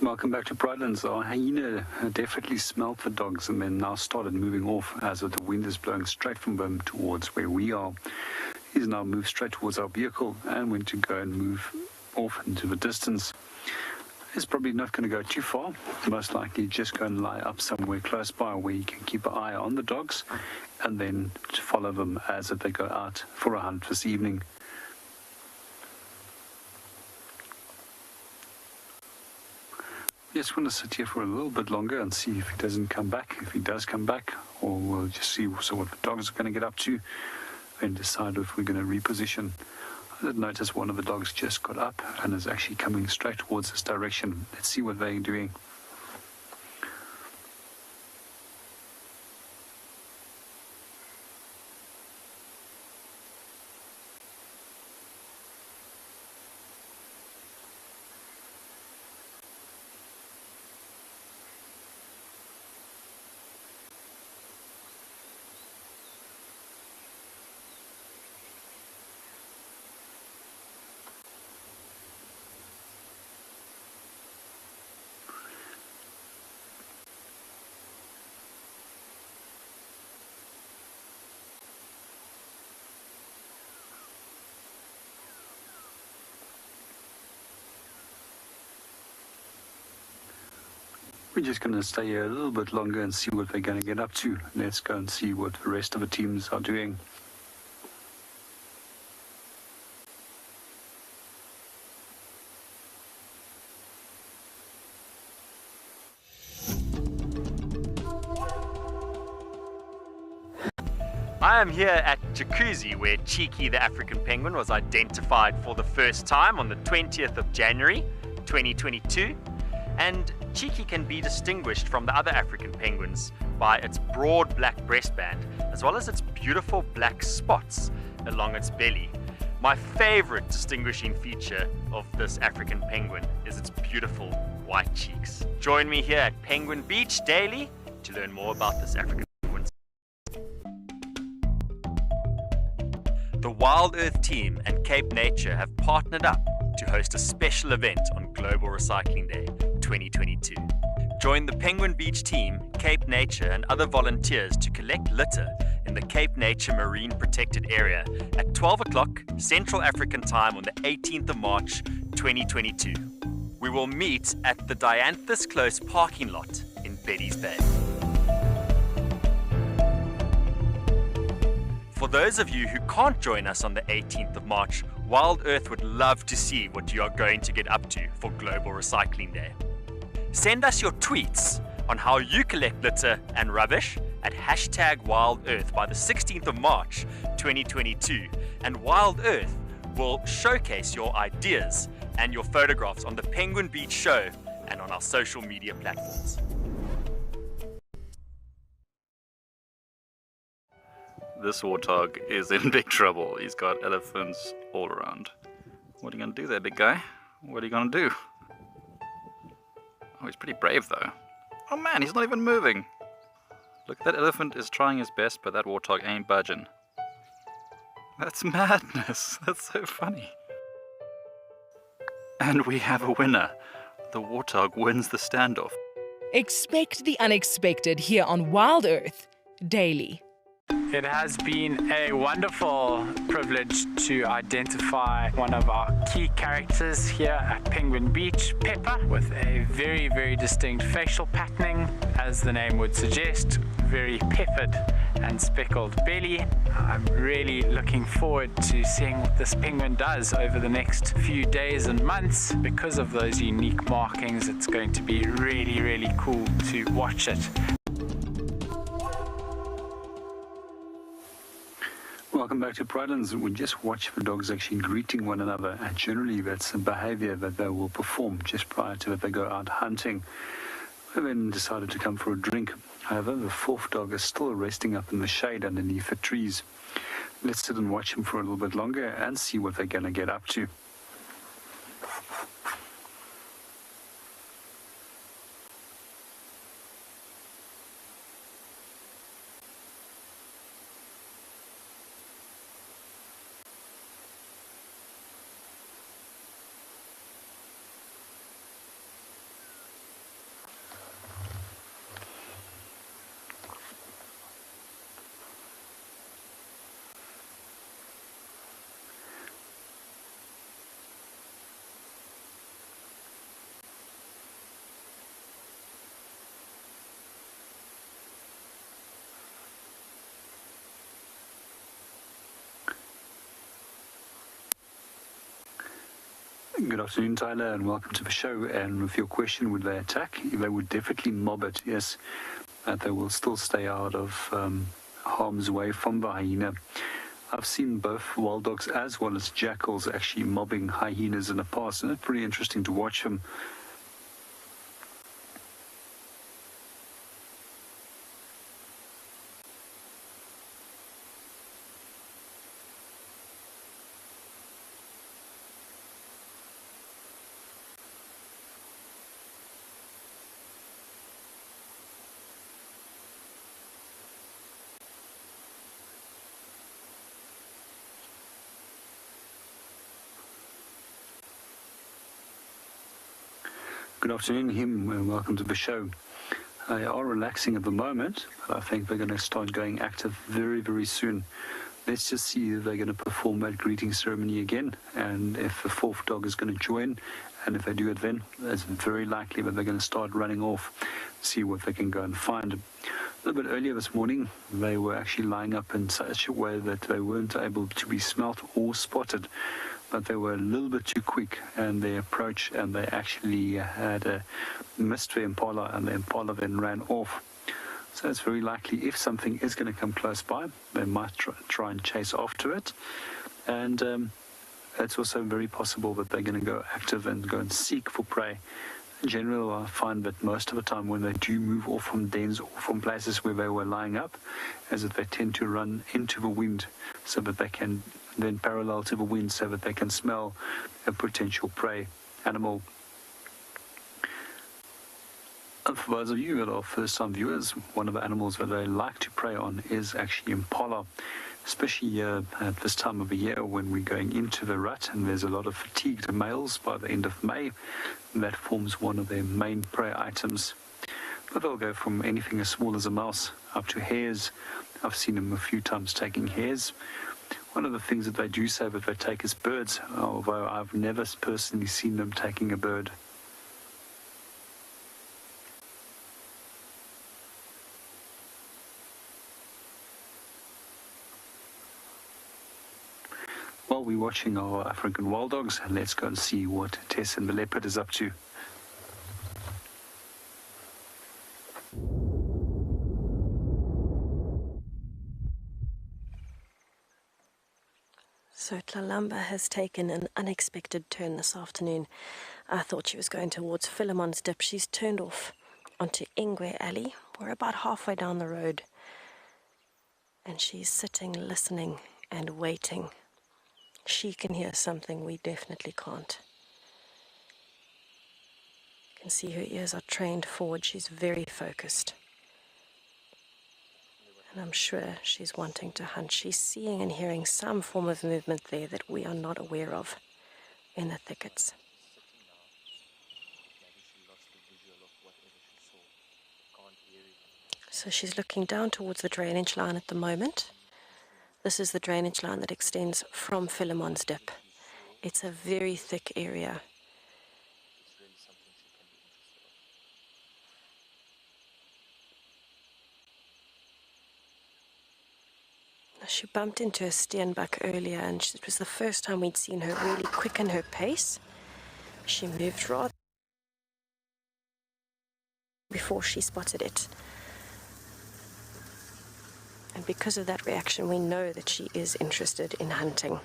Welcome back to Pridelands. Our hyena definitely smelled the dogs and then now started moving off as the wind is blowing straight from them towards where we are. He's now moved straight towards our vehicle and went to go and move off into the distance. He's probably not going to go too far. Most likely just go and lie up somewhere close by where you can keep an eye on the dogs and then to follow them as they go out for a hunt this evening. Just want to sit here for a little bit longer and see if he doesn't come back. If he does come back, or we'll just see what the dogs are going to get up to and decide if we're going to reposition. I did notice one of the dogs just got up and is actually coming straight towards this direction. Let's see what they're doing. We're just going to stay here a little bit longer and see what they're going to get up to. Let's go and see what the rest of the teams are doing. I am here at Jacuzzi, where Cheeky the African penguin was identified for the first time on the 20th of January 2022. And Cheeky can be distinguished from the other African penguins by its broad black breastband, as well as its beautiful black spots along its belly. My favorite distinguishing feature of this African penguin is its beautiful white cheeks. Join me here at Penguin Beach daily to learn more about this African penguin. The WildEarth team and Cape Nature have partnered up to host a special event on Global Recycling Day 2022. Join the Penguin Beach team, Cape Nature and other volunteers to collect litter in the Cape Nature Marine Protected Area at 12 o'clock Central African Time on the 18th of March 2022. We will meet at the Dianthus Close parking lot in Betty's Bay. For those of you who can't join us on the 18th of March, WildEarth would love to see what you are going to get up to for Global Recycling Day. Send us your tweets on how you collect litter and rubbish at #WildEarth by the 16th of March 2022, and WildEarth will showcase your ideas and your photographs on the Penguin Beach Show and on our social media platforms. This warthog is in big trouble. He's got elephants all around. What are you going to do there, big guy? What are you going to do? Oh, he's pretty brave though. Oh man, he's not even moving. Look, that elephant is trying his best, but that warthog ain't budging. That's madness. That's so funny. And we have a winner. The warthog wins the standoff. Expect the unexpected here on WildEarth daily. It has been a wonderful privilege to identify one of our key characters here at Penguin Beach, Pepper, with a very, very distinct facial patterning, as the name would suggest, very peppered and speckled belly. I'm really looking forward to seeing what this penguin does over the next few days and months. Because of those unique markings, it's going to be really, really cool to watch it. Welcome back to Pridelands. We just watched the dogs actually greeting one another, and generally that's a behavior that they will perform just prior to that they go out hunting. They then decided to come for a drink. However, the fourth dog is still resting up in the shade underneath the trees. Let's sit and watch him for a little bit longer and see what they're going to get up to. Good afternoon, Tyler, and welcome to the show. And with your question, would they attack? They would definitely mob it, yes. But they will still stay out of harm's way from the hyena. I've seen both wild dogs as well as jackals actually mobbing hyenas in the past, and it's pretty interesting to watch them. Good afternoon, Him, and welcome to the show. They are relaxing at the moment, but I think they're going to start going active very, very soon. Let's just see if they're going to perform that greeting ceremony again, and if the fourth dog is going to join, and if they do it then, it's very likely that they're going to start running off, see what they can go and find. A little bit earlier this morning, they were actually lying up in such a way that they weren't able to be smelt or spotted, but they were a little bit too quick in their approach, and they actually had missed the impala, and the impala then ran off. So it's very likely if something is going to come close by, they might try and chase after it. And it's also very possible that they're going to go active and go and seek for prey. In general, I find that most of the time when they do move off from dens or from places where they were lying up, is that they tend to run into the wind so that they can then parallel to the wind so that they can smell a potential prey animal. And for those of you that are first-time viewers, one of the animals that they like to prey on is actually impala, especially at this time of the year when we're going into the rut and there's a lot of fatigued males by the end of May. That forms one of their main prey items. But they'll go from anything as small as a mouse up to hares. I've seen them a few times taking hares. One of the things that they do say that they take is birds, although I've never personally seen them taking a bird. While we're watching our African wild dogs, let's go and see what Tess and the leopard is up to. So Tlalamba has taken an unexpected turn this afternoon. I thought she was going towards Philemon's Dip. She's turned off onto Ingwe Alley. We're about halfway down the road. And she's sitting, listening and waiting. She can hear something we definitely can't. You can see her ears are trained forward. She's very focused. And I'm sure she's wanting to hunt. She's seeing and hearing some form of movement there that we are not aware of in the thickets. So she's looking down towards the drainage line at the moment. This is the drainage line that extends from Philemon's Dip. It's a very thick area. She bumped into a steenbuck earlier, and it was the first time we'd seen her really quicken her pace. She moved rather before she spotted it. And because of that reaction, we know that she is interested in hunting.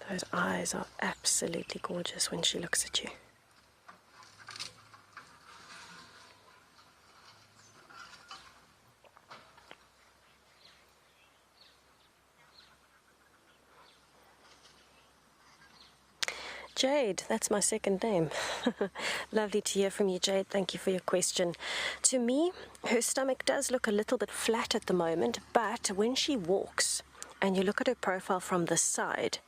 Those eyes are absolutely gorgeous when she looks at you. Jade, that's my second name. Lovely to hear from you, Jade. Thank you for your question. To me, her stomach does look a little bit flat at the moment, but when she walks and you look at her profile from the side,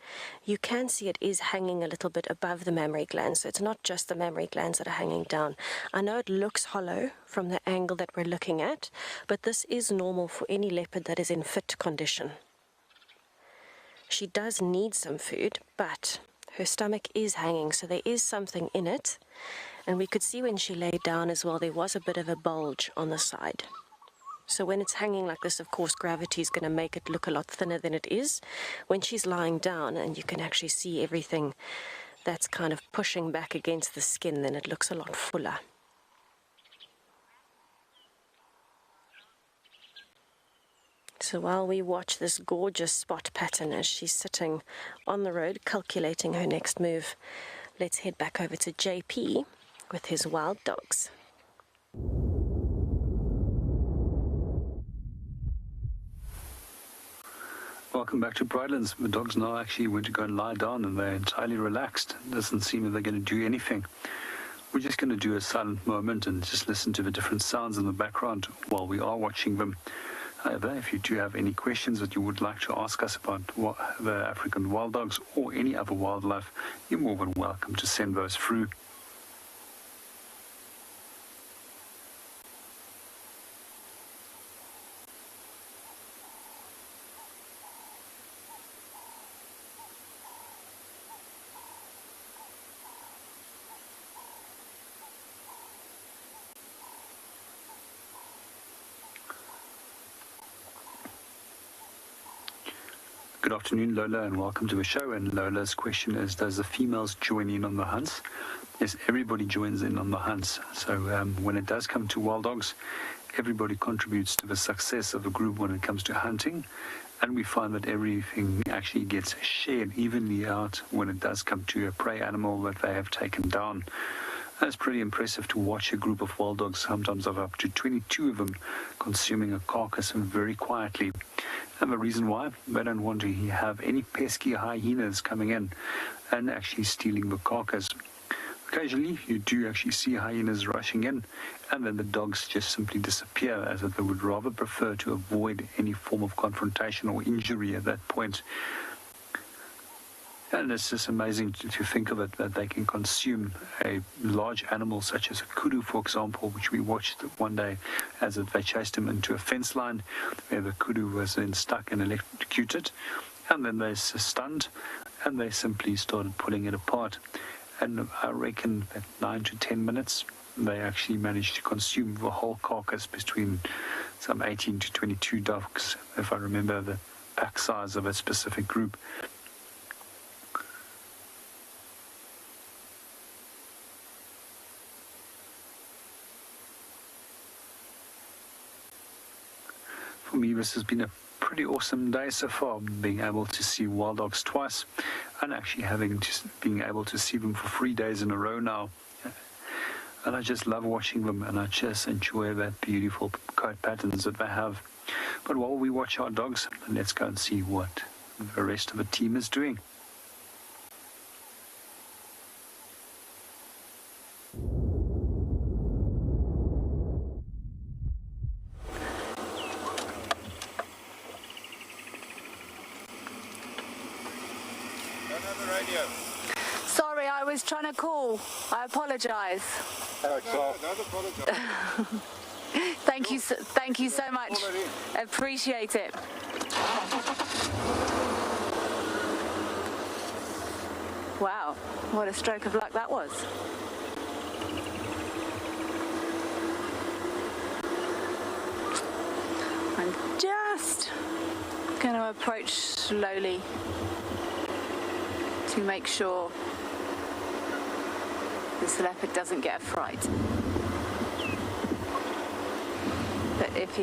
you can see it is hanging a little bit above the mammary glands. So it's not just the mammary glands that are hanging down. I know it looks hollow from the angle that we're looking at, but this is normal for any leopard that is in fit condition. She does need some food, but her stomach is hanging, so there is something in it. And we could see when she lay down as well, there was a bit of a bulge on the side. So when it's hanging like this, of course, gravity is going to make it look a lot thinner than it is. When she's lying down and you can actually see everything that's kind of pushing back against the skin, then it looks a lot fuller. So while we watch this gorgeous spot pattern as she's sitting on the road calculating her next move, let's head back over to JP with his wild dogs. Welcome back to Pridelands. The dogs now actually went to go and lie down and they're entirely relaxed. It doesn't seem that they're going to do anything. We're just going to do a silent moment and just listen to the different sounds in the background while we are watching them. However, if you do have any questions that you would like to ask us about the African wild dogs or any other wildlife, you're more than welcome to send those through. Good afternoon, Lola, and welcome to the show. And Lola's question is, does the females join in on the hunts? Yes, everybody joins in on the hunts. So when it does come to wild dogs, everybody contributes to the success of a group when it comes to hunting. And we find that everything actually gets shared evenly out when it does come to a prey animal that they have taken down. And it's pretty impressive to watch a group of wild dogs, sometimes of up to 22 of them, consuming a carcass very quietly. And the reason why, they don't want to have any pesky hyenas coming in and actually stealing the carcass. Occasionally, you do actually see hyenas rushing in, and then the dogs just simply disappear, as if they would rather prefer to avoid any form of confrontation or injury at that point. And it's just amazing to think of it, that they can consume a large animal such as a kudu, for example, which we watched one day as they chased him into a fence line where the kudu was then stuck and electrocuted. And then they stunned and they simply started pulling it apart. And I reckon that 9 to 10 minutes, they actually managed to consume the whole carcass between some 18 to 22 ducks, if I remember the pack size of a specific group. For me, this has been a pretty awesome day so far, being able to see wild dogs twice and actually being able to see them for 3 days in a row now. And I just love watching them, and I just enjoy that beautiful coat patterns that they have. But while we watch our dogs, let's go and see what the rest of the team is doing. Sorry, I was trying to call. I apologise. Thank you so much. Appreciate it. Wow, what a stroke of luck that was. I'm just going to approach slowly to make sure this leopard doesn't get a fright. But if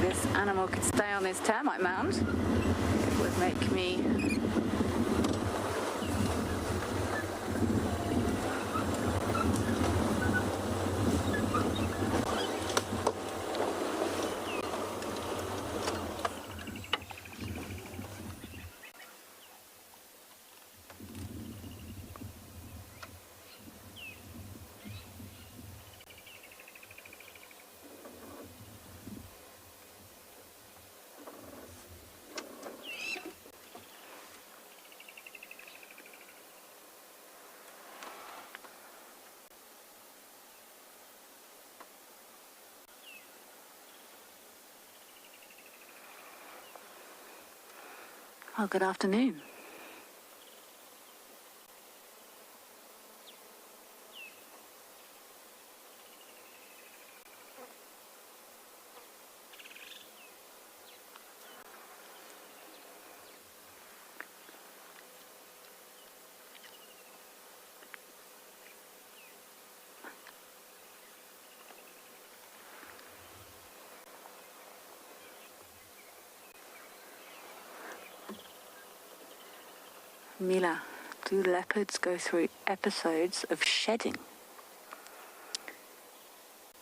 this animal could stay on this termite mound, it would make me Oh, good afternoon. Mila, do leopards go through episodes of shedding?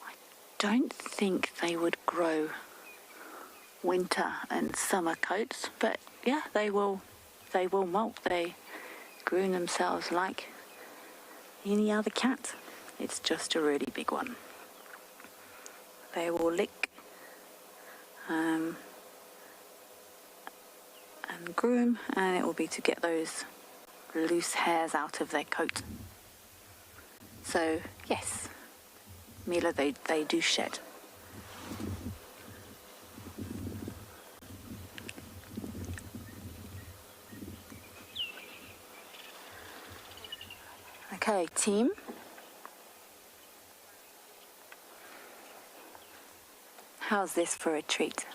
I don't think they would grow winter and summer coats, but yeah, they will molt. They groom themselves like any other cat. It's just a really big one. They will lick and groom, and it will be to get those loose hairs out of their coat. So yes, Mila, they do shed. Okay, team. How's this for a treat?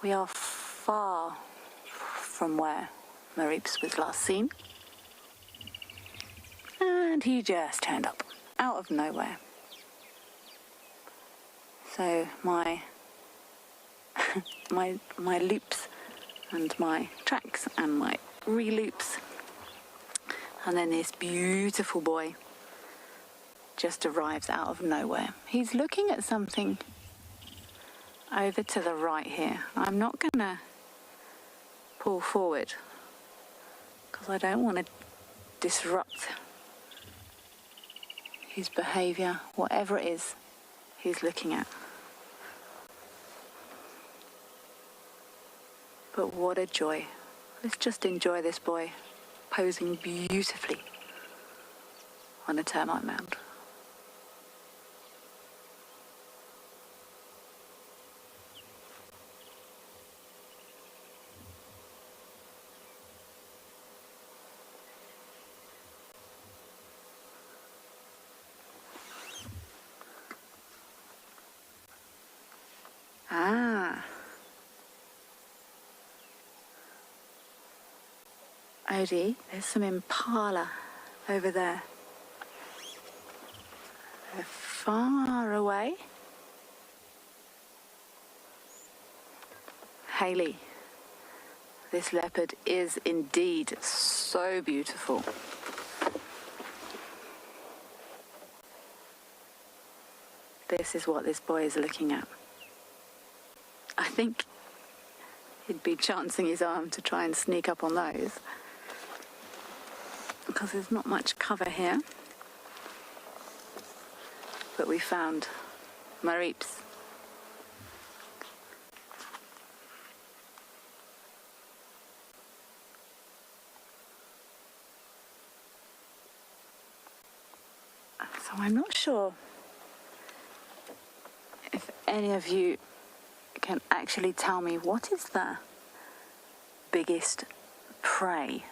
We are far from where Marips was last seen. And he just turned up, out of nowhere. So my loops and my tracks and my re-loops, and then this beautiful boy just arrives out of nowhere. He's looking at something over to the right here. I'm not going to pull forward because I don't want to disrupt his behaviour, whatever it is he's looking at. But what a joy. Let's just enjoy this boy posing beautifully on a termite mound. Ah. Odie, there's some impala over there. They're far away. Hayley, this leopard is indeed so beautiful. This is what this boy is looking at. I think he'd be chancing his arm to try and sneak up on those, because there's not much cover here. But we found mareeps. So I'm not sure if any of you can actually tell me what is the biggest prey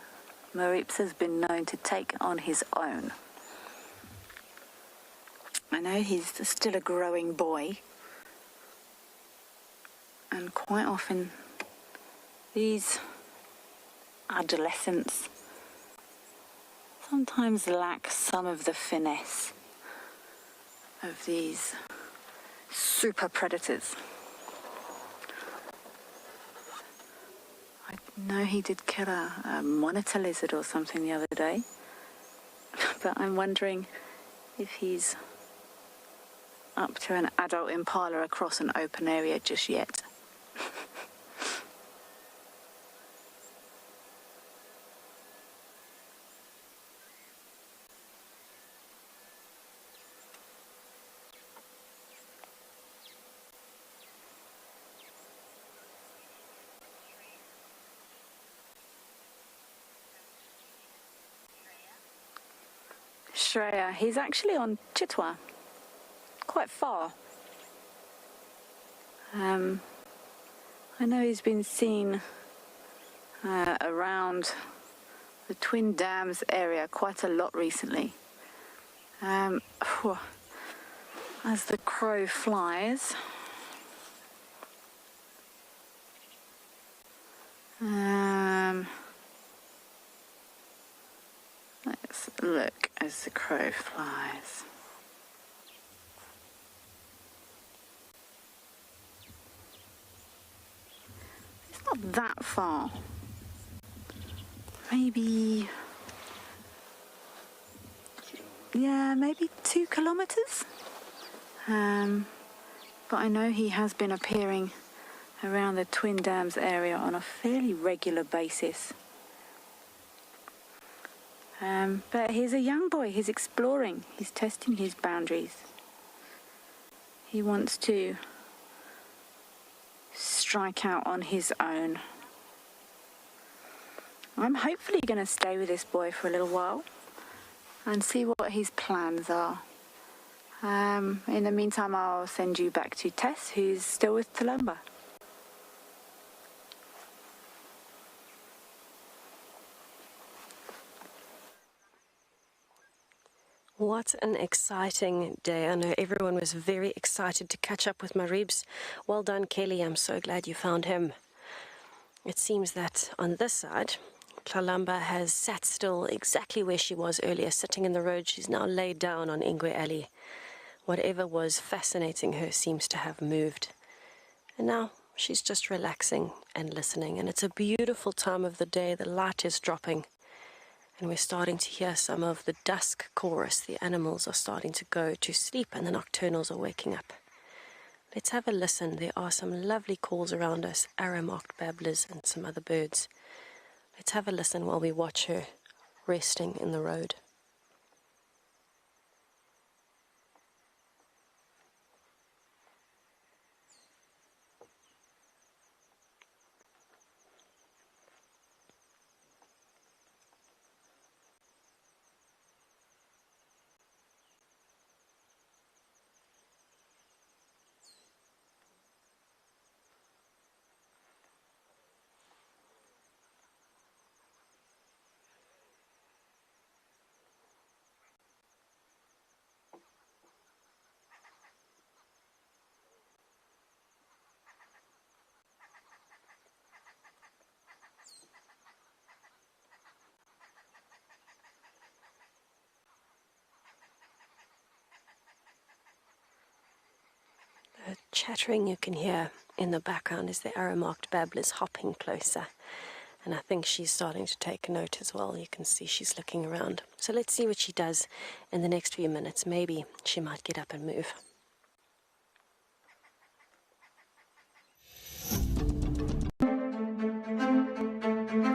Mareeps has been known to take on his own. I know he's still a growing boy, and quite often these adolescents sometimes lack some of the finesse of these super predators. I know he did kill a monitor lizard or something the other day, but I'm wondering if he's up to an adult impala across an open area just yet. Shreya, he's actually on Chitwa, quite far. I know he's been seen around the Twin Dams area quite a lot recently. As the crow flies, let's look as the crow flies. It's not that far. Maybe 2 kilometers. But I know he has been appearing around the Twin Dams area on a fairly regular basis. But he's a young boy, he's exploring, he's testing his boundaries. He wants to strike out on his own. I'm hopefully going to stay with this boy for a little while and see what his plans are. In the meantime, I'll send you back to Tess, who's still with Talumba. What an exciting day. I know everyone was very excited to catch up with Mareeps. Well done, Kelly. I'm so glad you found him. It seems that on this side, Talumba has sat still exactly where she was earlier, sitting in the road. She's now laid down on Ingwe Alley. Whatever was fascinating her seems to have moved. And now she's just relaxing and listening. And it's a beautiful time of the day. The light is dropping. And we're starting to hear some of the dusk chorus. The animals are starting to go to sleep and the nocturnals are waking up. Let's have a listen. There are some lovely calls around us, arrow-marked babblers and some other birds. Let's have a listen while we watch her resting in the road. chattering you can hear in the background is the arrow-marked babblers hopping closer. And I think she's starting to take note as well. You can see she's looking around. So let's see what she does in the next few minutes. Maybe she might get up and move.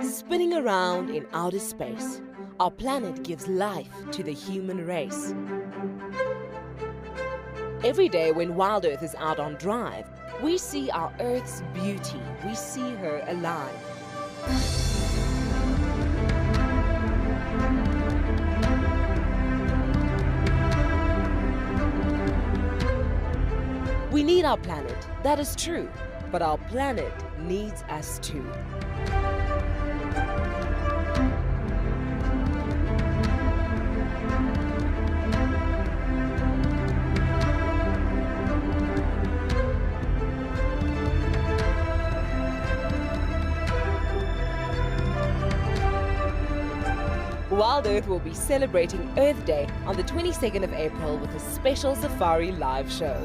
Spinning around in outer space, our planet gives life to the human race. Every day when WildEarth is out on drive, we see our Earth's beauty. We see her alive. We need our planet, that is true, but our planet needs us too. WildEarth will be celebrating Earth Day on the 22nd of April with a special safari live show.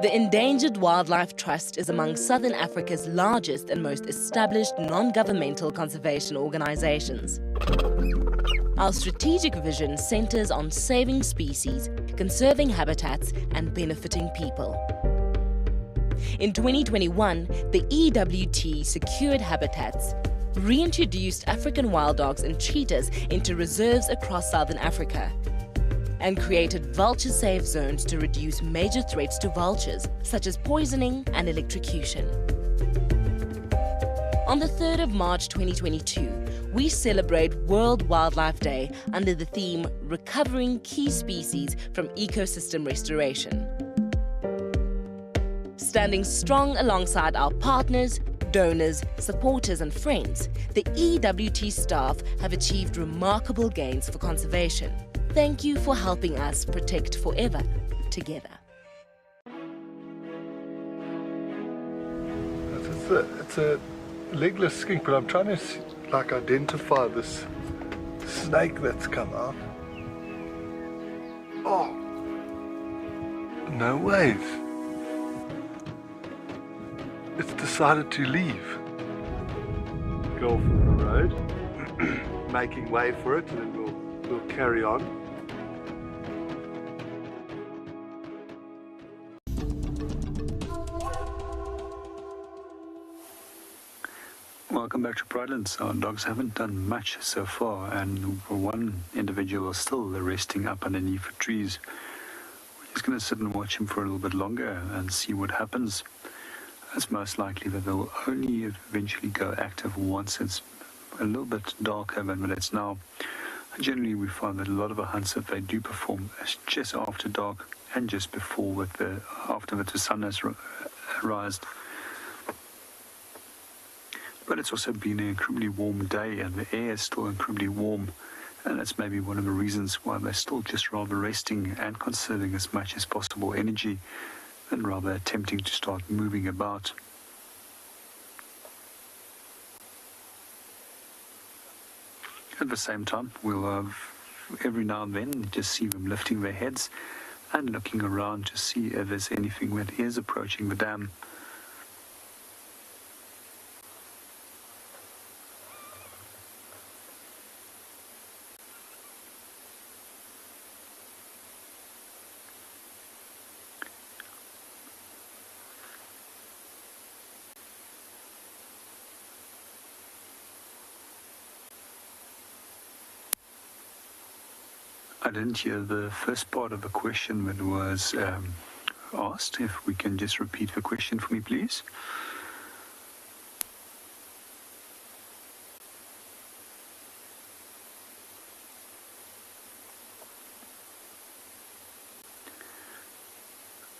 The Endangered Wildlife Trust is among Southern Africa's largest and most established non-governmental conservation organizations. Our strategic vision centers on saving species, conserving habitats, and benefiting people. In 2021, the EWT secured habitats, reintroduced African wild dogs and cheetahs into reserves across Southern Africa, and created vulture-safe zones to reduce major threats to vultures, such as poisoning and electrocution. On the 3rd of March 2022, we celebrate World Wildlife Day under the theme Recovering Key Species from Ecosystem Restoration. Standing strong alongside our partners, donors, supporters and friends, the EWT staff have achieved remarkable gains for conservation. Thank you for helping us protect forever together. It's a legless skink, but I'm trying to identify this snake that's come out. Oh, no ways. It's decided to leave. Go for the road, making way for it, and then we'll carry on. Welcome back to Pridelands. Our dogs haven't done much so far, and one individual is still resting up underneath the trees. We're just going to sit and watch him for a little bit longer and see what happens. It's most likely that they'll only eventually go active once it's a little bit darker than it's now. Generally, we find that a lot of the hunts that they do perform is just after dark and just before after the sun has rised. But it's also been an incredibly warm day, and the air is still incredibly warm, and that's maybe one of the reasons why they're still just rather resting and conserving as much as possible energy, and rather attempting to start moving about. At the same time, we'll have every now and then just see them lifting their heads and looking around to see if there's anything that is approaching the dam. I didn't hear the first part of the question that was asked. If we can just repeat the question for me, please.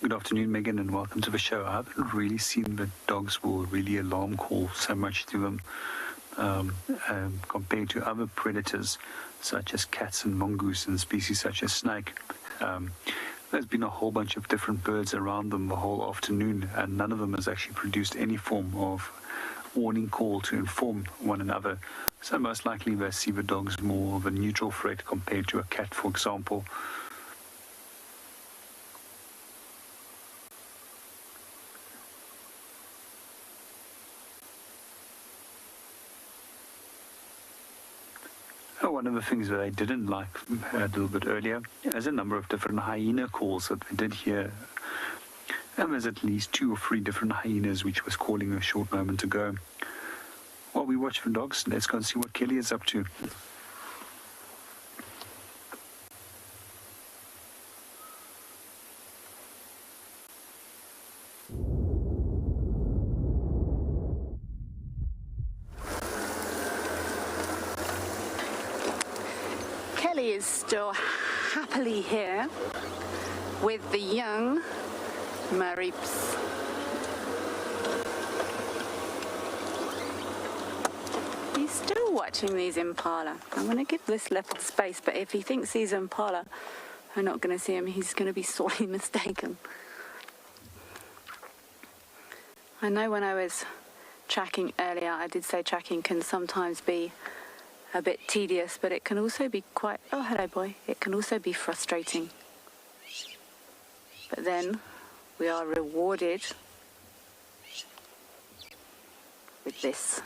Good afternoon, Megan, and welcome to the show. I haven't really seen that dogs will really alarm call so much to them compared to other predators such as cats and mongoose and species such as snake. There's been a whole bunch of different birds around them the whole afternoon, and none of them has actually produced any form of warning call to inform one another. So most likely they see the dogs more of a neutral threat compared to a cat, for example. One of the things that I didn't like a little bit earlier is a number of different hyena calls that I did hear. And there's at least 2 or 3 different hyenas which was calling a short moment ago. While we watch for dogs, let's go and see what Kelly is up to. Kelly is still happily here with the young Marips. He's still watching these impala. I'm going to give this leopard space, but if he thinks these impala are not going to see him, he's going to be sorely mistaken. I know when I was tracking earlier, I did say tracking can sometimes be a bit tedious, but it can also be quite, oh hello boy, it can also be frustrating. But then we are rewarded with this.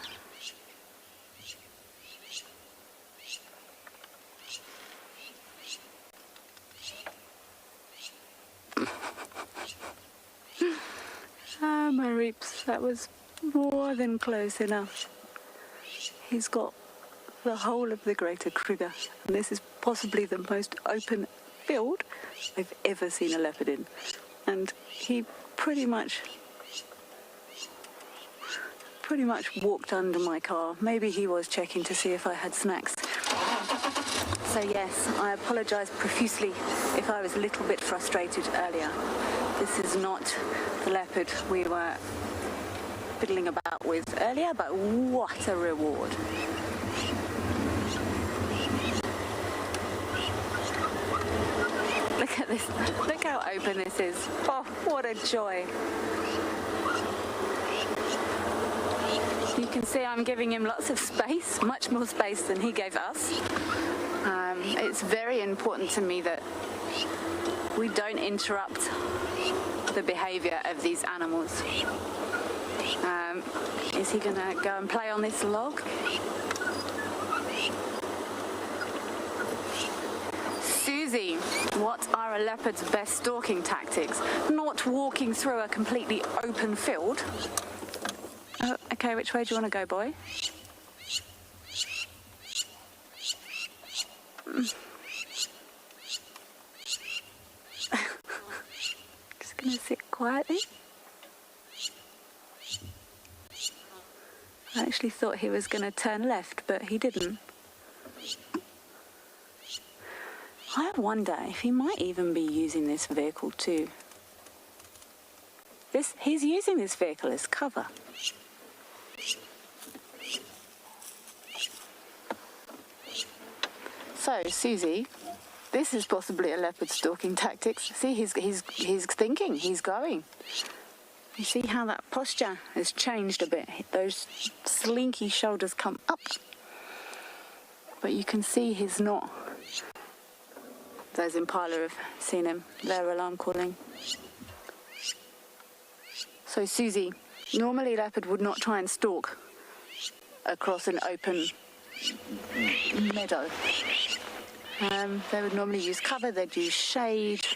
Ah, my reaps, that was more than close enough. He's got the whole of the greater Kruger, and this is possibly the most open field I've ever seen a leopard in. And he pretty much walked under my car. Maybe he was checking to see if I had snacks. So yes, I apologise profusely if I was a little bit frustrated earlier. This is not the leopard we were fiddling about with earlier, but what a reward. Look at this, look how open this is. Oh, what a joy. You can see I'm giving him lots of space, much more space than he gave us. It's very important to me that we don't interrupt the behaviour of these animals. Is he going to go and play on this log? Susie, what are a leopard's best stalking tactics? Not walking through a completely open field. Oh, okay, which way do you want to go, boy? Just going to sit quietly. I actually thought he was going to turn left, but he didn't. I wonder if he might even be using this vehicle too. He's using this vehicle as cover. So, Susie, this is possibly a leopard stalking tactics. See, he's thinking, he's going. You see how that posture has changed a bit. Those slinky shoulders come up. But you can see he's not. Those impala have seen him. Their alarm calling. So Susie, normally leopard would not try and stalk across an open meadow. They would normally use cover, they'd use shade.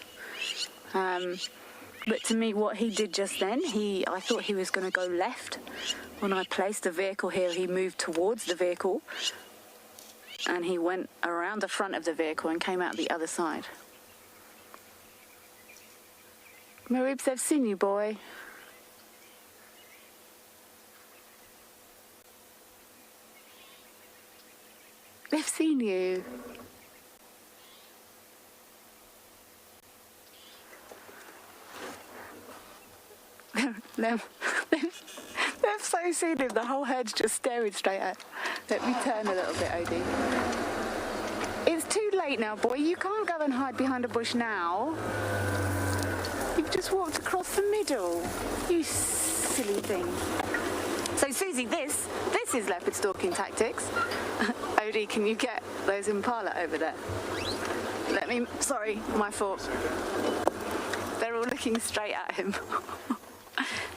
But to me, what he did just then, I thought he was going to go left. When I placed the vehicle here, he moved towards the vehicle. And he went around the front of the vehicle and came out the other side. Maribs, they've seen you, boy. They've seen you. They've so seen him, the whole herd's just staring straight at. Let me turn a little bit, Odie. It's too late now, boy. You can't go and hide behind a bush now. You've just walked across the middle. You silly thing. So, Susie, this is leopard stalking tactics. Odie, can you get those impala over there? Sorry, my fault. They're all looking straight at him.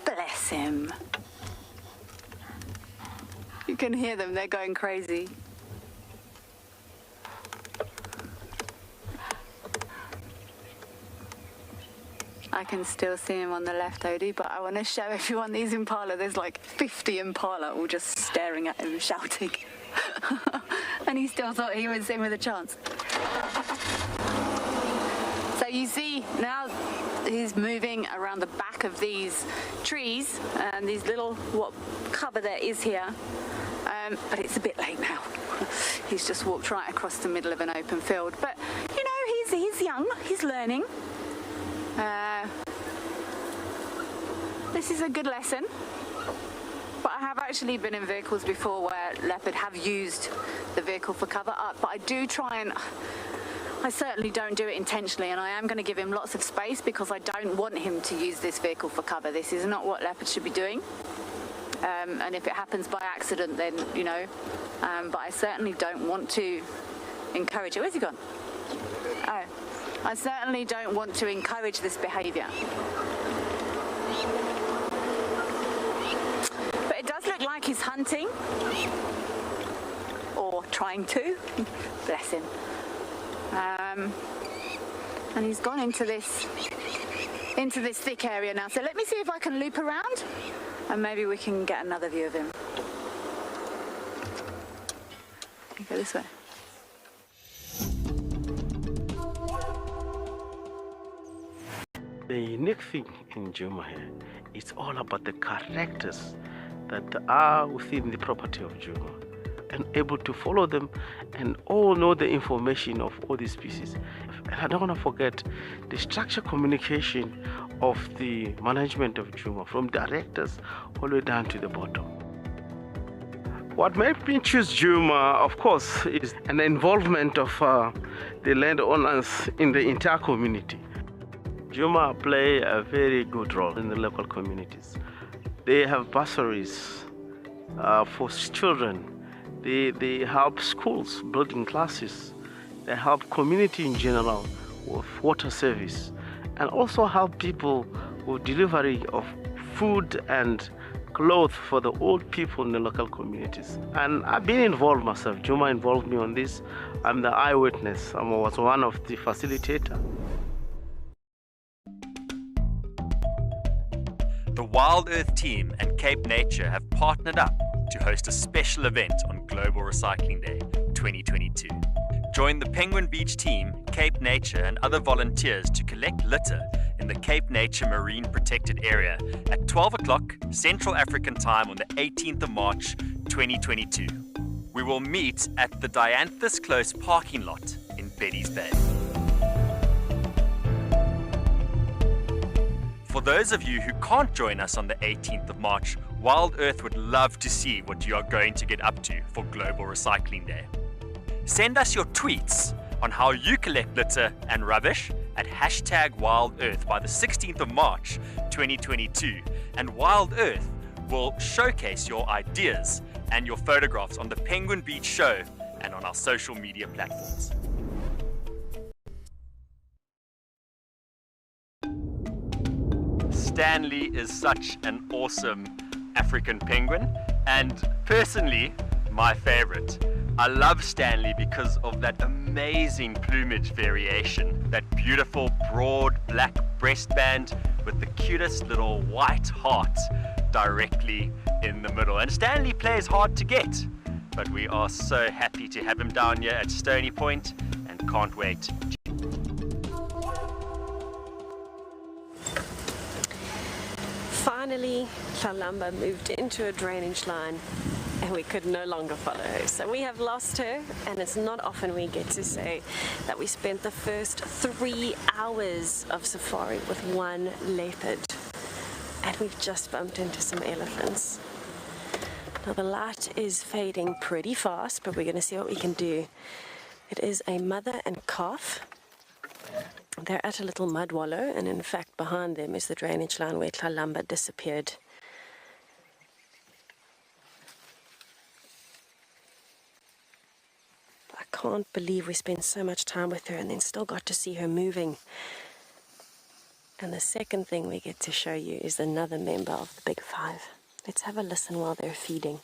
Bless him. You can hear them, they're going crazy. I can still see him on the left, Odie, but I want to show everyone these impala. There's like 50 impala all just staring at him, shouting. And he still thought he was in with a chance. So you see now he's moving around the back of these trees and these little, what cover there is here. But it's a bit late now. He's just walked right across the middle of an open field. But, you know, he's young, he's learning. This is a good lesson. But I have actually been in vehicles before where leopard have used the vehicle for cover up. But I do try and... I certainly don't do it intentionally, and I am going to give him lots of space because I don't want him to use this vehicle for cover. This is not what leopards should be doing. And if it happens by accident, then, you know, but I certainly don't want to encourage it. Where's he gone? Oh, I certainly don't want to encourage this behaviour. But it does look like he's hunting, or trying to. Bless him. And he's gone into this thick area now. So let me see if I can loop around, and maybe we can get another view of him. Go this way. The unique thing in Djuma here, it's all about the characters that are within the property of Djuma, and able to follow them and all know the information of all these species. And I don't want to forget the structured communication of the management of Djuma, from directors all the way down to the bottom. What made me choose Djuma, of course, is an involvement of the landowners in the entire community. Djuma play a very good role in the local communities. They have bursaries for children. They help schools building classes. They help community in general with water service, and also help people with delivery of food and clothes for the old people in the local communities. And I've been involved myself. Djuma involved me on this. I'm the eyewitness. I was one of the facilitators. The WildEarth team and Cape Nature have partnered up to host a special event on Global Recycling Day 2022. Join the Penguin Beach team, Cape Nature, and other volunteers to collect litter in the Cape Nature Marine Protected Area at 12 o'clock Central African Time on the 18th of March 2022. We will meet at the Dianthus Close parking lot in Betty's Bay. For those of you who can't join us on the 18th of March, WildEarth would love to see what you are going to get up to for Global Recycling Day. Send us your tweets on how you collect litter and rubbish at #WildEarth by the 16th of March 2022, and WildEarth will showcase your ideas and your photographs on the Penguin Beach Show and on our social media platforms. Stanley is such an awesome African penguin, and personally, my favorite. I love Stanley because of that amazing plumage variation, that beautiful broad black breastband with the cutest little white heart directly in the middle. And Stanley plays hard to get, but we are so happy to have him down here at Stony Point and can't wait. Finally, Tlalamba moved into a drainage line and we could no longer follow her. So we have lost her, and it's not often we get to say that we spent the first 3 hours of safari with one leopard. And we've just bumped into some elephants. Now the light is fading pretty fast, but we're going to see what we can do. It is a mother and calf. They're at a little mud wallow, and in fact behind them is the drainage line where Tlalamba disappeared. I can't believe we spent so much time with her and then still got to see her moving. And the second thing we get to show you is another member of the Big Five. Let's have a listen while they're feeding.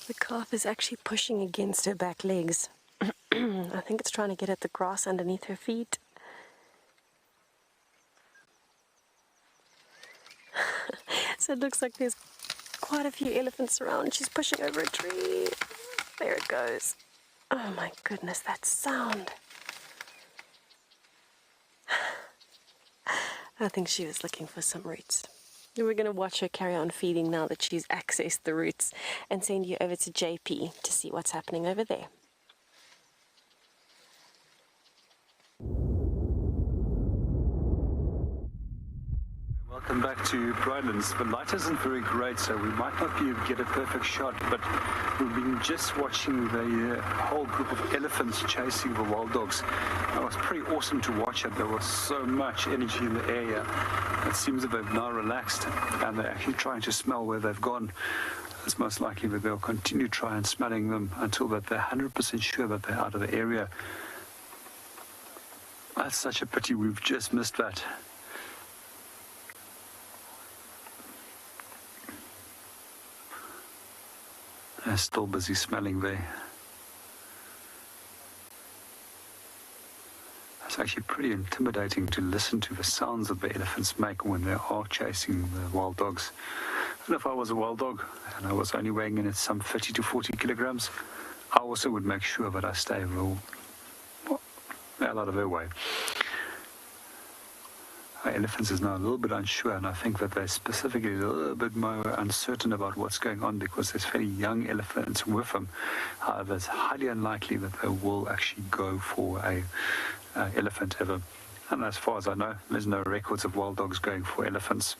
The calf is actually pushing against her back legs. I think it's trying to get at the grass underneath her feet. So it looks like there's quite a few elephants around. She's pushing over a tree. There it goes. Oh my goodness, that sound. I think she was looking for some roots. And we're going to watch her carry on feeding now that she's accessed the roots, and send you over to JP to see what's happening over there. Welcome back to Brylands. The light isn't very great, so we might not be able to get a perfect shot, but we've been just watching the whole group of elephants chasing the wild dogs. It was pretty awesome to watch it. There was so much energy in the area. It seems that they've now relaxed, and they're actually trying to smell where they've gone. It's most likely that they'll continue trying smelling them until that they're 100% sure that they're out of the area. That's such a pity we've just missed that. They're still busy smelling there. It's actually pretty intimidating to listen to the sounds that the elephants make when they are chasing the wild dogs. And if I was a wild dog and I was only weighing in at some 30 to 40 kilograms, I also would make sure that I stay well out of their way. Elephants is now a little bit unsure, and I think that they're specifically a little bit more uncertain about what's going on because there's fairly young elephants with them. However, it's highly unlikely that they will actually go for a elephant ever. And as far as I know, there's no records of wild dogs going for elephants.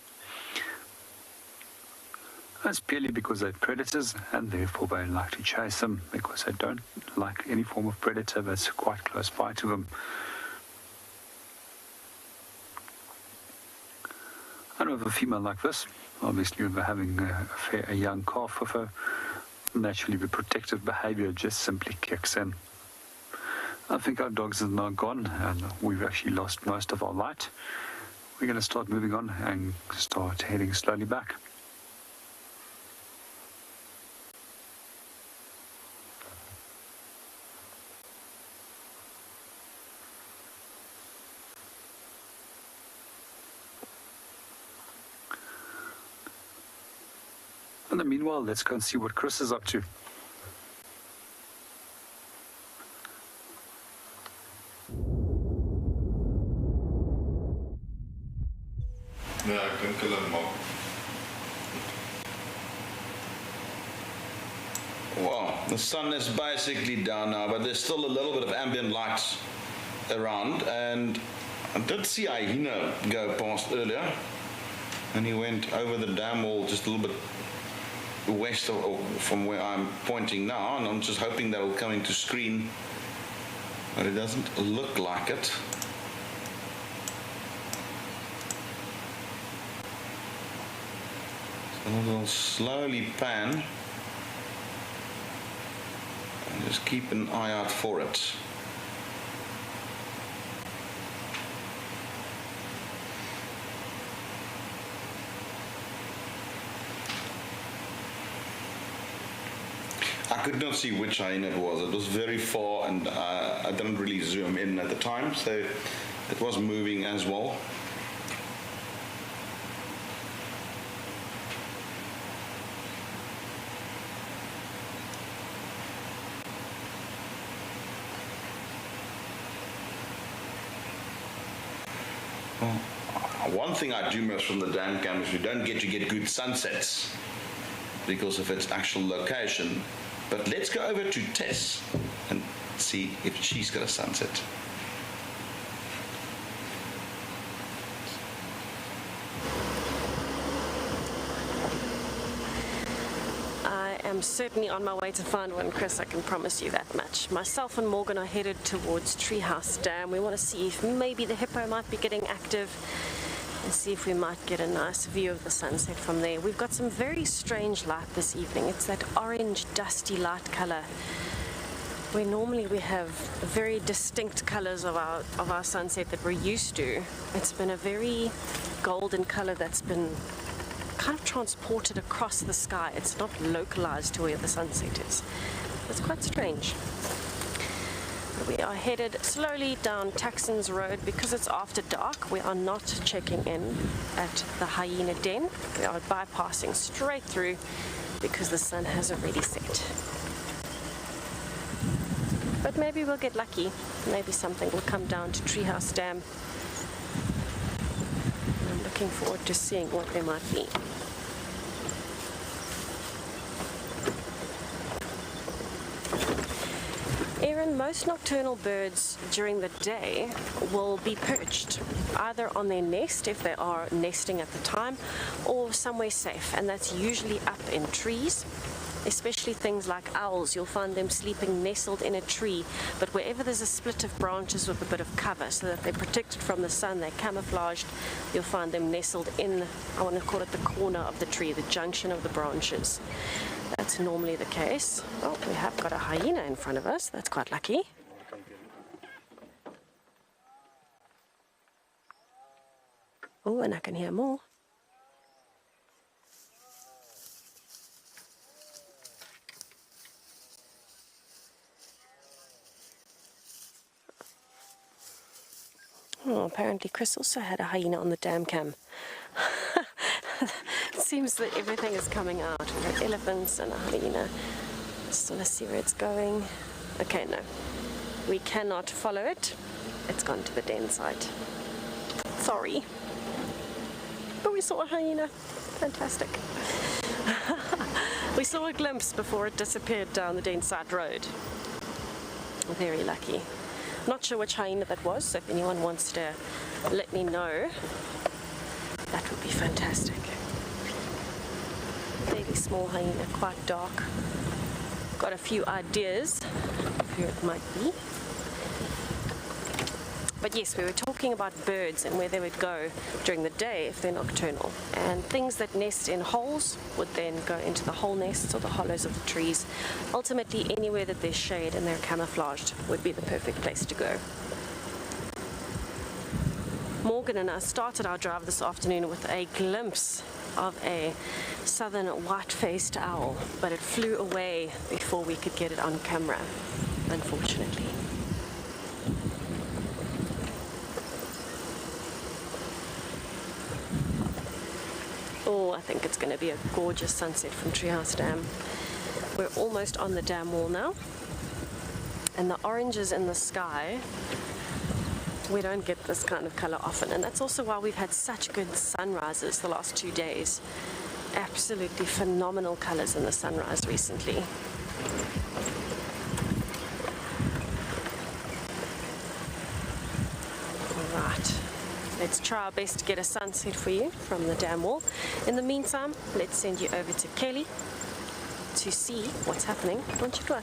That's purely because they're predators, and therefore they like to chase them because they don't like any form of predator that's quite close by to them. And with a female like this, obviously with having a young calf with her, naturally the protective behavior just simply kicks in. I think our dogs are now gone, and we've actually lost most of our light. We're going to start moving on and start heading slowly back. And then meanwhile, let's go and see what Chris is up to. Ja, ek dink hulle maak. Wow, the sun is basically down now, but there's still a little bit of ambient light around, and I did see a hyena go past earlier, and he went over the dam wall just a little bit west of, from where I'm pointing now, and I'm just hoping that will come into screen, but it doesn't look like it. So we'll slowly pan and just keep an eye out for it. I could not see which hyena it was. It was very far, and I didn't really zoom in at the time, so it was moving as well. One thing I do miss from the dam cam is we don't get to get good sunsets because of its actual location. But let's go over to Tess and see if she's got a sunset. I am certainly on my way to find one, Chris, I can promise you that much. Myself and Morgan are headed towards Treehouse Dam. We want to see if maybe the hippo might be getting active and see if we might get a nice view of the sunset from there. We've got some very strange light this evening. It's that orange dusty light color where normally we have very distinct colors of our sunset that we're used to. It's been a very golden color that's been kind of transported across the sky. It's not localized to where the sunset is. It's quite strange. We are headed slowly down Taxon's Road because it's after dark. We are not checking in at the hyena den. We are bypassing straight through because the sun has already set. But maybe we'll get lucky. Maybe something will come down to Treehouse Dam. I'm looking forward to seeing what there might be. Erin, most nocturnal birds during the day will be perched, either on their nest if they are nesting at the time, or somewhere safe, and that's usually up in trees. Especially things like owls, you'll find them sleeping nestled in a tree, but wherever there's a split of branches with a bit of cover so that they're protected from the sun, they're camouflaged, you'll find them nestled in, I want to call it the corner of the tree, the junction of the branches. That's normally the case. Oh, we have got a hyena in front of us. That's quite lucky. Oh, and I can hear more. Oh, apparently Chris also had a hyena on the dam cam. It seems that everything is coming out. We've got elephants and a hyena. Just want to see where it's going. Okay, no. We cannot follow it. It's gone to the den site. Sorry. But we saw a hyena. Fantastic. We saw a glimpse before it disappeared down the den site road. Very lucky. Not sure which hyena that was, so if anyone wants to let me know, that would be fantastic. Fairly small hyena, quite dark. Got a few ideas of who it might be. But yes, we were talking about birds and where they would go during the day if they're nocturnal. And things that nest in holes would then go into the hole nests or the hollows of the trees. Ultimately, anywhere that there's shade and they're camouflaged would be the perfect place to go. Morgan and I started our drive this afternoon with a glimpse of a southern white-faced owl, but it flew away before we could get it on camera, unfortunately. Oh, I think it's going to be a gorgeous sunset from Treehouse Dam. We're almost on the dam wall now, and the oranges in the sky, we don't get this kind of colour often, and that's also why we've had such good sunrises the last 2 days. Absolutely phenomenal colours in the sunrise recently. Alright, let's try our best to get a sunset for you from the dam wall. In the meantime, let's send you over to Kelly to see what's happening on Cuckoo.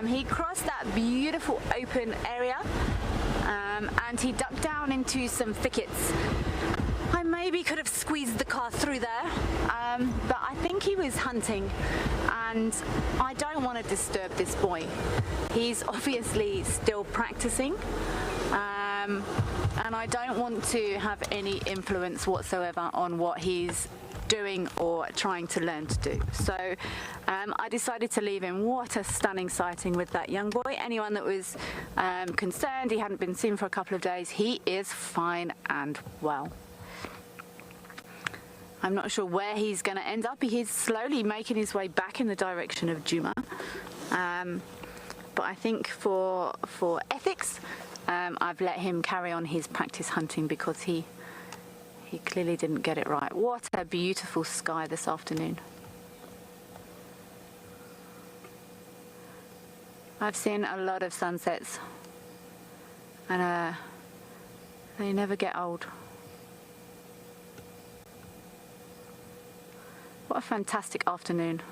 He crossed that beautiful open area and he ducked down into some thickets. I maybe could have squeezed the car through there, but I think he was hunting and I don't want to disturb this boy. He's obviously still practicing and I don't want to have any influence whatsoever on what he's doing or trying to learn to do. So I decided to leave him. What a stunning sighting with that young boy. Anyone that was concerned he hadn't been seen for a couple of days, he is fine and well. I'm not sure where he's going to end up. He's slowly making his way back in the direction of Djuma. But I think for ethics, I've let him carry on his practice hunting because he clearly didn't get it right. What a beautiful sky this afternoon. I've seen a lot of sunsets and they never get old. What a fantastic afternoon.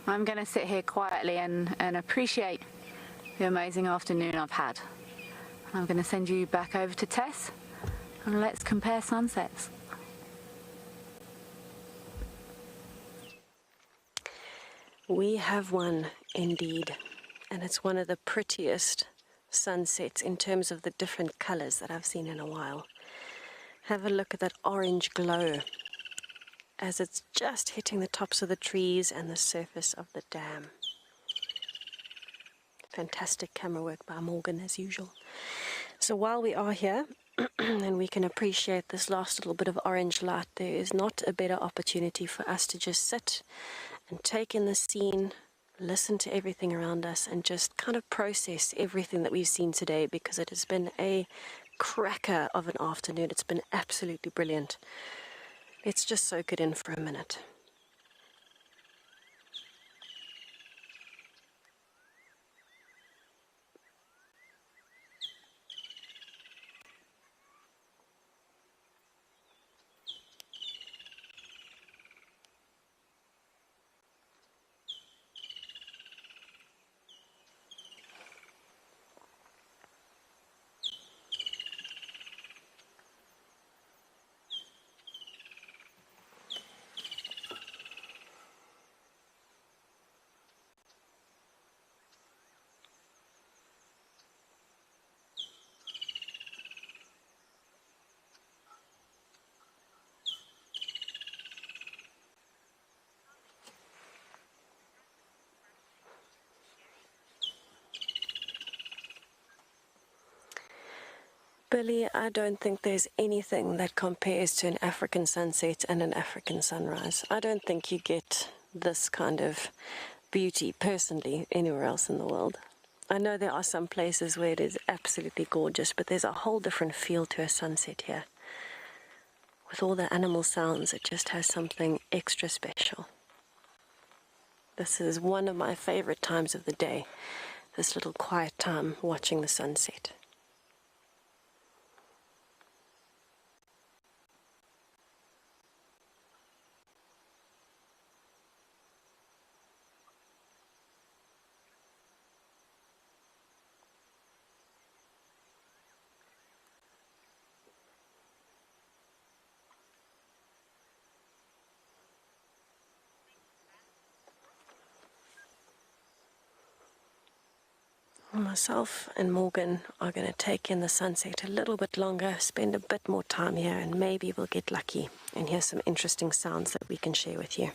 I'm going to sit here quietly and appreciate the amazing afternoon I've had. I'm going to send you back over to Tess, and let's compare sunsets. We have one indeed, and it's one of the prettiest sunsets in terms of the different colors that I've seen in a while. Have a look at that orange glow as it's just hitting the tops of the trees and the surface of the dam. Fantastic camera work by Morgan as usual. So while we are here and we can appreciate this last little bit of orange light, there is not a better opportunity for us to just sit and take in the scene, listen to everything around us, and just kind of process everything that we've seen today, because it has been a cracker of an afternoon. It's been absolutely brilliant. Let's just soak it in for a minute. Billy, I don't think there's anything that compares to an African sunset and an African sunrise. I don't think you get this kind of beauty, personally, anywhere else in the world. I know there are some places where it is absolutely gorgeous, but there's a whole different feel to a sunset here. With all the animal sounds, it just has something extra special. This is one of my favorite times of the day, this little quiet time watching the sunset. Myself and Morgan are going to take in the sunset a little bit longer, spend a bit more time here, and maybe we'll get lucky and hear some interesting sounds that we can share with you.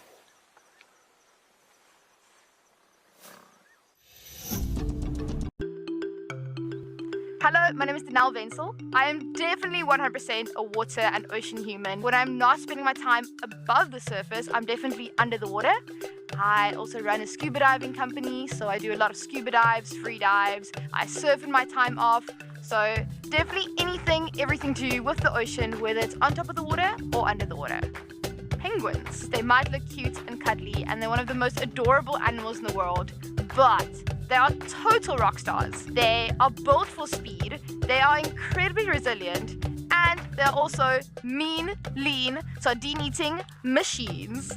Hello, my name is Danelle Wenzel. I am definitely 100% a water and ocean human. When I'm not spending my time above the surface, I'm definitely under the water. I also run a scuba diving company, so I do a lot of scuba dives, free dives. I surf in my time off. So definitely anything, everything to do with the ocean, whether it's on top of the water or under the water. Penguins. They might look cute and cuddly, and they're one of the most adorable animals in the world, but they are total rock stars. They are built for speed, they are incredibly resilient, and they're also mean, lean, sardine-eating machines.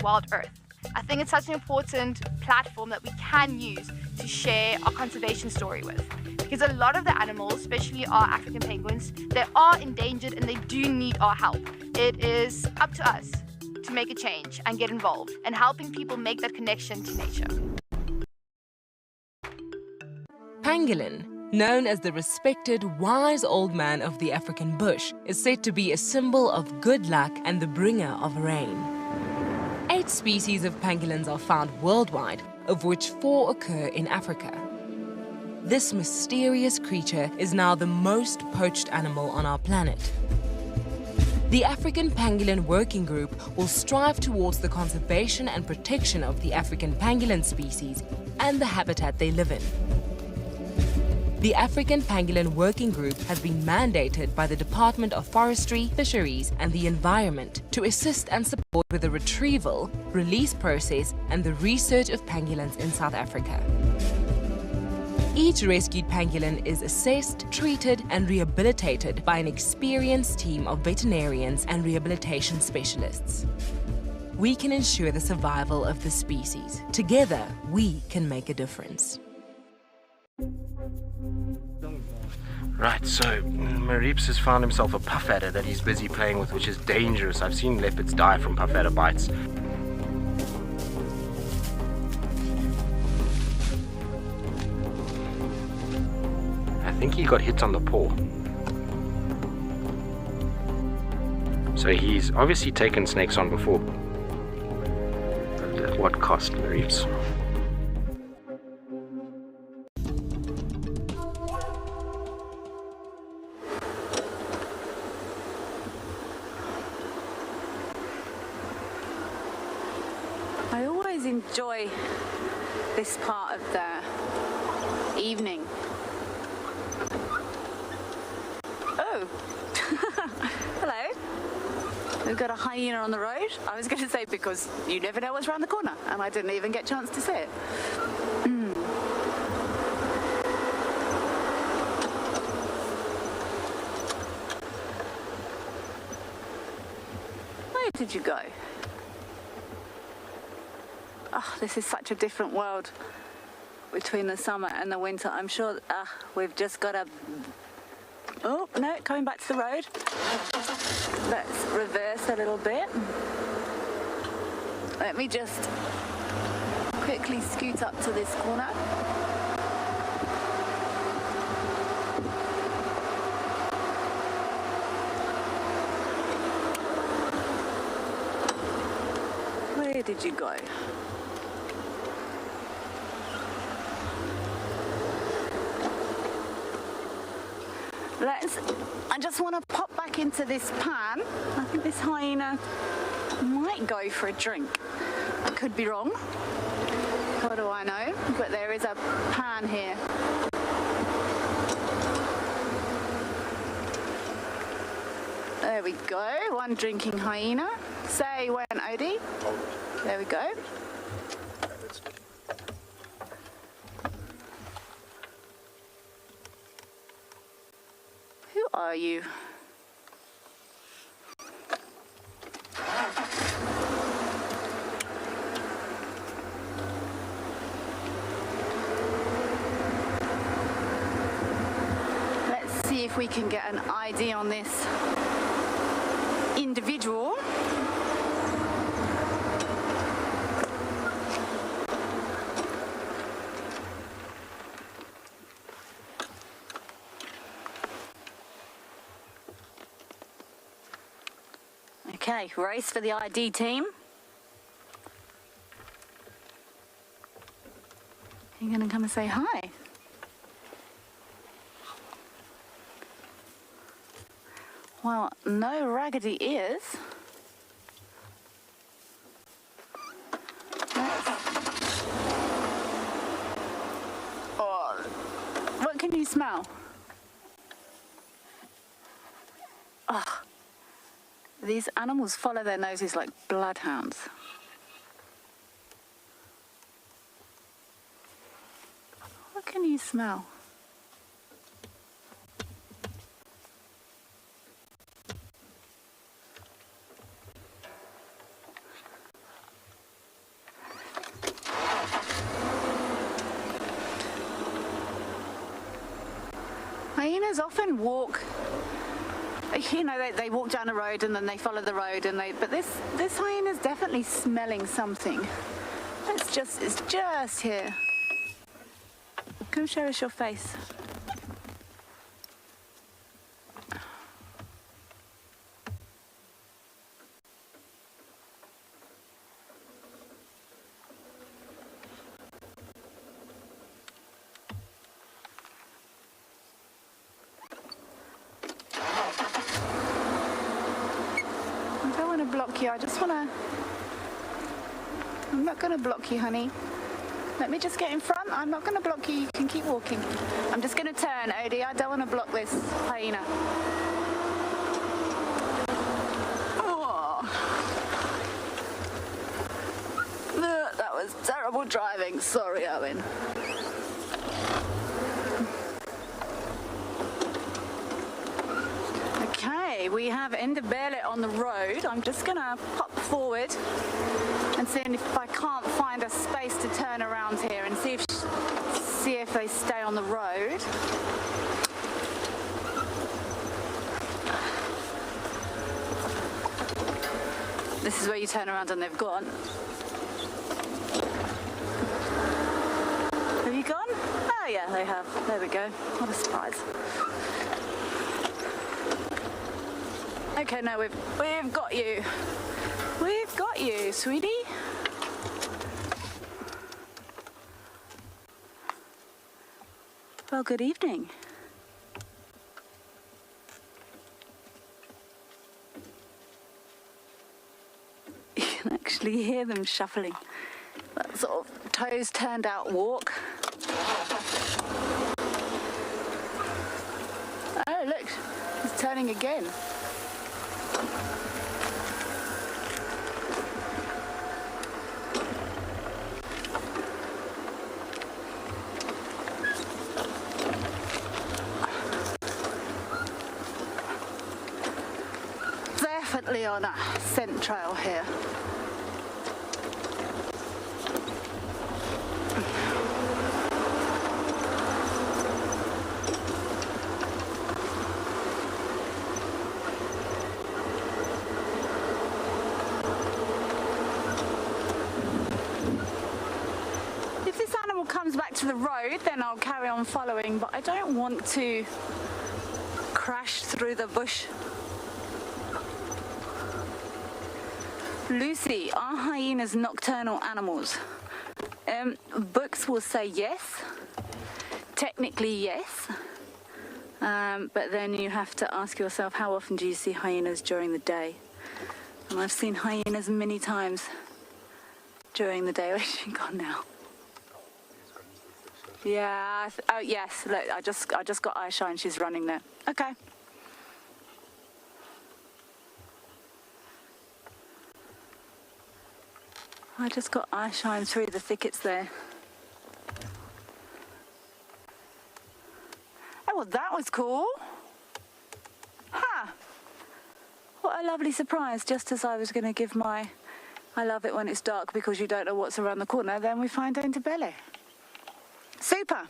WildEarth. I think it's such an important platform that we can use to share our conservation story with. Because a lot of the animals, especially our African penguins, they are endangered and they do need our help. It is up to us to make a change and get involved and helping people make that connection to nature. Pangolin, known as the respected wise old man of the African bush, is said to be a symbol of good luck and the bringer of rain. 8 species of pangolins are found worldwide, of which 4 occur in Africa. This mysterious creature is now the most poached animal on our planet. The African Pangolin Working Group will strive towards the conservation and protection of the African pangolin species and the habitat they live in. The African Pangolin Working Group has been mandated by the Department of Forestry, Fisheries and the Environment to assist and support with the retrieval, release process and the research of pangolins in South Africa. Each rescued pangolin is assessed, treated and rehabilitated by an experienced team of veterinarians and rehabilitation specialists. we can ensure the survival of the species. Together, we can make a difference. Right, so Mareeps has found himself a puff adder that he's busy playing with, which is dangerous. I've seen leopards die from puff adder bites. I think he got hit on the paw. So he's obviously taken snakes on before. But at what cost, Mareeps? I always enjoy this part of the evening. Oh, hello. We've got a hyena on the road. I was going to say because you never know what's around the corner, and I didn't even get a chance to see it. Where did you go? Oh, this is such a different world between the summer and the winter. I'm sure we've just got a... Oh, no, coming back to the road. Let's reverse a little bit. Let me just quickly scoot up to this corner. Where did you go? I just want to pop back into this pan. I think this hyena might go for a drink. I could be wrong. What do I know? But there is a pan here. There we go. One drinking hyena. Say when, Odie. There we go. Who are you? Let's see if we can get an ID on this individual. Okay, race for the ID team. You're gonna come and say hi. Well, no raggedy ears. Oh, what can you smell? Oh. These animals follow their noses like bloodhounds. What can you smell? Hyenas often walk. You know, they walk down the road and then they follow the road, but this hyena's definitely smelling something. It's just here. Come show us your face. Block you. I'm not going to block you, honey. Let me just get in front. I'm not going to block you. You can keep walking. I'm just going to turn, Odie. I don't want to block this hyena. Oh. That was terrible driving. Sorry, Owen. Okay, Okay, we have Ndebele on the road. I'm just gonna pop forward and see if I can't find a space to turn around here and see if they stay on the road. This is where you turn around and they've gone. Have you gone? Oh yeah, they have. There we go. What a surprise. Okay, no, we've got you. We've got you, sweetie. Well, good evening. You can actually hear them shuffling. That sort of toes turned out walk. Oh, look, he's turning again. Definitely on a scent trail here. If this animal comes back to the road, then I'll carry on following, but I don't want to crash through the bush. Lucy, are hyenas nocturnal animals? Books will say yes. Technically, yes. But then you have to ask yourself, how often do you see hyenas during the day? And I've seen hyenas many times during the day. Where's she gone now? Yeah. Oh, yes. Look, I just got eye shine. She's running there. Okay. I just got eye shine through the thickets there. Oh, well, that was cool. Ha! What a lovely surprise. Just as I was going to give my, I love it when it's dark because you don't know what's around the corner, then we find Ndebele. Super.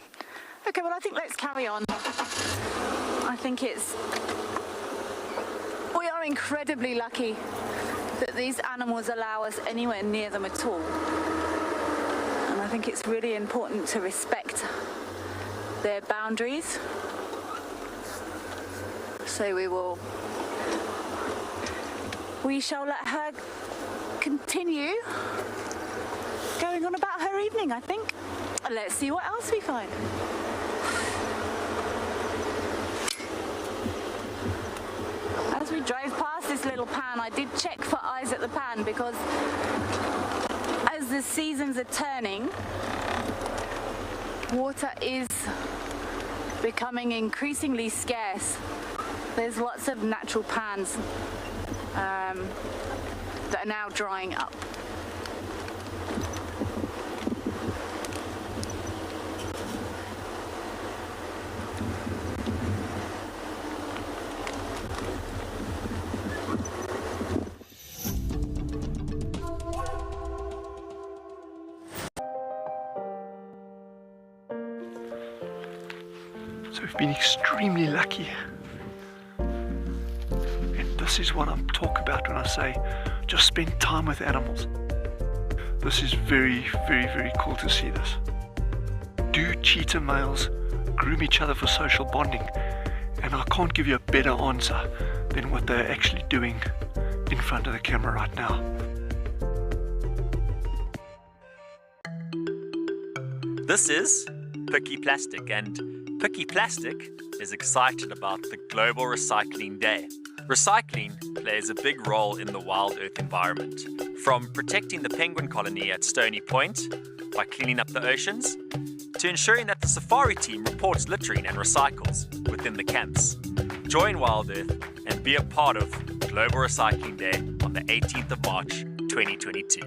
Okay, well, I think let's carry on. I think we are incredibly lucky that these animals allow us anywhere near them at all. And I think it's really important to respect their boundaries. So we shall let her continue going on about her evening, I think. Let's see what else we find. As we drove past this little pan, I did check for eyes at the pan because as the seasons are turning, water is becoming increasingly scarce. There's lots of natural pans that are now drying up. So we've been extremely lucky. And this is what I'm talking about when I say just spend time with animals. This is very, very, very cool to see this. Do cheetah males groom each other for social bonding? And I can't give you a better answer than what they're actually doing in front of the camera right now. This is Picky Plastic, and Picky Plastic is excited about the Global Recycling Day. Recycling plays a big role in the WildEarth environment, from protecting the penguin colony at Stony Point by cleaning up the oceans, to ensuring that the safari team reports littering and recycles within the camps. Join WildEarth and be a part of Global Recycling Day on the 18th of March 2022.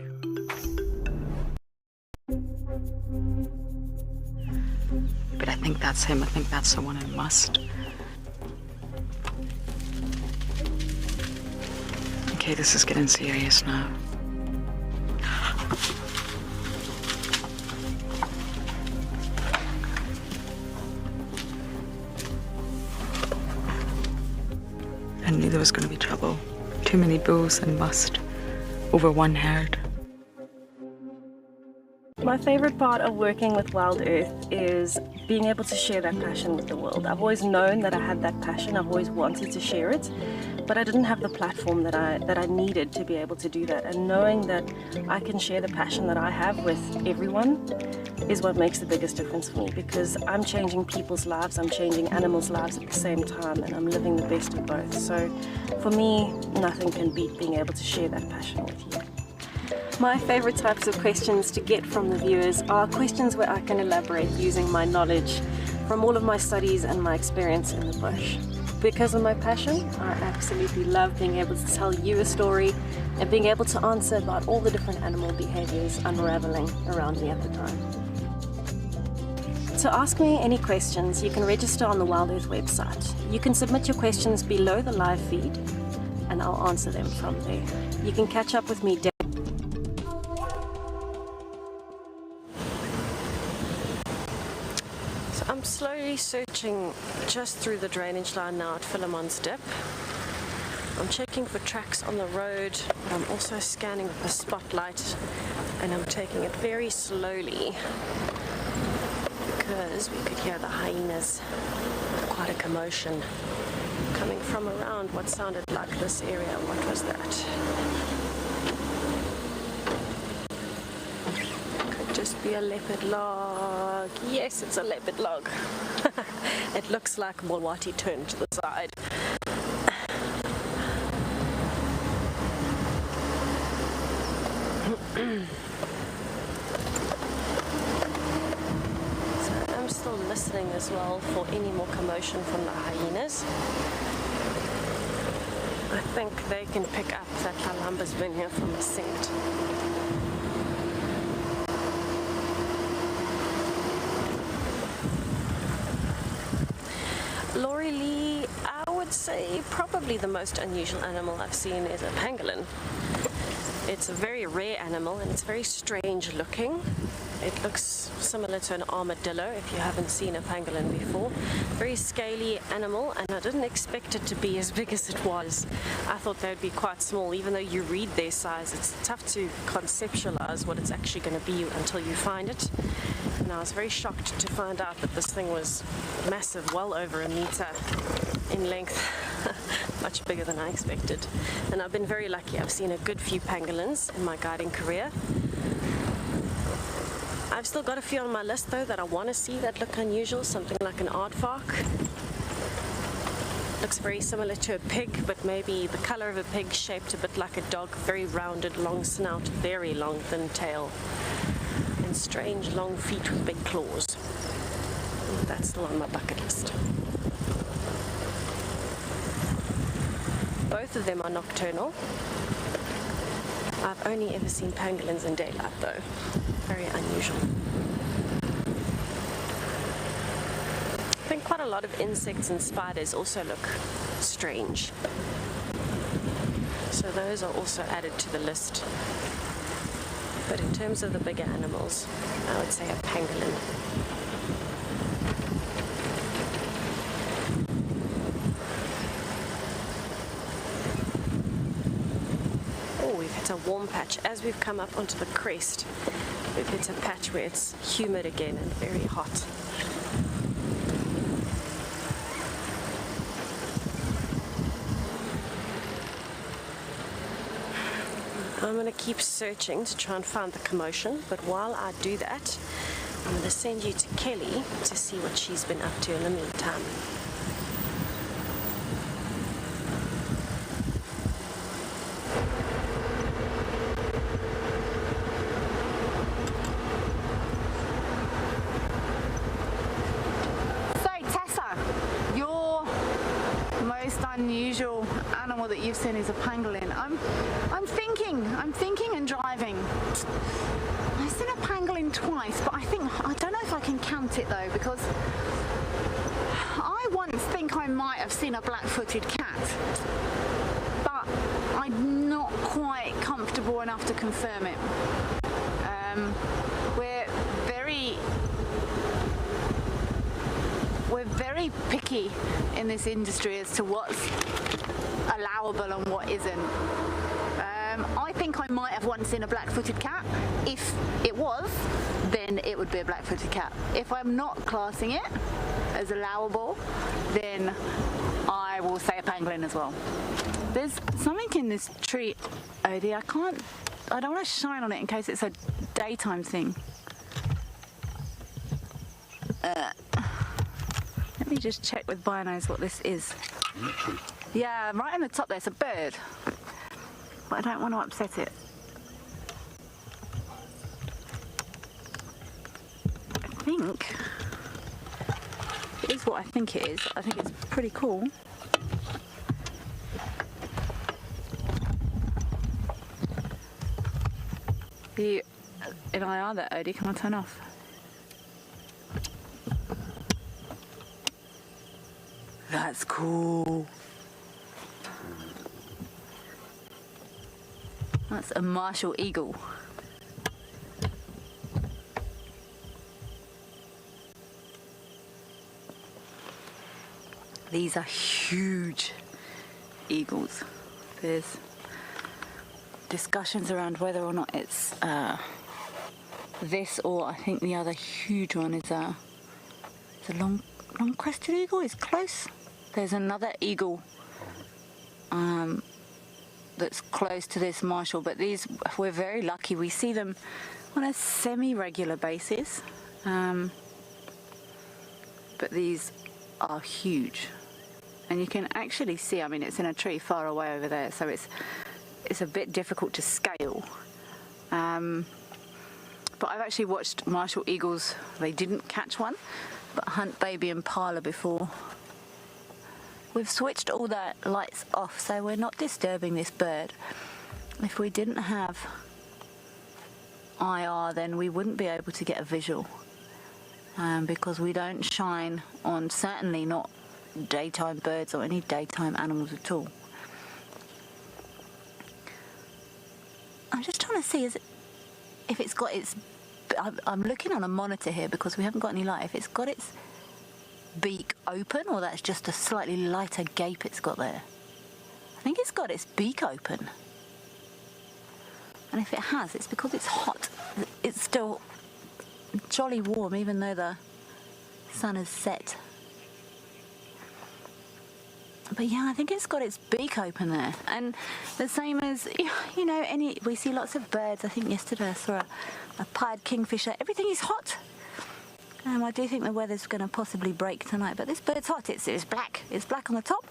But I think that's him. I think that's the one in must. Okay, this is getting serious now. I knew there was going to be trouble. Too many bulls and must over one herd. My favorite part of working with WildEarth is being able to share that passion with the world. I've always known that I had that passion. I've always wanted to share it, but I didn't have the platform that I needed to be able to do that. And knowing that I can share the passion that I have with everyone is what makes the biggest difference for me, because I'm changing people's lives, I'm changing animals' lives at the same time, and I'm living the best of both. So for me, nothing can beat being able to share that passion with you. My favorite types of questions to get from the viewers are questions where I can elaborate using my knowledge from all of my studies and my experience in the bush. Because of my passion, I absolutely love being able to tell you a story and being able to answer about all the different animal behaviors unraveling around me at the time. To ask me any questions, you can register on the WildEarth website. You can submit your questions below the live feed and I'll answer them from there. You can catch up with me daily. I'm slowly searching just through the drainage line now at Philemon's Dip. I'm checking for tracks on the road, but I'm also scanning with the spotlight, and I'm taking it very slowly because we could hear the hyenas. Quite a commotion coming from around what sounded like this area. What was that? Just be a leopard log. Yes, it's a leopard log. It looks like Mulwati turned to the side. So I'm still listening as well for any more commotion from the hyenas. I think they can pick up that Kalamba's been here from the scent. Laurie Lee, I would say probably the most unusual animal I've seen is a pangolin. It's a very rare animal and it's very strange looking. It looks similar to an armadillo if you haven't seen a pangolin before. Very scaly animal, and I didn't expect it to be as big as it was. I thought they'd be quite small. Even though you read their size, it's tough to conceptualize what it's actually going to be until you find it. And I was very shocked to find out that this thing was massive, well over a meter in length. Much bigger than I expected. And I've been very lucky. I've seen a good few pangolins in my guiding career. I've still got a few on my list though that I want to see that look unusual, something like an aardvark. Looks very similar to a pig, but maybe the color of a pig, shaped a bit like a dog, very rounded, long snout, very long, thin tail, and strange long feet with big claws. That's still on my bucket list. Both of them are nocturnal. I've only ever seen pangolins in daylight though. Very unusual. I think quite a lot of insects and spiders also look strange. So those are also added to the list. But in terms of the bigger animals, I would say a pangolin. A warm patch. As we've come up onto the crest, we've hit a patch where it's humid again and very hot. I'm going to keep searching to try and find the commotion, but while I do that, I'm going to send you to Kelly to see what she's been up to in the meantime. Unusual animal that you've seen is a pangolin. I'm thinking and driving. I've seen a pangolin twice, but I don't know if I can count it though, because I once think I might have seen a black-footed cat, but I'm not quite comfortable enough to confirm it. We're very picky in this industry as to what's allowable and what isn't. I think I might have once seen a black-footed cat. If it was, then it would be a black-footed cat. If I'm not classing it as allowable, then I will say a pangolin as well. There's something in this tree, Odie. I don't want to shine on it in case it's a daytime thing. Let me just check with binos what this is. Yeah, right on the top there's a bird, but I don't want to upset it. I think it is what I think it is. I think it's pretty cool. You in IR that, Odie, can I turn off? That's cool. That's a martial eagle. These are huge eagles. There's discussions around whether or not it's this, or I think the other huge one is a long-crested eagle. It's close. There's another eagle that's close to this martial, but these, we're very lucky. We see them on a semi-regular basis, but these are huge. And you can actually see, I mean, it's in a tree far away over there, so it's a bit difficult to scale. But I've actually watched martial eagles, they didn't catch one, but hunt baby impala before. We've switched all the lights off, so we're not disturbing this bird. If we didn't have IR, then we wouldn't be able to get a visual, because we don't shine on, certainly not daytime birds or any daytime animals at all. I'm just trying to see if it's got its... I'm looking on a monitor here because we haven't got any light. If it's got its beak open, or that's just a slightly lighter gape it's got there. I think it's got its beak open. And if it has, it's because it's hot. It's still jolly warm even though the sun has set. But yeah, I think it's got its beak open there. And the same as, you know, we see lots of birds. I think yesterday I saw a pied kingfisher. Everything is hot. I do think the weather's going to possibly break tonight, but this bird's hot. It's black. It's black on the top.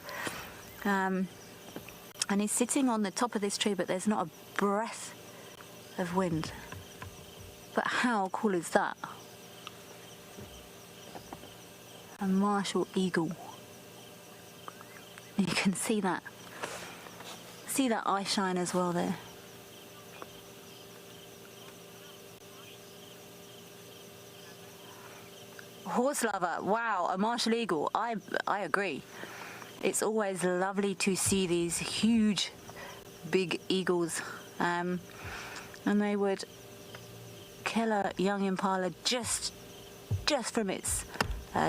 And he's sitting on the top of this tree, but there's not a breath of wind. But how cool is that? A martial eagle. You can see that eye shine as well there. Horse lover, wow, a martial eagle. I agree. It's always lovely to see these huge, big eagles, and they would kill a young impala just from its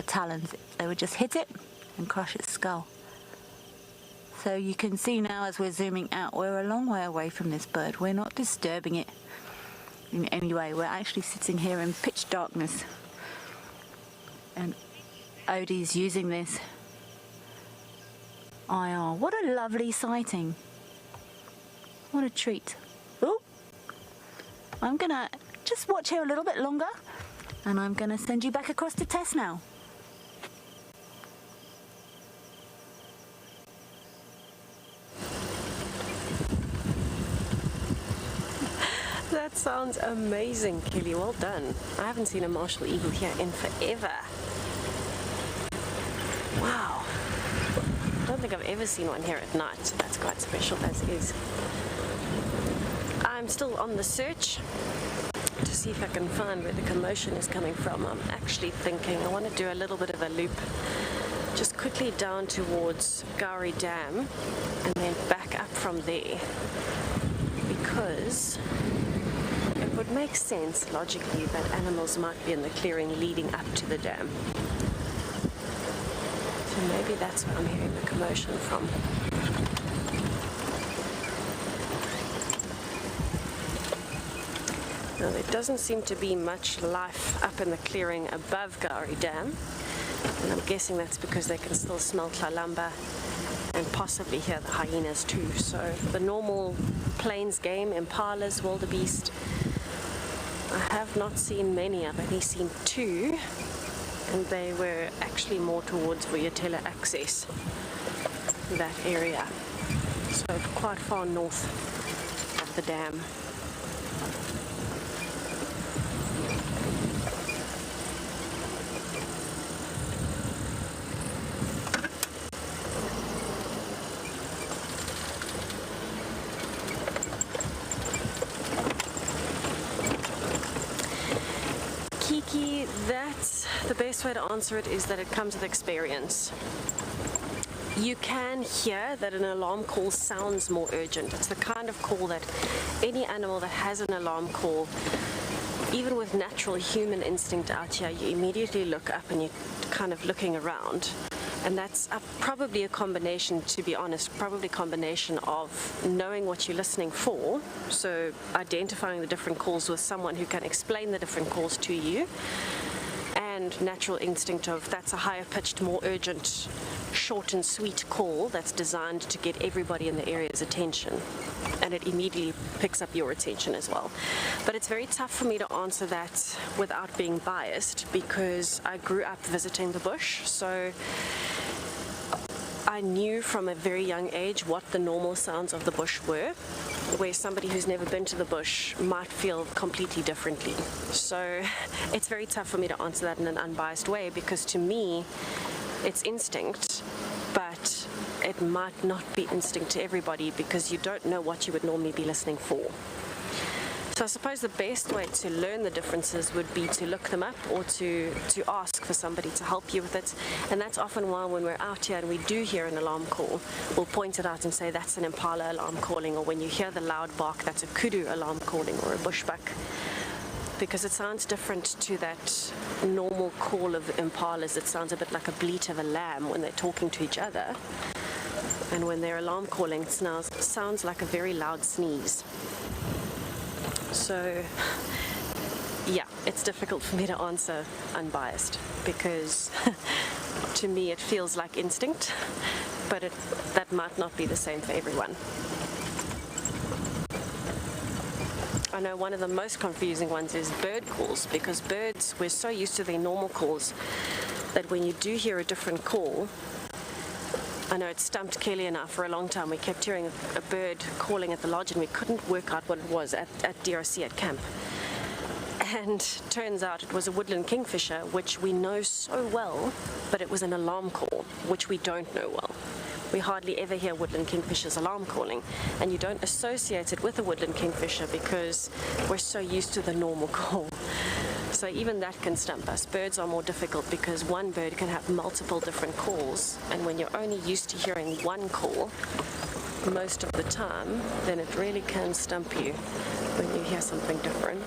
talons. They would just hit it and crush its skull. So you can see now as we're zooming out, we're a long way away from this bird. We're not disturbing it in any way. We're actually sitting here in pitch darkness. And Odie's using this IR. What a lovely sighting. What a treat. Oh, I'm gonna just watch here a little bit longer, and I'm gonna send you back across to Tess now. That sounds amazing, Kelly. Well done. I haven't seen a martial eagle here in forever. Wow. I don't think I've ever seen one here at night, so that's quite special as is. I'm still on the search to see if I can find where the commotion is coming from. I'm actually thinking I want to do a little bit of a loop just quickly down towards Gowrie Dam and then back up from there, because it would make sense logically that animals might be in the clearing leading up to the dam. So maybe that's where I'm hearing the commotion from. Now, there doesn't seem to be much life up in the clearing above Gowrie Dam, and I'm guessing that's because they can still smell Tlalamba and possibly hear the hyenas too. So the normal plains game, impalas, wildebeest, I have not seen many. I've only seen 2, and they were actually more towards Vuyatela access, that area, so quite far north of the dam. That's the best way to answer it, is that it comes with experience. You can hear that an alarm call sounds more urgent. It's the kind of call that any animal that has an alarm call, even with natural human instinct out here, you immediately look up and you're kind of looking around. And that's probably a combination, to be honest, probably a combination of knowing what you're listening for, so identifying the different calls with someone who can explain the different calls to you, and natural instinct of that's a higher pitched, more urgent, short and sweet call that's designed to get everybody in the area's attention. And it immediately picks up your attention as well. But it's very tough for me to answer that without being biased, because I grew up visiting the bush, so I knew from a very young age what the normal sounds of the bush were, where somebody who's never been to the bush might feel completely differently. So it's very tough for me to answer that in an unbiased way, because to me it's instinct, but it might not be instinct to everybody, because you don't know what you would normally be listening for. So I suppose the best way to learn the differences would be to look them up, or to ask for somebody to help you with it. And that's often why when we're out here and we do hear an alarm call, we'll point it out and say that's an impala alarm calling, or when you hear the loud bark, that's a kudu alarm calling, or a bushbuck, because it sounds different to that normal call of impalas. It sounds a bit like a bleat of a lamb when they're talking to each other. And when they're alarm calling, it sounds like a very loud sneeze. So, yeah, it's difficult for me to answer unbiased, because to me it feels like instinct, but that might not be the same for everyone. I know one of the most confusing ones is bird calls, because birds, we're so used to their normal calls that when you do hear a different call, I know it stumped Kelly and I for a long time. We kept hearing a bird calling at the lodge and we couldn't work out what it was at DRC at camp. And turns out it was a woodland kingfisher, which we know so well, but it was an alarm call, which we don't know well. We hardly ever hear woodland kingfishers alarm calling, and you don't associate it with a woodland kingfisher because we're so used to the normal call. So even that can stump us. Birds are more difficult because one bird can have multiple different calls, and when you're only used to hearing one call most of the time, then it really can stump you when you hear something different.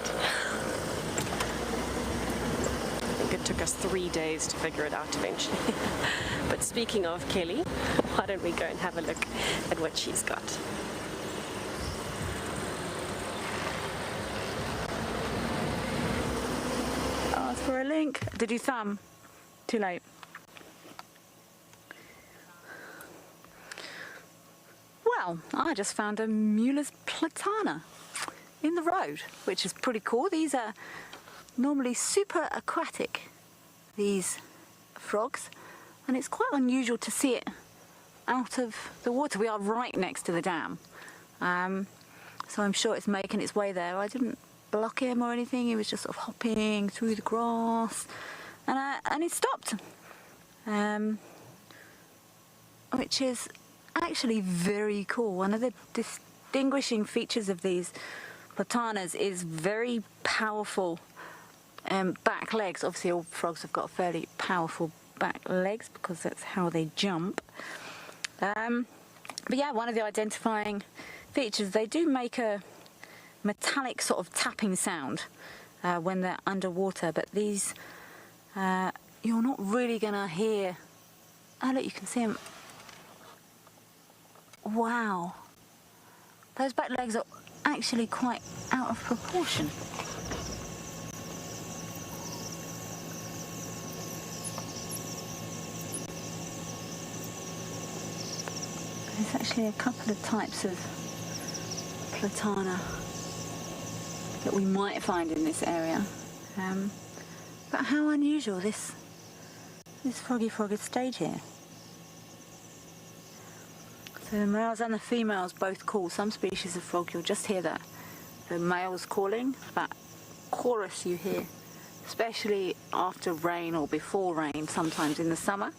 I think it took us 3 days to figure it out eventually. But speaking of Kelly, why don't we go and have a look at what she's got. For a link. Did you thumb? Too late. Well, I just found a Mueller's platana in the road, which is pretty cool. These are normally super aquatic, these frogs, and it's quite unusual to see it out of the water. We are right next to the dam, so I'm sure it's making its way there. I didn't block him or anything. He was just sort of hopping through the grass, and he stopped, which is actually very cool. One of the distinguishing features of these platanas is very powerful back legs. Obviously all frogs have got fairly powerful back legs because that's how they jump. But yeah, one of the identifying features, they do make a metallic sort of tapping sound when they're underwater, but these you're not really gonna hear. Oh look, you can see them. Wow, those back legs are actually quite out of proportion. There's actually a couple of types of platana that we might find in this area. But how unusual this froggy frog has stayed here. So the males and the females both call. Some species of frog, you'll just hear the males calling, that chorus you hear, especially after rain or before rain, sometimes in the summer.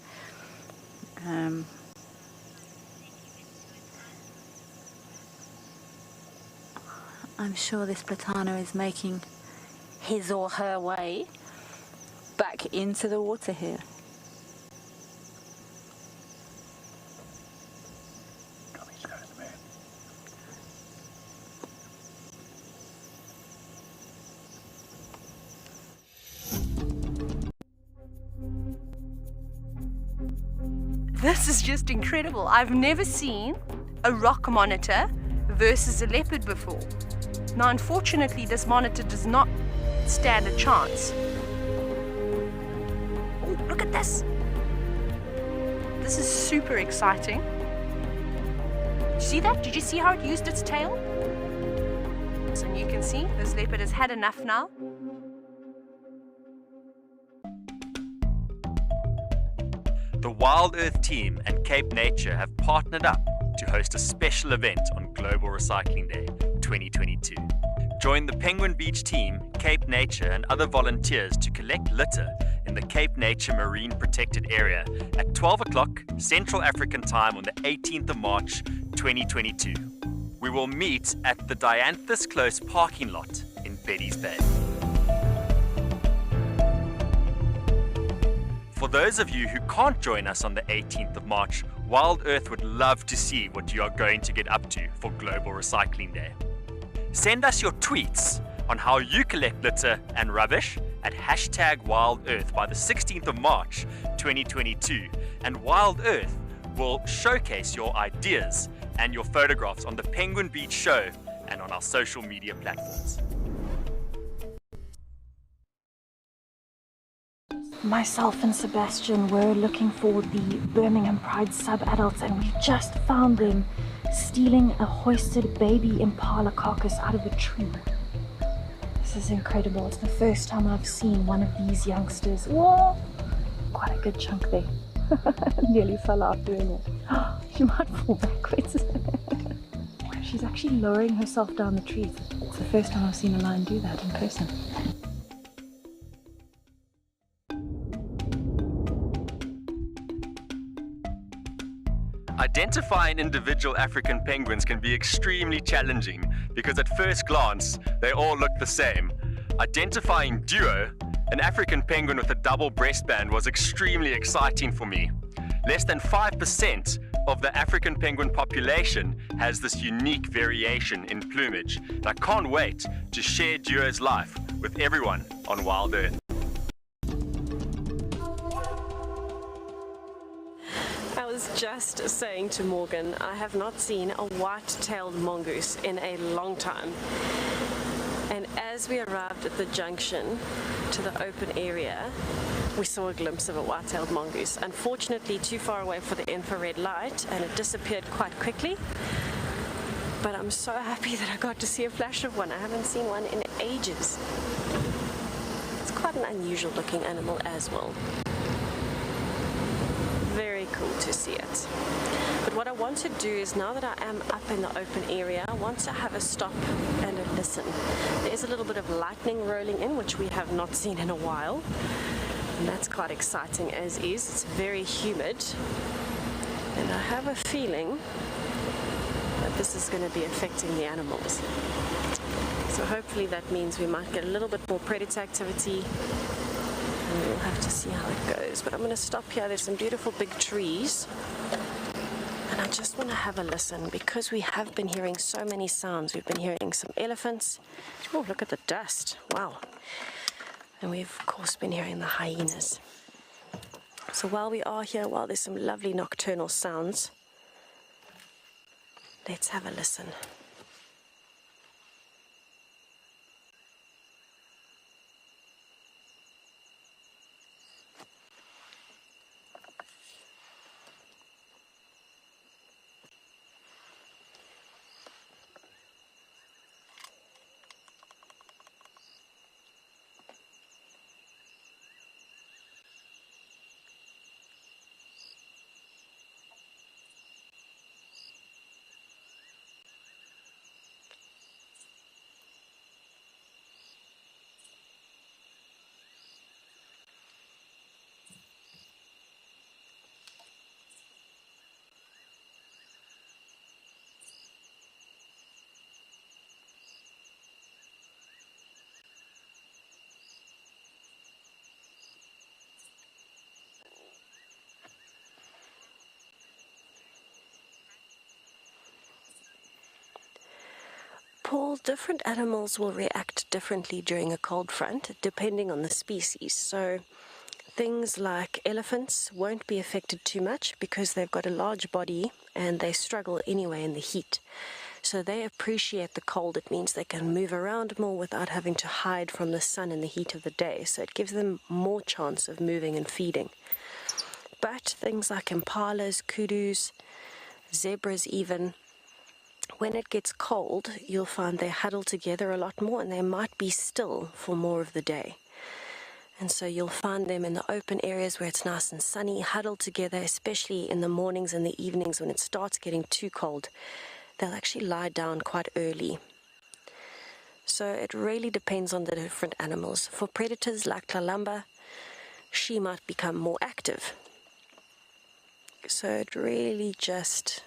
I'm sure this platana is making his or her way back into the water here. This is just incredible. I've never seen a rock monitor versus a leopard before. Now, unfortunately, this monitor does not stand a chance. Oh, look at this. This is super exciting. Did you see that? Did you see how it used its tail? So you can see this leopard has had enough now. The WildEarth team and Cape Nature have partnered up to host a special event on Global Recycling Day 2022. Join the Penguin Beach team, Cape Nature and other volunteers to collect litter in the Cape Nature Marine Protected Area at 12 o'clock Central African Time on the 18th of March 2022. We will meet at the Dianthus Close parking lot in Betty's Bay. For those of you who can't join us on the 18th of March, WildEarth would love to see what you are going to get up to for Global Recycling Day. Send us your tweets on how you collect litter and rubbish at #WildEarth by the 16th of March 2022, and WildEarth will showcase your ideas and your photographs on the Penguin Beach Show and on our social media platforms. Myself and Sebastian were looking for the Birmingham Pride sub-adults, and we just found them stealing a hoisted baby impala carcass out of a tree. This is incredible. It's the first time I've seen one of these youngsters. Whoa! Quite a good chunk there. Nearly fell out doing it. She might fall backwards. She's actually lowering herself down the tree. It's the first time I've seen a lion do that in person. Identifying individual African penguins can be extremely challenging because at first glance, they all look the same. Identifying Duo, an African penguin with a double breastband, was extremely exciting for me. Less than 5% of the African penguin population has this unique variation in plumage. And I can't wait to share Duo's life with everyone on WildEarth. I was just saying to Morgan, I have not seen a white-tailed mongoose in a long time. And as we arrived at the junction to the open area, we saw a glimpse of a white-tailed mongoose. Unfortunately, too far away for the infrared light, and it disappeared quite quickly. But I'm so happy that I got to see a flash of one. I haven't seen one in ages. It's quite an unusual looking animal as well. Very cool to see it. But what I want to do is, now that I am up in the open area, I want to have a stop and a listen. There's a little bit of lightning rolling in, which we have not seen in a while. And that's quite exciting as is. It's very humid. And I have a feeling that this is going to be affecting the animals. So hopefully that means we might get a little bit more predator activity. And we'll have have to see how it goes, but I'm going to stop here. There's some beautiful big trees, and I just want to have a listen because we have been hearing so many sounds. We've been hearing some elephants. Oh, look at the dust. Wow. And we've, of course, been hearing the hyenas. So while we are here, while there's some lovely nocturnal sounds, let's have a listen. Paul, different animals will react differently during a cold front, depending on the species. So things like elephants won't be affected too much because they've got a large body and they struggle anyway in the heat. So they appreciate the cold. It means they can move around more without having to hide from the sun in the heat of the day. So it gives them more chance of moving and feeding. But things like impalas, kudus, zebras even, when it gets cold, you'll find they huddle together a lot more and they might be still for more of the day. And so you'll find them in the open areas where it's nice and sunny, huddled together, especially in the mornings and the evenings when it starts getting too cold. They'll actually lie down quite early. So it really depends on the different animals. For predators like Lalamba, she might become more active. So it really just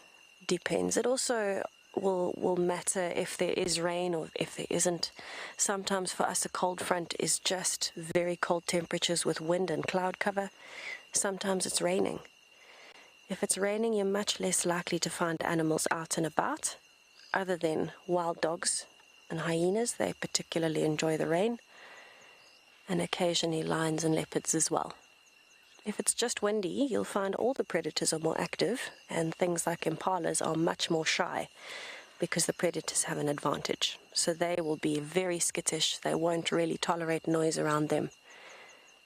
depends. It also will matter if there is rain or if there isn't. Sometimes for us a cold front is just very cold temperatures with wind and cloud cover. Sometimes it's raining. If it's raining, you're much less likely to find animals out and about, other than wild dogs and hyenas. They particularly enjoy the rain, and occasionally lions and leopards as well. If it's just windy, you'll find all the predators are more active, and things like impalas are much more shy because the predators have an advantage. So they will be very skittish. They won't really tolerate noise around them,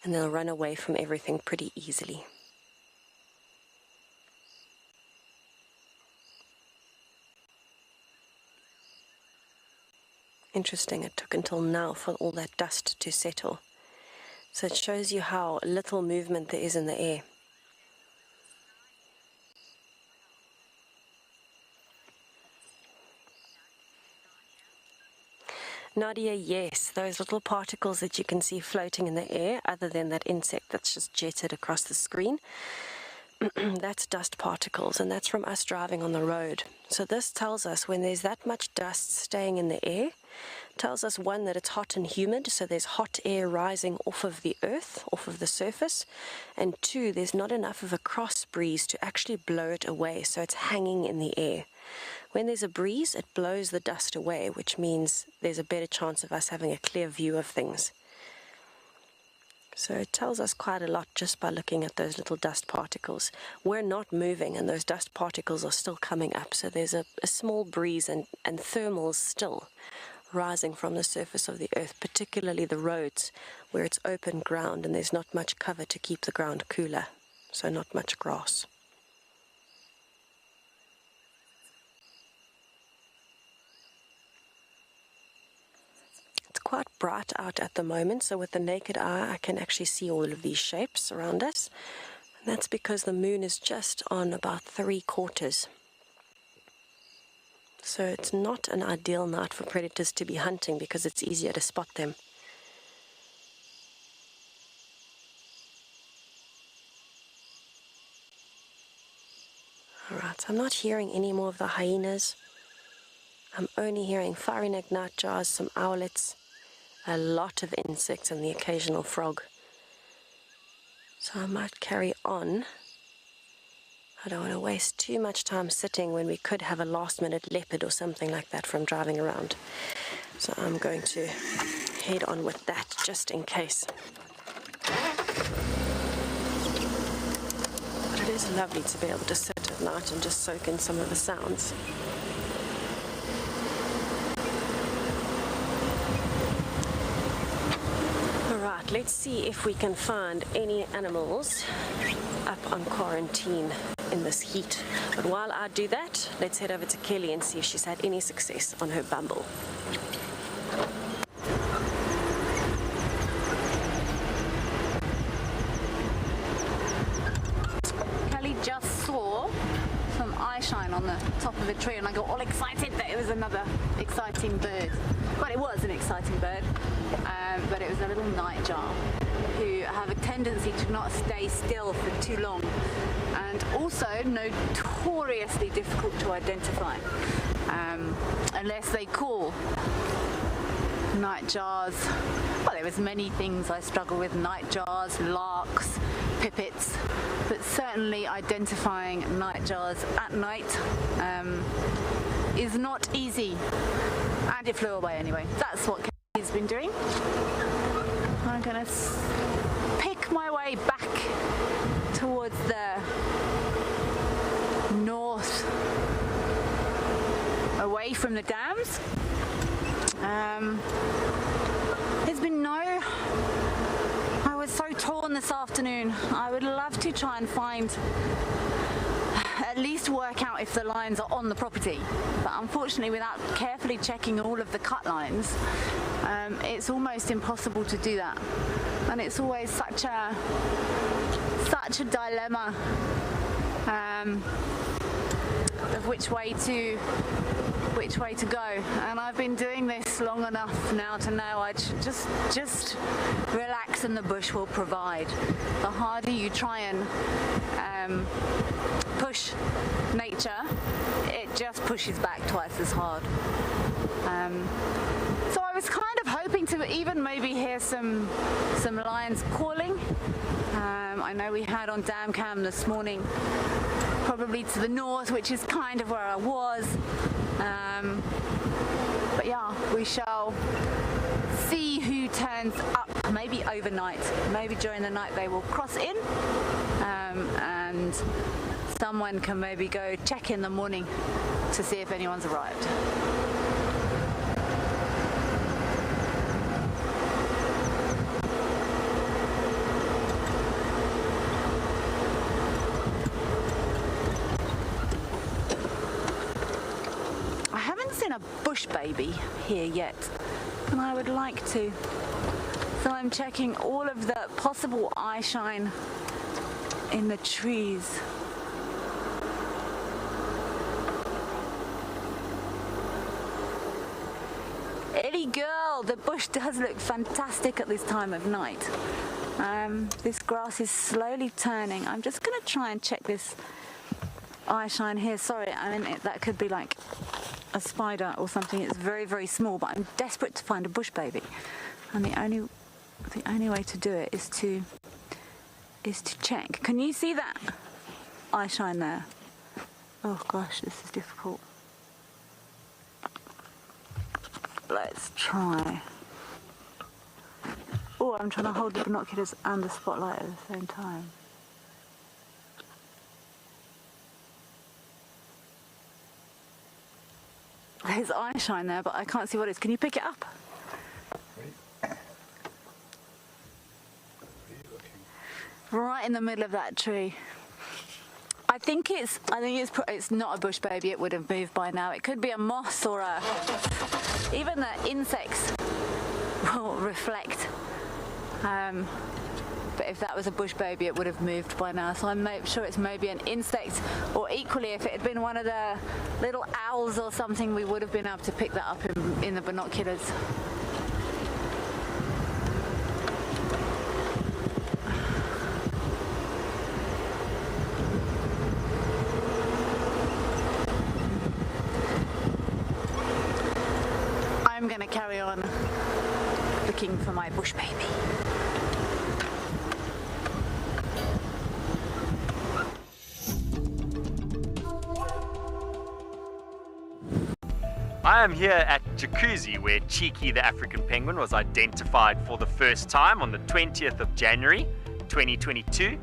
and they'll run away from everything pretty easily. Interesting, it took until now for all that dust to settle. So it shows you how little movement there is in the air. Nadia, yes, those little particles that you can see floating in the air, other than that insect that's just jetted across the screen, that's dust particles, and that's from us driving on the road. So this tells us when there's that much dust staying in the air, tells us, one, that it's hot and humid, so there's hot air rising off of the earth, off of the surface, and two, there's not enough of a cross breeze to actually blow it away, so it's hanging in the air. When there's a breeze, it blows the dust away, which means there's a better chance of us having a clear view of things. So it tells us quite a lot just by looking at those little dust particles. We're not moving, and those dust particles are still coming up, so there's a small breeze and thermals still rising from the surface of the earth, particularly the roads where it's open ground and there's not much cover to keep the ground cooler, so not much grass. It's quite bright out at the moment, so with the naked eye I can actually see all of these shapes around us, and that's because the moon is just on about 3/4. So it's not an ideal night for predators to be hunting because it's easier to spot them. Alright, so I'm not hearing any more of the hyenas. I'm only hearing fiery-necked nightjars, some owlets, a lot of insects and the occasional frog. So I might carry on. I don't want to waste too much time sitting when we could have a last-minute leopard or something like that from driving around. So I'm going to head on with that just in case. But it is lovely to be able to sit at night and just soak in some of the sounds. Alright, let's see if we can find any animals up on quarantine in this heat. But while I do that, let's head over to Kelly and see if she's had any success on her Bumble. Kelly just saw some eye shine on the top of a tree and I got all excited that it was another exciting bird. Well, it was an exciting bird, but it was a little nightjar who have a tendency to not stay still for too long and also notoriously difficult to identify unless they call. Nightjars, well, there was many things I struggle with, nightjars, larks, pipits, but certainly identifying nightjars at night is not easy, and it flew away anyway. That's what Kelly's been doing. I'm gonna pick my way back towards the north, away from the dams. There's been I was so torn this afternoon. I would love to try and find, at least work out if the lines are on the property. But unfortunately, without carefully checking all of the cut lines, it's almost impossible to do that. And it's always such a dilemma of which way to go. And I've been doing this long enough now to know I should just relax and the bush will provide. The harder you try and push nature, it just pushes back twice as hard. So I was kind of hoping to even maybe hear some lions calling. I know we had on dam cam this morning, probably to the north, which is kind of where I was. But yeah, we shall see who turns up, maybe overnight. Maybe during the night they will cross in, and someone can maybe go check in the morning to see if anyone's arrived. A bush baby here yet, and I would like to. So I'm checking all of the possible eye shine in the trees. Ellie girl, the bush does look fantastic at this time of night. This grass is slowly turning. I'm just going to try and check this eye shine here. Sorry, I mean that could be like a spider or something. It's very, very small, but I'm desperate to find a bush baby, and the only way to do it is to check. Can you see that eye shine there? Oh gosh, this is difficult. Let's try. Oh, I'm trying to hold the binoculars and the spotlight at the same time. There's eye shine there, but I can't see what it is. Can you pick it up? Right in the middle of that tree. I think it's not a bush baby. It would have moved by now. It could be a moth or even the insects will reflect. But if that was a bush baby, it would have moved by now. So I'm sure it's maybe an insect, or equally, if it had been one of the little owls or something, we would have been able to pick that up in the binoculars. I'm going to carry on looking for my bush baby. I am here at Jacuzzi, where Cheeky the African penguin was identified for the first time on the 20th of January 2022.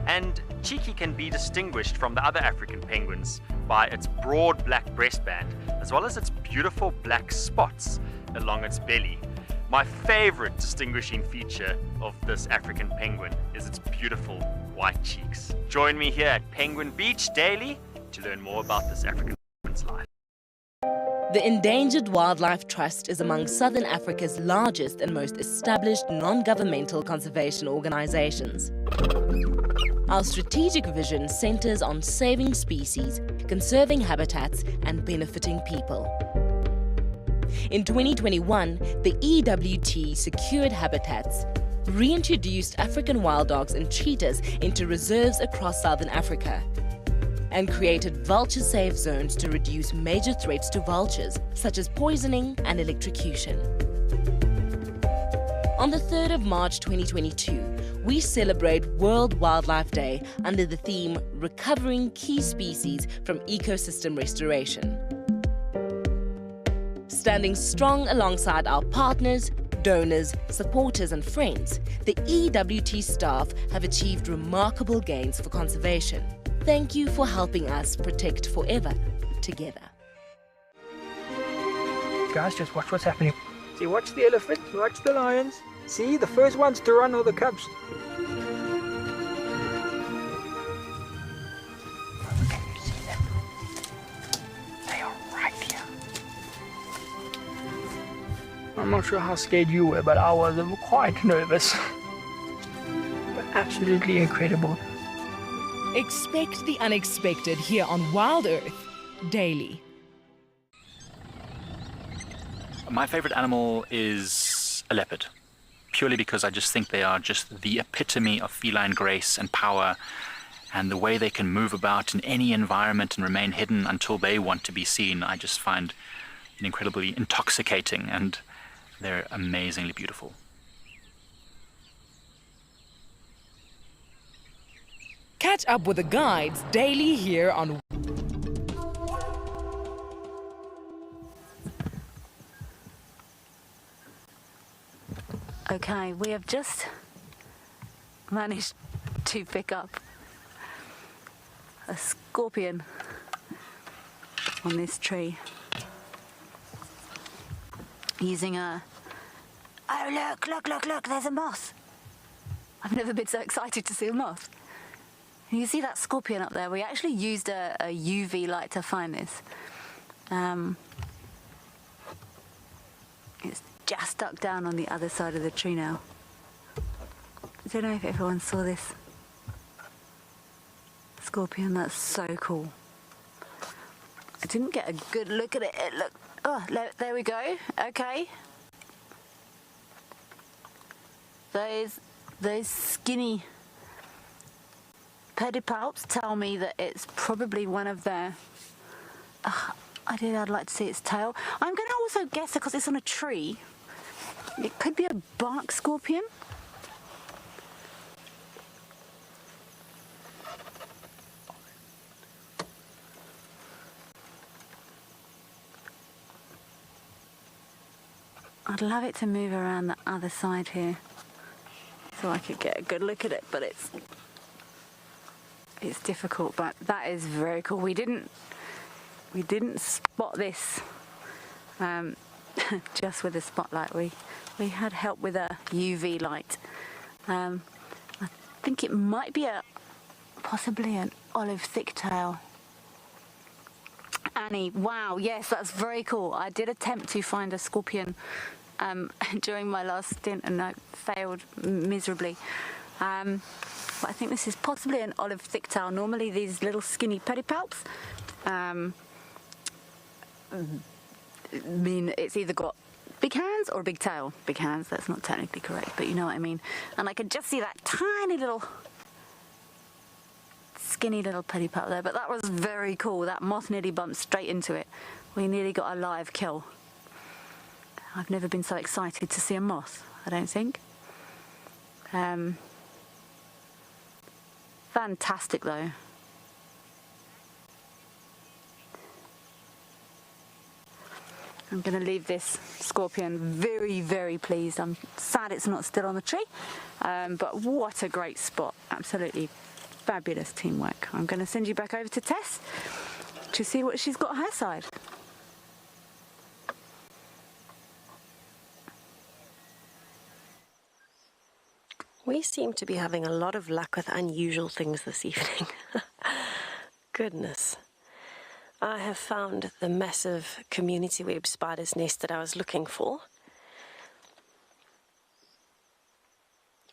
And Cheeky can be distinguished from the other African penguins by its broad black breastband, as well as its beautiful black spots along its belly. My favorite distinguishing feature of this African penguin is its beautiful white cheeks. Join me here at Penguin Beach daily to learn more about this African penguin's life. The Endangered Wildlife Trust is among Southern Africa's largest and most established non-governmental conservation organizations. Our strategic vision centers on saving species, conserving habitats, and benefiting people. In 2021, the EWT secured habitats, reintroduced African wild dogs and cheetahs into reserves across Southern Africa, and created vulture-safe zones to reduce major threats to vultures, such as poisoning and electrocution. On the 3rd of March 2022, we celebrate World Wildlife Day under the theme Recovering Key Species from Ecosystem Restoration. Standing strong alongside our partners, donors, supporters and friends, the EWT staff have achieved remarkable gains for conservation. Thank you for helping us protect forever together. Guys, just watch what's happening. See, watch the elephant, watch the lions. See, the first ones to run are the cubs. Can you see them? They are right here. I'm not sure how scared you were, but I was quite nervous. But absolutely incredible. Expect the unexpected here on WildEarth daily. My favorite animal is a leopard, purely because I just think they are just the epitome of feline grace and power, and the way they can move about in any environment and remain hidden until they want to be seen, I just find incredibly intoxicating, and they're amazingly beautiful. Catch up with the guides daily here on Okay, we have just managed to pick up a scorpion on this tree using a... Oh look, there's a moth. I've never been so excited to see a moth. You see that scorpion up there? We actually used a UV light to find this. It's just ducked down on the other side of the tree now. I don't know if everyone saw this scorpion. That's so cool. I didn't get a good look at it. Oh, there we go. Okay. Those skinny pedipalps tell me that it's probably one of their... I'd like to see its tail. I'm going to also guess, because it's on a tree, it could be a bark scorpion. I'd love it to move around the other side here so I could get a good look at it, but it's difficult. But that is very cool. We didn't spot this just with a spotlight. We had help with a UV light. I think it might be possibly an olive thicktail. Annie, wow, yes, that's very cool. I did attempt to find a scorpion during my last stint, and I failed miserably. But I think this is possibly an olive thicktail. Normally these little skinny pedipalps mean it's either got big hands or a big tail. Big hands, that's not technically correct, but you know what I mean. And I could just see that tiny little skinny little pedipalp there, but that was very cool. That moth nearly bumped straight into it. We nearly got a live kill. I've never been so excited to see a moth, I don't think. Fantastic though. I'm going to leave this scorpion very, very pleased. I'm sad it's not still on the tree, but what a great spot. Absolutely fabulous teamwork. I'm going to send you back over to Tess to see what she's got on her side. We seem to be having a lot of luck with unusual things this evening. Goodness. I have found the massive community web spider's nest that I was looking for.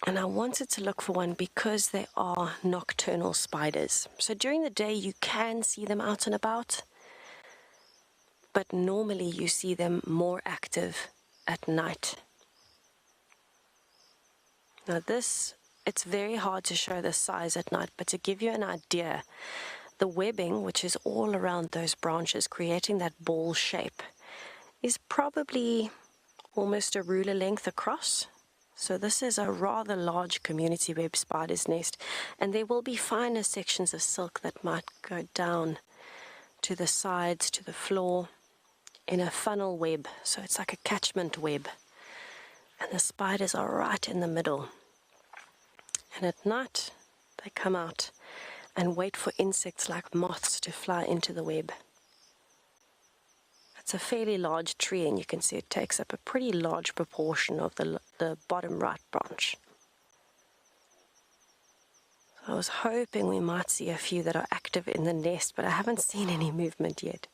And I wanted to look for one because they are nocturnal spiders. So during the day you can see them out and about, but normally you see them more active at night. Now this, it's very hard to show the size at night, but to give you an idea, the webbing, which is all around those branches, creating that ball shape, is probably almost a ruler length across. So this is a rather large community web spider's nest, and there will be finer sections of silk that might go down to the sides, to the floor, in a funnel web. So it's like a catchment web. And the spiders are right in the middle. And at night, they come out and wait for insects like moths to fly into the web. It's a fairly large tree, and you can see it takes up a pretty large proportion of the bottom right branch. So I was hoping we might see a few that are active in the nest, but I haven't seen any movement yet.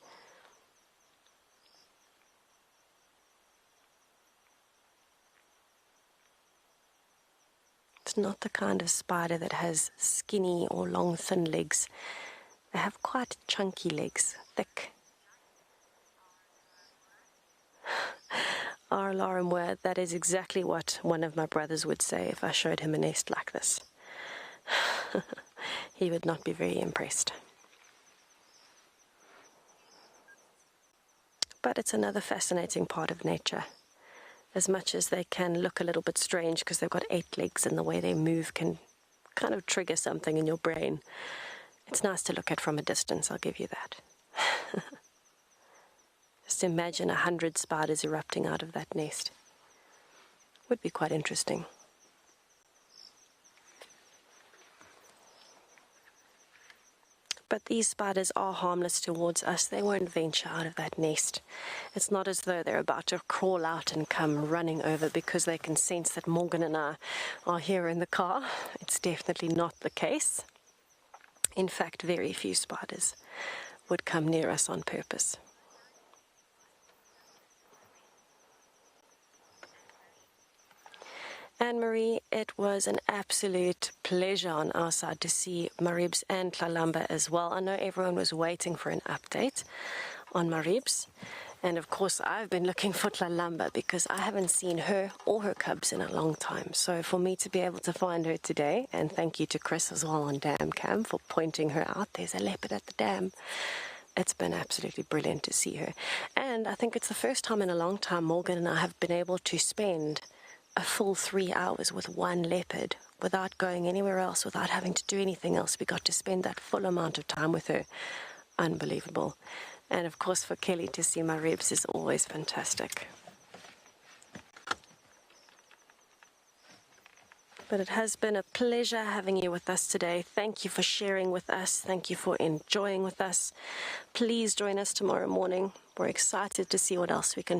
It's not the kind of spider that has skinny or long, thin legs. They have quite chunky legs, thick. Our alarm word, that is exactly what one of my brothers would say if I showed him a nest like this. He would not be very impressed. But it's another fascinating part of nature. As much as they can look a little bit strange because they've got 8 legs and the way they move can kind of trigger something in your brain, it's nice to look at from a distance, I'll give you that. Just imagine 100 spiders erupting out of that nest. Would be quite interesting. But these spiders are harmless towards us. They won't venture out of that nest. It's not as though they're about to crawl out and come running over because they can sense that Morgan and I are here in the car. It's definitely not the case. In fact, very few spiders would come near us on purpose. Anne-Marie, it was an absolute pleasure on our side to see Maribs and Tlalamba as well. I know everyone was waiting for an update on Maribs. And of course, I've been looking for Tlalamba because I haven't seen her or her cubs in a long time. So for me to be able to find her today, and thank you to Chris as well on Dam Cam for pointing her out. There's a leopard at the dam. It's been absolutely brilliant to see her. And I think it's the first time in a long time Morgan and I have been able to spend a full 3 hours with one leopard without going anywhere else, without having to do anything else. We got to spend that full amount of time with her. Unbelievable. And of course for Kelly to see my ribs is always fantastic. But it has been a pleasure having you with us today. Thank you for sharing with us. Thank you for enjoying with us. Please join us tomorrow morning. We're excited to see what else we can